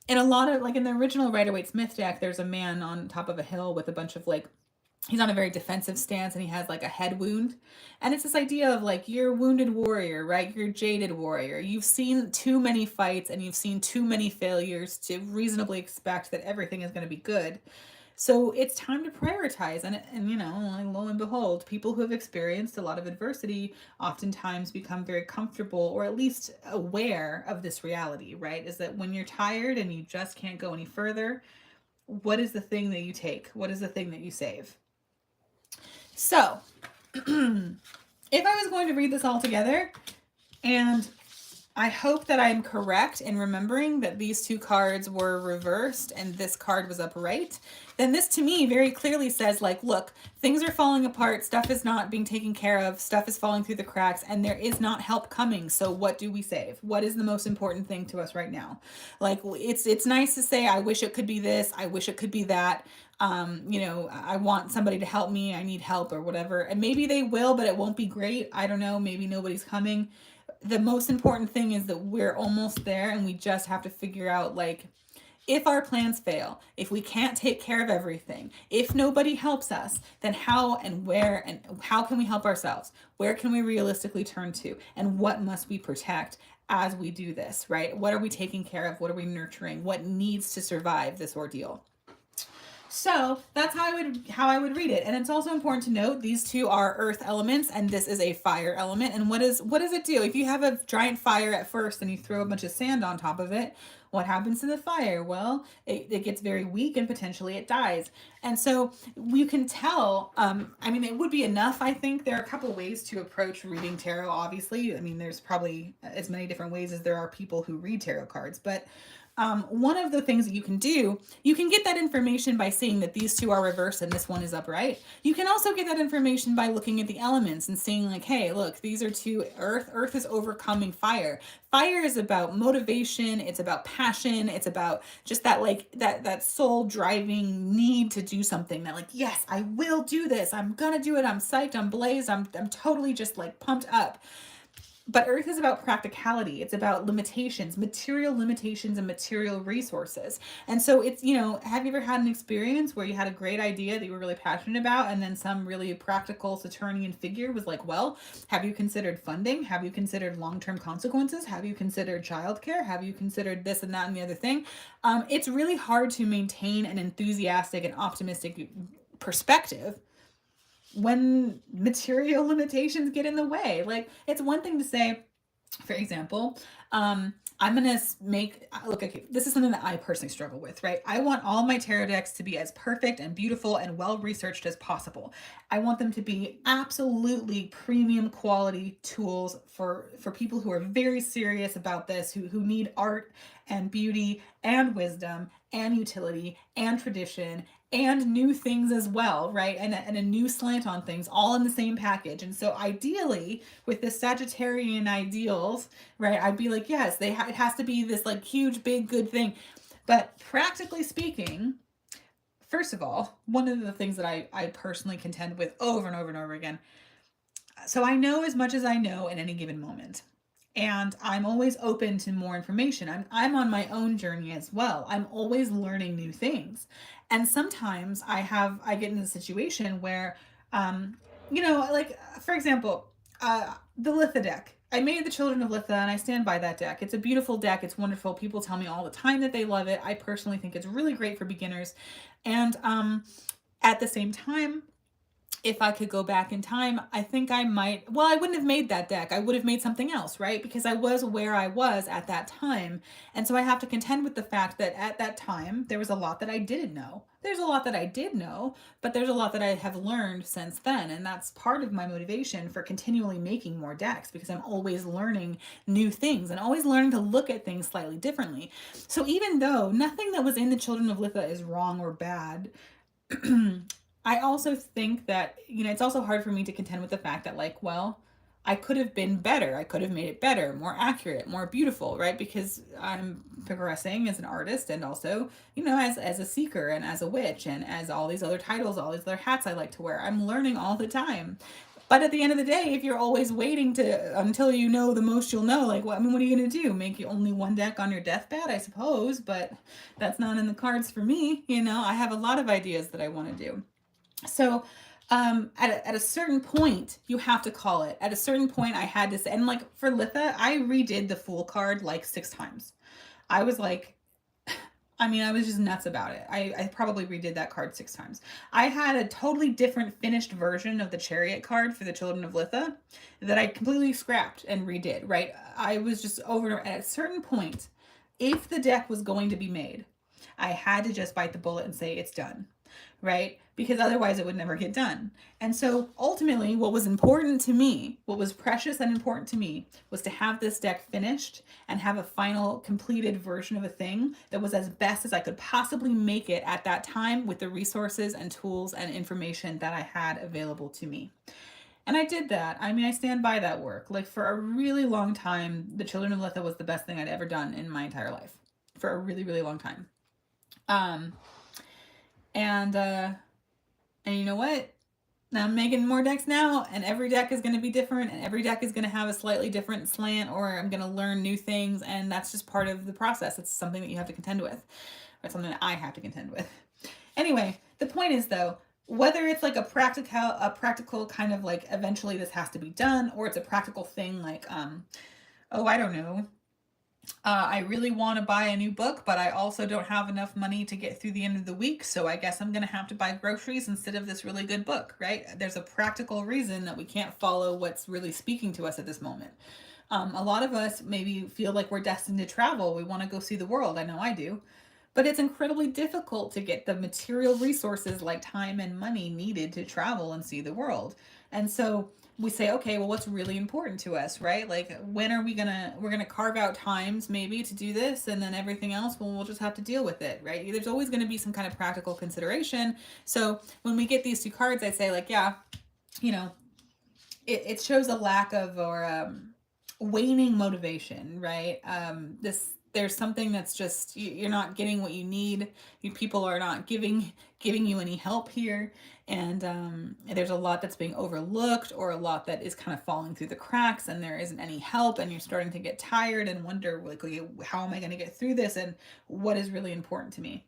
And a lot of, like in the original Rider-Waite-Smith deck, there's a man on top of a hill with a bunch of he's on a very defensive stance, and he has like a head wound. And it's this idea of like, you're a wounded warrior, right? You're a jaded warrior. You've seen too many fights and you've seen too many failures to reasonably expect that everything is going to be good. So it's time to prioritize. And like, lo and behold, people who have experienced a lot of adversity oftentimes become very comfortable, or at least aware of this reality, right? Is that when you're tired and you just can't go any further, what is the thing that you take? What is the thing that you save? So if I was going to read this all together, and I hope that I'm correct in remembering that these two cards were reversed and this card was upright, then this to me very clearly says, like, look, things are falling apart, stuff is not being taken care of, stuff is falling through the cracks, and there is not help coming. So what do we save? What is the most important thing to us right now? Like, it's nice to say, I wish it could be this, I wish it could be that. I want somebody to help me, I need help or whatever. And maybe they will, but it won't be great. I don't know, maybe nobody's coming. The most important thing is that we're almost there, and we just have to figure out, like, if our plans fail, if we can't take care of everything, if nobody helps us, then how and where and how can we help ourselves? Where can we realistically turn to? And what must we protect as we do this, right? What are we taking care of? What are we nurturing? What needs to survive this ordeal? So that's how I would read it. And it's also important to note these two are earth elements and this is a fire element. And what does it do? If you have a giant fire at first and you throw a bunch of sand on top of it, what happens to the fire? Well, it gets very weak and potentially it dies. And so you can tell, I mean, it would be enough, I think. There are a couple ways to approach reading tarot, obviously. I mean, there's probably as many different ways as there are people who read tarot cards. But one of the things that you can do, you can get that information by seeing that these two are reversed and this one is upright. You can also get that information by looking at the elements and seeing like, hey, look, these are two earth. Earth is overcoming fire. Fire is about motivation. It's about passion. It's about just that like that soul driving need to do something that like, yes, I will do this. I'm gonna do it. I'm psyched. I'm blazed. I'm totally just like pumped up. But earth is about practicality. It's about limitations, material limitations and material resources. And so it's, have you ever had an experience where you had a great idea that you were really passionate about and then some really practical Saturnian figure was like, well, have you considered funding? Have you considered long-term consequences? Have you considered childcare? Have you considered this and that and the other thing? It's really hard to maintain an enthusiastic and optimistic perspective when material limitations get in the way. Like, it's one thing to say, for example, I'm gonna look, okay, this is something that I personally struggle with, right? I want all my tarot decks to be as perfect and beautiful and well researched as possible. I want them to be absolutely premium quality tools for people who are very serious about this, who need art and beauty and wisdom and utility and tradition and new things as well, right? And a new slant on things, all in the same package. And so ideally, with the Sagittarian ideals, right, I'd be like, yes, it has to be this like huge, big, good thing. But practically speaking, first of all, one of the things that I personally contend with over and over and over again, so I know as much as I know in any given moment. And I'm always open to more information. I'm on my own journey as well. I'm always learning new things. And sometimes I get in a situation where, like for example, the Litha deck. I made the Children of Litha and I stand by that deck. It's a beautiful deck. It's wonderful. People tell me all the time that they love it. I personally think it's really great for beginners. And at the same time, if I could go back in time, I think I might, well, I wouldn't have made that deck. I would have made something else, right? Because I was where I was at that time. And so I have to contend with the fact that at that time, there was a lot that I didn't know. There's a lot that I did know, but there's a lot that I have learned since then. And that's part of my motivation for continually making more decks, because I'm always learning new things and always learning to look at things slightly differently. So even though nothing that was in the Children of Litha is wrong or bad, I also think that, it's also hard for me to contend with the fact that, like, well, I could have been better. I could have made it better, more accurate, more beautiful, right? Because I'm progressing as an artist and also, as a seeker and as a witch and as all these other titles, all these other hats I like to wear. I'm learning all the time. But at the end of the day, if you're always waiting until you know the most you'll know, like, what are you going to do? Make only one deck on your deathbed, I suppose, but that's not in the cards for me. I have a lot of ideas that I want to do. So at a certain point, you have to call it. At a certain point, I had to say, and like for Litha, I redid the Fool card like 6 times. I was like, I was just nuts about it. I probably redid that card 6 times. I had a totally different finished version of the Chariot card for the Children of Litha that I completely scrapped and redid, right? I was just over at a certain point, if the deck was going to be made, I had to just bite the bullet and say it's done, right? Because otherwise it would never get done. And so ultimately, what was important to me, what was precious and important to me, was to have this deck finished and have a final completed version of a thing that was as best as I could possibly make it at that time with the resources and tools and information that I had available to me. And I did that. I stand by that work. Like, for a really long time, the Children of Litha was the best thing I'd ever done in my entire life. For a really, really long time. And you know what? Now I'm making more decks now, and every deck is going to be different, and every deck is going to have a slightly different slant, or I'm going to learn new things, and that's just part of the process. It's something that you have to contend with, or something that I have to contend with. Anyway, the point is, though, whether it's like a practical kind of like eventually this has to be done, or it's a practical thing like, I don't know, I really want to buy a new book, but I also don't have enough money to get through the end of the week, so I guess I'm going to have to buy groceries instead of this really good book, right? There's a practical reason that we can't follow what's really speaking to us at this moment. A lot of us maybe feel like we're destined to travel. We want to go see the world. I know I do. But it's incredibly difficult to get the material resources like time and money needed to travel and see the world. And so we say, okay, well, what's really important to us, right? Like, when are we're gonna carve out times maybe to do this, and then everything else, well, we'll just have to deal with it, right? There's always gonna be some kind of practical consideration. So when we get these two cards, I say, like, yeah, you know, it shows a lack of, or waning motivation, right? There's something that's just, you're not getting what you need. People are not giving you any help here, and there's a lot that's being overlooked, or a lot that is kind of falling through the cracks, and there isn't any help, and you're starting to get tired and wonder, like, okay, how am I going to get through this, and what is really important to me.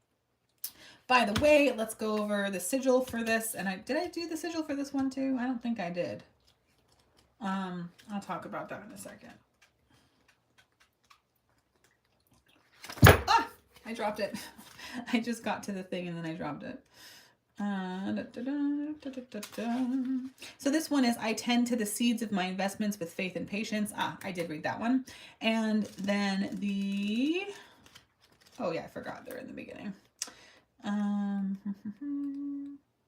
By the way, let's go over the sigil for this. And did I do the sigil for this one too? I don't think I did. I'll talk about that in a second. Ah, I dropped it. I just got to the thing and then I dropped it. So this one is, I tend to the seeds of my investments with faith and patience. I did read that one. And then oh yeah, I forgot they're in the beginning.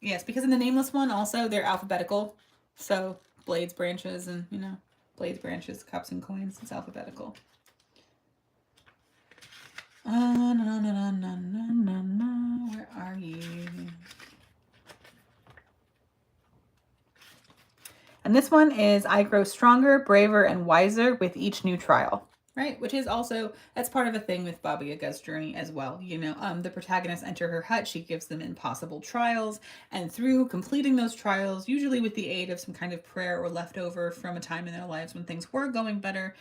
Yes, because in the Nameless One also, they're alphabetical. So blades, branches, and, blades, branches, cups, and coins. It's alphabetical. Where are you? And this one is, I grow stronger, braver, and wiser with each new trial. Right, which is also, that's part of a thing with Baba Yaga's journey as well. The protagonists enter her hut, she gives them impossible trials, and through completing those trials, usually with the aid of some kind of prayer or leftover from a time in their lives when things were going better,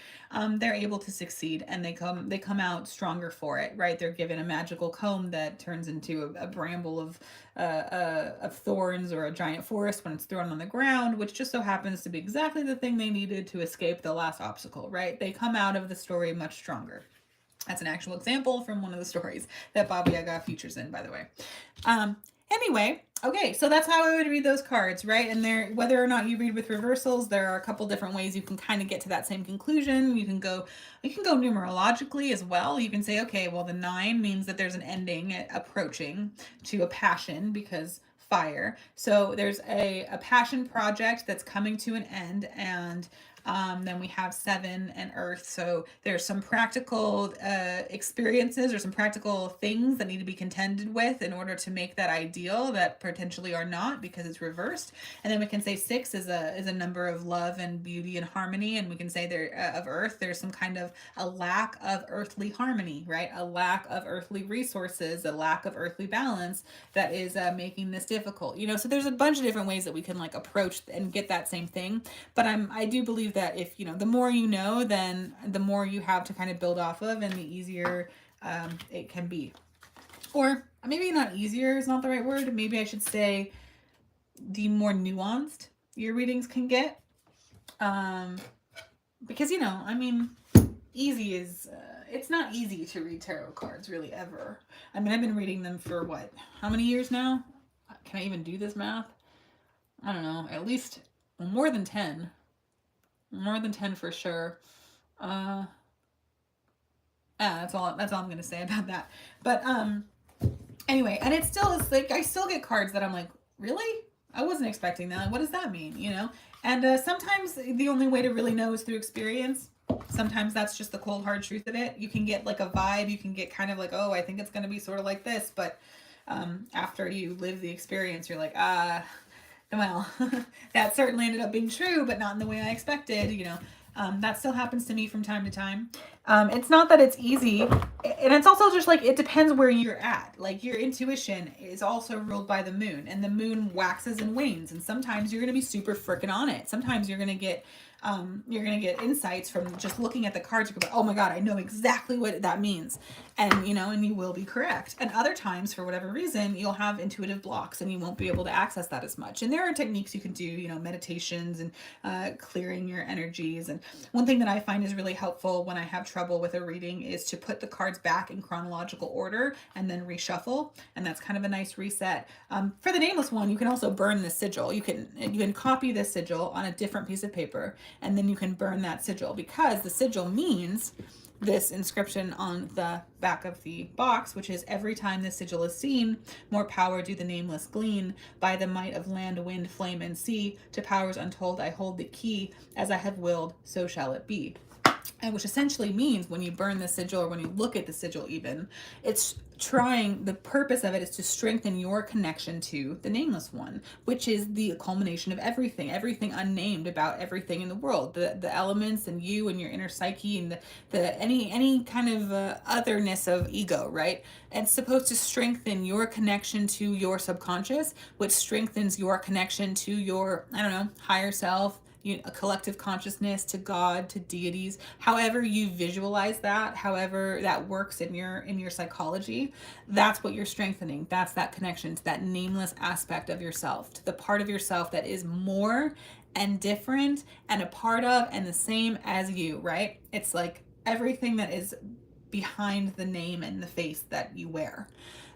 they're able to succeed, and they come out stronger for it. Right, they're given a magical comb that turns into a bramble of thorns, or a giant forest when it's thrown on the ground, which just so happens to be exactly the thing they needed to escape the last obstacle. Right, they come out of the story much stronger. That's an actual example from one of the stories that Baba Yaga features in, by the way. Anyway, okay, so that's how I would read those cards, right? And whether or not you read with reversals, there are a couple different ways you can kind of get to that same conclusion. You can go numerologically as well. You can say, okay, well, the 9 means that there's an ending approaching to a passion, because fire. So there's a passion project that's coming to an end, and then we have 7 and Earth. So there's some practical experiences, or some practical things that need to be contended with in order to make that ideal, that potentially are not, because it's reversed. And then we can say 6 is a number of love and beauty and harmony. And we can say there of Earth, there's some kind of a lack of earthly harmony, right? A lack of earthly resources, a lack of earthly balance that is making this difficult. So there's a bunch of different ways that we can approach and get that same thing. But I do believe that if the more you know, then the more you have to kind of build off of, and the easier it can be. Or maybe not easier is not the right word. Maybe I should say the more nuanced your readings can get. Because easy is it's not easy to read tarot cards, really, ever. I've been reading them for how many years now? Can I even do this math? I don't know, at least more than 10. More than 10 for sure. That's all I'm gonna say about that. But anyway, and it still is I still get cards that I'm like, really? I wasn't expecting that. What does that mean? And sometimes the only way to really know is through experience. Sometimes that's just the cold hard truth of it. You can get a vibe. You can get kind of oh, I think it's gonna be sort of like this, but after you live the experience, you're like, well, that certainly ended up being true, but not in the way I expected. That still happens to me from time to time. It's not that it's easy, and it's also just it depends where you're at. Your intuition is also ruled by the moon, and the moon waxes and wanes, and sometimes you're going to be super freaking on it. Sometimes you're going to get You're going to get insights from just looking at the cards. You go, oh my God, I know exactly what that means. And, you know, and you will be correct. And other times, for whatever reason, you'll have intuitive blocks and you won't be able to access that as much. And there are techniques you can do, you know, meditations and clearing your energies. And one thing that I find is really helpful when I have trouble with a reading is to put the cards back in chronological order and then reshuffle. And that's kind of a nice reset. For the Nameless One, you can also burn the sigil. You can copy the sigil on a different piece of paper, and then you can burn that sigil, because the sigil means this inscription on the back of the box, which is, every time this sigil is seen, more power do the nameless glean. By the might of land, wind, flame, and sea, to powers untold I hold the key. As I have willed, so shall it be. And which essentially means, when you burn the sigil, or when you look at the sigil even, it's trying, the purpose of it is to strengthen your connection to the Nameless One, which is the culmination of everything unnamed about everything in the world, the elements and you and your inner psyche and the any kind of otherness of ego, right? And it's supposed to strengthen your connection to your subconscious, which strengthens your connection to your, I don't know, higher self, a collective consciousness, to God, to deities, however you visualize that, however that works in your psychology, that's what you're strengthening. That's that connection to that nameless aspect of yourself, to the part of yourself that is more and different and a part of and the same as you, right? It's like everything that is behind the name and the face that you wear.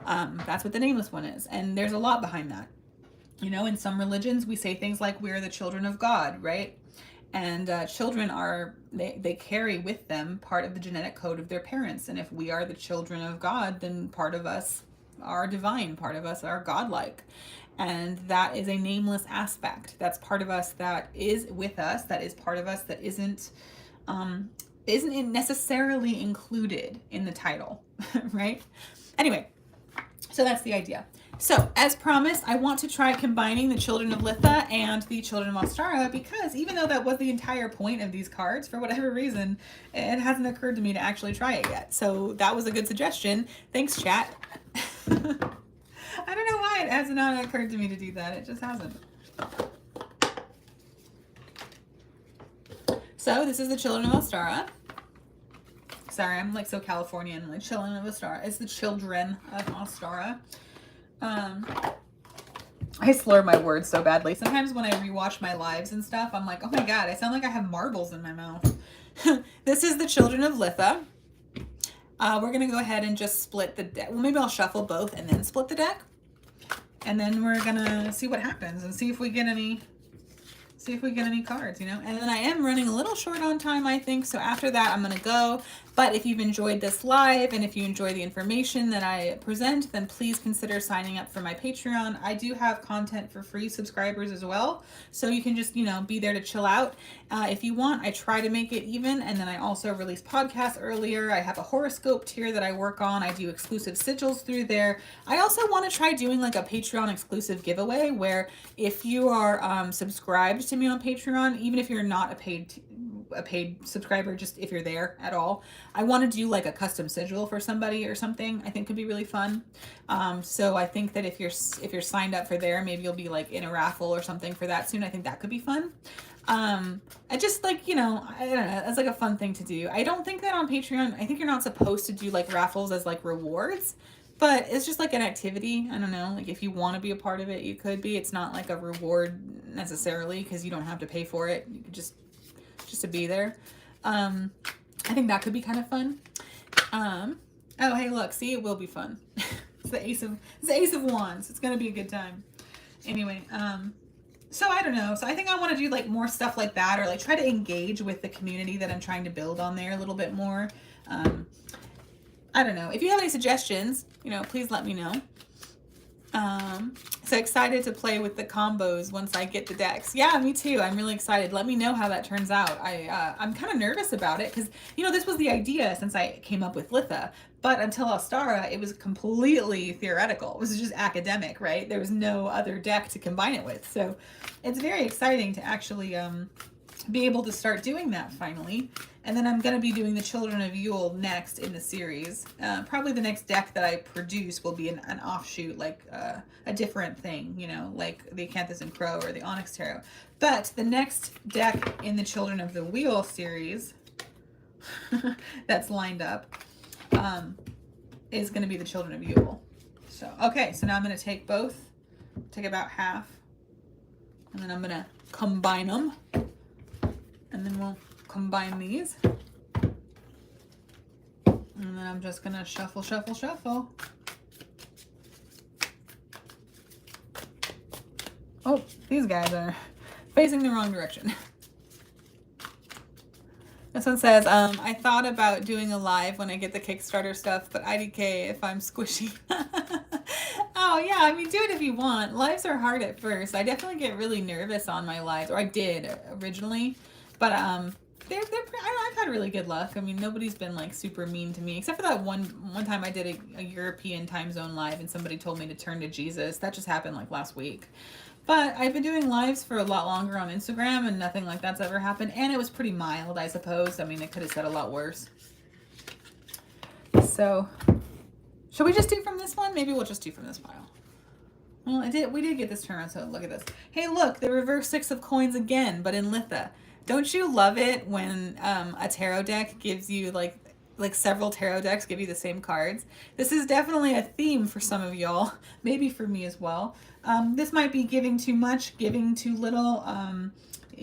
That's what the Nameless One is. And there's a lot behind that. You know, in some religions, we say things like, we're the children of God, right? And children are, they carry with them part of the genetic code of their parents. And if we are the children of God, then part of us are divine, part of us are godlike. And that is a nameless aspect. That's part of us that is with us, that is part of us that isn't necessarily included in the title, right? Anyway, so that's the idea. So, as promised, I want to try combining the Children of Litha and the Children of Ostara, because even though that was the entire point of these cards, for whatever reason, it hasn't occurred to me to actually try it yet. So that was a good suggestion. Thanks, chat. I don't know why it has not occurred to me to do that. It just hasn't. So this is the Children of Ostara. Sorry, I'm like so Californian, like Children of Ostara. It's the Children of Ostara. I slur my words so badly. Sometimes when I rewatch my lives and stuff, I'm like, oh my God, I sound like I have marbles in my mouth. This is the Children of Litha. We're going to go ahead and just split the deck. Well, maybe I'll shuffle both and then split the deck. And then we're going to see what happens and see if we get any cards, you know. And then I am running a little short on time, I think. So after that, I'm going to go. But if you've enjoyed this live and if you enjoy the information that I present, then please consider signing up for my Patreon. I do have content for free subscribers as well. So you can just, you know, be there to chill out. If you want, I try to make it even. And then I also release podcasts earlier. I have a horoscope tier that I work on. I do exclusive sigils through there. I also want to try doing like a Patreon exclusive giveaway where if you are subscribed to me on Patreon, even if you're not a paid subscriber, just if you're there at all, I want to do like a custom sigil for somebody or something. I think could be really fun. So I think that if you're signed up for there, maybe you'll be like in a raffle or something for that soon. I think that could be fun. I just like, you know, I don't know, that's like a fun thing to do. I don't think that on Patreon, I think you're not supposed to do like raffles as like rewards, but it's just like an activity. I don't know, like if you want to be a part of it, you could be. It's not like a reward necessarily because you don't have to pay for it. You could just to be there. I think that could be kind of fun. Oh, hey, look, see, it will be fun. It's the Ace of Wands. It's gonna be a good time. Anyway, so I don't know. So I think I want to do like more stuff like that, or like try to engage with the community that I'm trying to build on there a little bit more. I don't know. If you have any suggestions, you know, please let me know. So excited to play with the combos once I get the decks. Yeah, me too. I'm really excited. Let me know how that turns out. I'm kind of nervous about it because, you know, this was the idea since I came up with Litha. But until Ostara, it was completely theoretical. It was just academic, right? There was no other deck to combine it with. So it's very exciting to actually be able to start doing that finally. And then I'm going to be doing the Children of Yule next in the series. Probably the next deck that I produce will be an offshoot, like a different thing, you know, like the Acanthus and Crow or the Onyx Tarot. But the next deck in the Children of the Wheel series that's lined up is going to be the Children of Yule. So, okay, so now I'm going to take both, take about half, and then I'm going to combine them. And then we'll combine these. And then I'm just going to shuffle, shuffle, shuffle. Oh, these guys are facing the wrong direction. This one says, I thought about doing a live when I get the Kickstarter stuff, but IDK if I'm squishy. Oh, yeah, I mean, do it if you want. Lives are hard at first. I definitely get really nervous on my lives, or I did originally. But I've had really good luck. I mean, nobody's been like super mean to me, except for that one time I did a European time zone live and somebody told me to turn to Jesus. That just happened like last week. But I've been doing lives for a lot longer on Instagram and nothing like that's ever happened. And it was pretty mild, I suppose. I mean, it could have said a lot worse. So, should we just do from this one? Maybe we'll just do from this pile. Well, we did get this turn around, so look at this. Hey, look, the reverse 6 of coins again, but in Litha. Don't you love it when a tarot deck gives you like several tarot decks give you the same cards? This is definitely a theme for some of y'all, maybe for me as well. This might be giving too much, giving too little,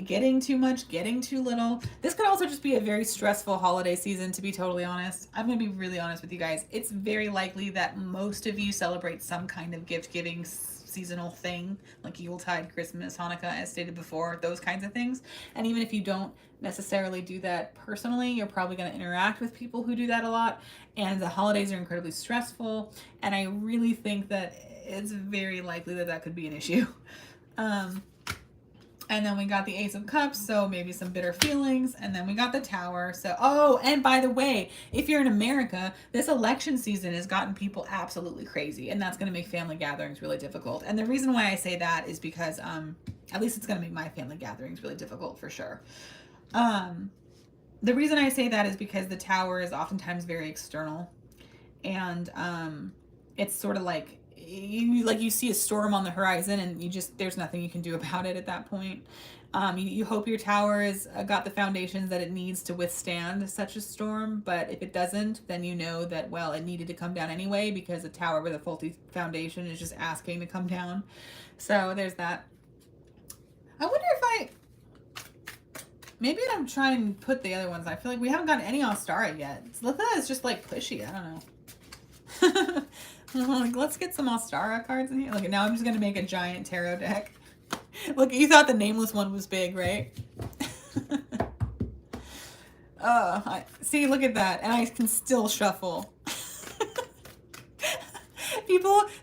getting too much, getting too little. This could also just be a very stressful holiday season, to be totally honest. I'm going to be really honest with you guys. It's very likely that most of you celebrate some kind of gift-giving seasonal thing, like Yuletide, Christmas, Hanukkah, as stated before, those kinds of things. And even if you don't necessarily do that personally, you're probably going to interact with people who do that a lot. And the holidays are incredibly stressful. And I really think that it's very likely that that could be an issue. And then we got the Ace of Cups, so maybe some bitter feelings. And then we got the Tower. So, oh, and by the way, if you're in America, this election season has gotten people absolutely crazy. And that's going to make family gatherings really difficult. And the reason why I say that is because, at least it's going to make my family gatherings really difficult for sure. The reason I say that is because the Tower is oftentimes very external. And it's sort of like, you see a storm on the horizon and there's nothing you can do about it at that point. You hope your tower has got the foundations that it needs to withstand such a storm, but if it doesn't, then you know that, well, it needed to come down anyway because a tower with a faulty foundation is just asking to come down. So there's that. I wonder if maybe I'm trying to put the other ones. I feel like we haven't gotten any Ostara yet. Litha is just like pushy. I don't know. Like, let's get some Ostara cards in here. Look, now I'm just going to make a giant tarot deck. Look, you thought the Nameless One was big, right? See, look at that. And I can still shuffle.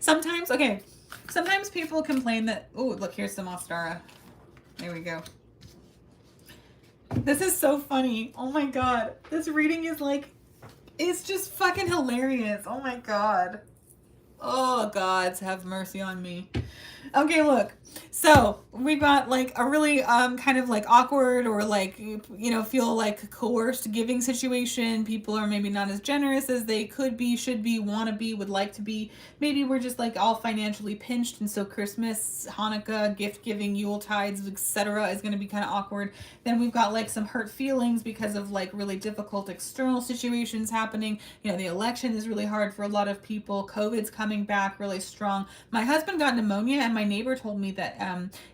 Sometimes people complain that, oh, look, here's some Ostara. There we go. This is so funny. Oh my God. This reading is like, it's just fucking hilarious. Oh my God. Oh, gods, have mercy on me. Okay, look. So we got like a really kind of like awkward or like, you know, feel like coerced giving situation. People are maybe not as generous as they could be, should be, want to be, would like to be. Maybe we're just like all financially pinched. And so Christmas, Hanukkah, gift giving, Yuletides, etc. is going to be kind of awkward. Then we've got like some hurt feelings because of like really difficult external situations happening. You know, the election is really hard for a lot of people. COVID's coming back really strong. My husband got pneumonia and my neighbor told me that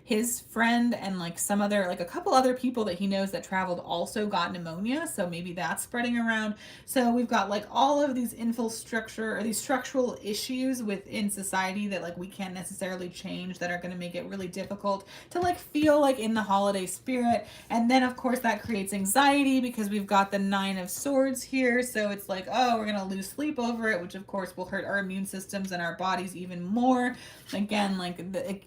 his friend and like a couple other people that he knows that traveled also got pneumonia. So maybe that's spreading around. So we've got like all of these infrastructure or these structural issues within society that like we can't necessarily change that are going to make it really difficult to like feel like in the holiday spirit. And then of course that creates anxiety because we've got the 9 of Swords here. So it's like, oh, we're going to lose sleep over it, which of course will hurt our immune systems and our bodies even more. Again, like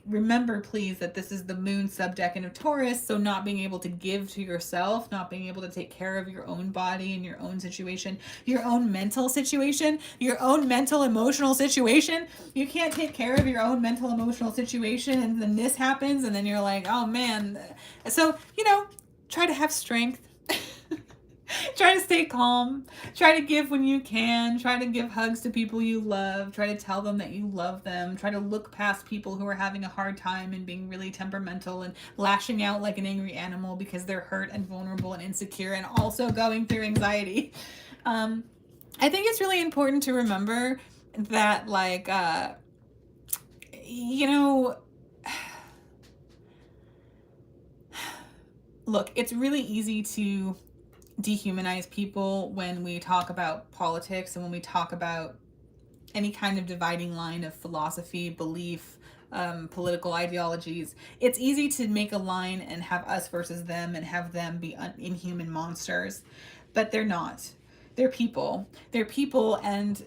remember please that this is the moon subdecan of Taurus, so not being able to give to yourself, not being able to take care of your own body and your own situation, your own mental situation, your own mental emotional situation. You can't take care of your own mental emotional situation and then this happens and then you're like, oh man. So, you know, try to have strength. Try to stay calm. Try to give when you can. Try to give hugs to people you love. Try to tell them that you love them. Try to look past people who are having a hard time and being really temperamental and lashing out like an angry animal because they're hurt and vulnerable and insecure and also going through anxiety. I think it's really important to remember that, like, you know, look, it's really easy to dehumanize people when we talk about politics and when we talk about any kind of dividing line of philosophy, belief, political ideologies. It's easy to make a line and have us versus them and have them be inhuman monsters, but they're not. They're people. They're people, and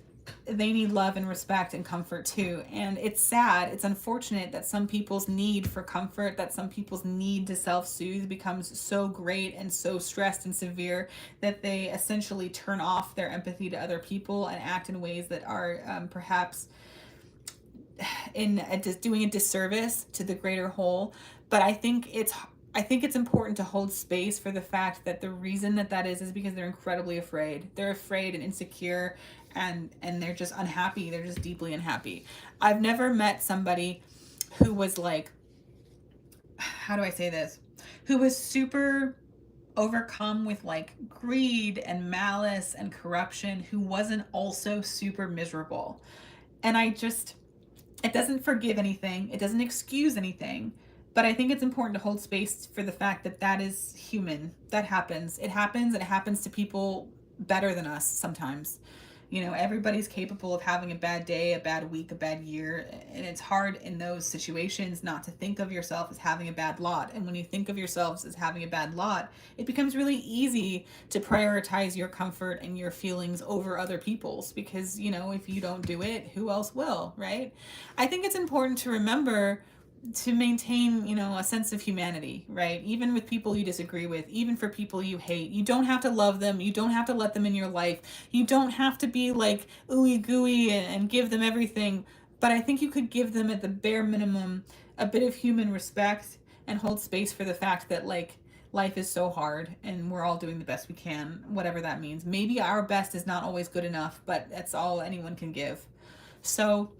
they need love and respect and comfort too. And it's sad, it's unfortunate that some people's need for comfort, that some people's need to self-soothe becomes so great and so stressed and severe that they essentially turn off their empathy to other people and act in ways that are perhaps doing a disservice to the greater whole. But I think it's important to hold space for the fact that the reason that is because they're incredibly afraid. They're afraid and insecure, and they're just unhappy. They're just deeply unhappy. I've never met somebody who was like, how do I say this? Who was super overcome with like greed and malice and corruption, who wasn't also super miserable. And it doesn't forgive anything. It doesn't excuse anything. But I think it's important to hold space for the fact that is human. That happens. It happens, and it happens to people better than us sometimes. You know, everybody's capable of having a bad day, a bad week, a bad year. And it's hard in those situations not to think of yourself as having a bad lot. And when you think of yourselves as having a bad lot, it becomes really easy to prioritize your comfort and your feelings over other people's. Because, you know, if you don't do it, who else will, right? I think it's important to remember to maintain, you know, a sense of humanity, right? Even with people you disagree with, even for people you hate. You don't have to love them. You don't have to let them in your life. You don't have to be like ooey gooey and give them everything. But I think you could give them at the bare minimum a bit of human respect and hold space for the fact that like life is so hard and we're all doing the best we can, whatever that means. Maybe our best is not always good enough, but that's all anyone can give. So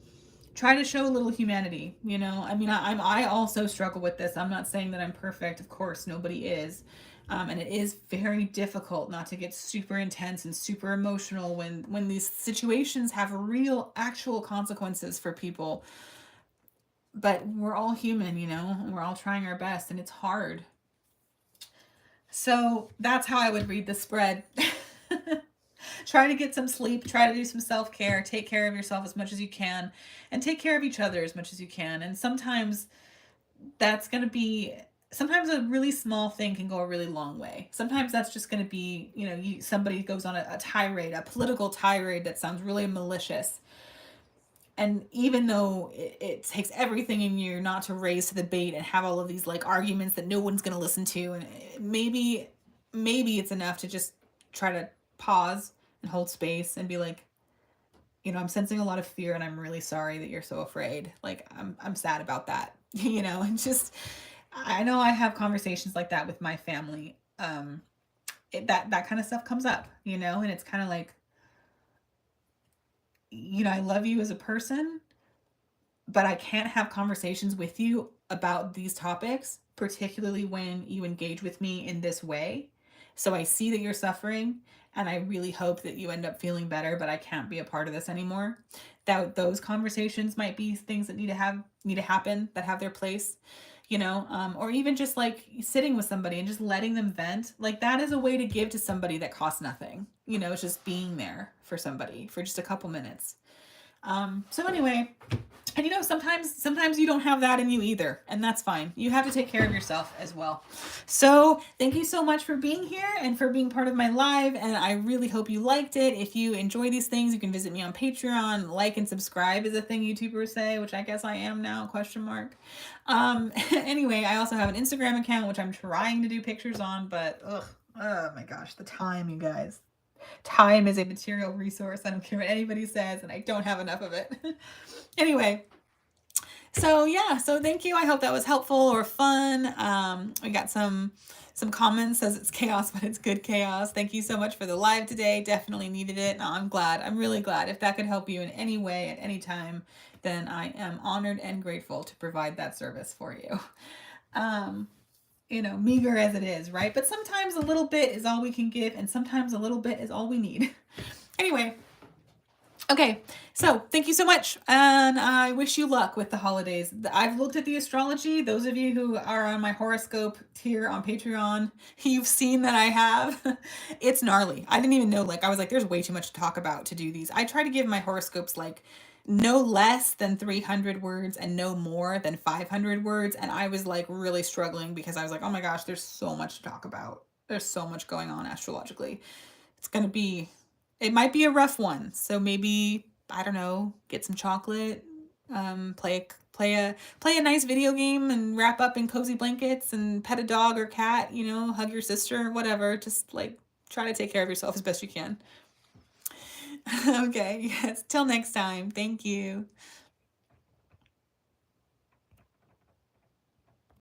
try to show a little humanity, you know. I mean, I also struggle with this. I'm not saying that I'm perfect. Of course, nobody is. And it is very difficult not to get super intense and super emotional when these situations have real, actual consequences for people. But we're all human, you know, and we're all trying our best, and it's hard. So that's how I would read the spread. Try to get some sleep, try to do some self-care, take care of yourself as much as you can, and take care of each other as much as you can. And sometimes that's going to be, sometimes a really small thing can go a really long way. Sometimes that's just going to be, you know, somebody goes on a tirade, a political tirade that sounds really malicious. And even though it takes everything in you not to raise to the bait and have all of these like arguments that no one's going to listen to, and maybe it's enough to just try to pause and hold space and be like, you know, I'm sensing a lot of fear and I'm really sorry that you're so afraid. Like, I'm sad about that, you know, and just, I know I have conversations like that with my family. That kind of stuff comes up, you know, and it's kind of like, you know, I love you as a person, but I can't have conversations with you about these topics, particularly when you engage with me in this way. So I see that you're suffering, and I really hope that you end up feeling better, but I can't be a part of this anymore. That those conversations might be things that need to happen, that have their place, you know, or even just like sitting with somebody and just letting them vent. Like, that is a way to give to somebody that costs nothing. You know, it's just being there for somebody for just a couple minutes. So anyway, and you know, sometimes you don't have that in you either, and that's fine. You have to take care of yourself as well. So thank you so much for being here and for being part of my live, and I really hope you liked it. If you enjoy these things, you can visit me on Patreon. Like and subscribe is a thing YouTubers say, which I guess I am now, question mark. Anyway, I also have an Instagram account, which I'm trying to do pictures on, but oh my gosh, the time, you guys. Time is a material resource. I don't care what anybody says, and I don't have enough of it. Anyway, so yeah, so thank you. I hope that was helpful or fun. We got some Some comments says it's chaos, but it's good chaos. Thank you so much for the live today. Definitely needed it. I'm glad. I'm really glad. If that could help you in any way at any time, then I am honored and grateful to provide that service for you. You know, meager as it is, right? But sometimes a little bit is all we can give, and sometimes a little bit is all we need. Anyway, okay, so thank you so much, and I wish you luck with the holidays. I've looked at the astrology. Those of you who are on my horoscope tier on Patreon, you've seen that I have. It's gnarly. I didn't even know, like, I was like, there's way too much to talk about to do these. I try to give my horoscopes, like, no less than 300 words and no more than 500 words, and I was, like, really struggling because I was like, oh my gosh, there's so much to talk about. There's so much going on astrologically. It's gonna be... It might be a rough one, so maybe, I don't know, get some chocolate, play a nice video game and wrap up in cozy blankets and pet a dog or cat, you know, hug your sister, whatever. Just like try to take care of yourself as best you can. Okay, yes. Till next time. Thank you.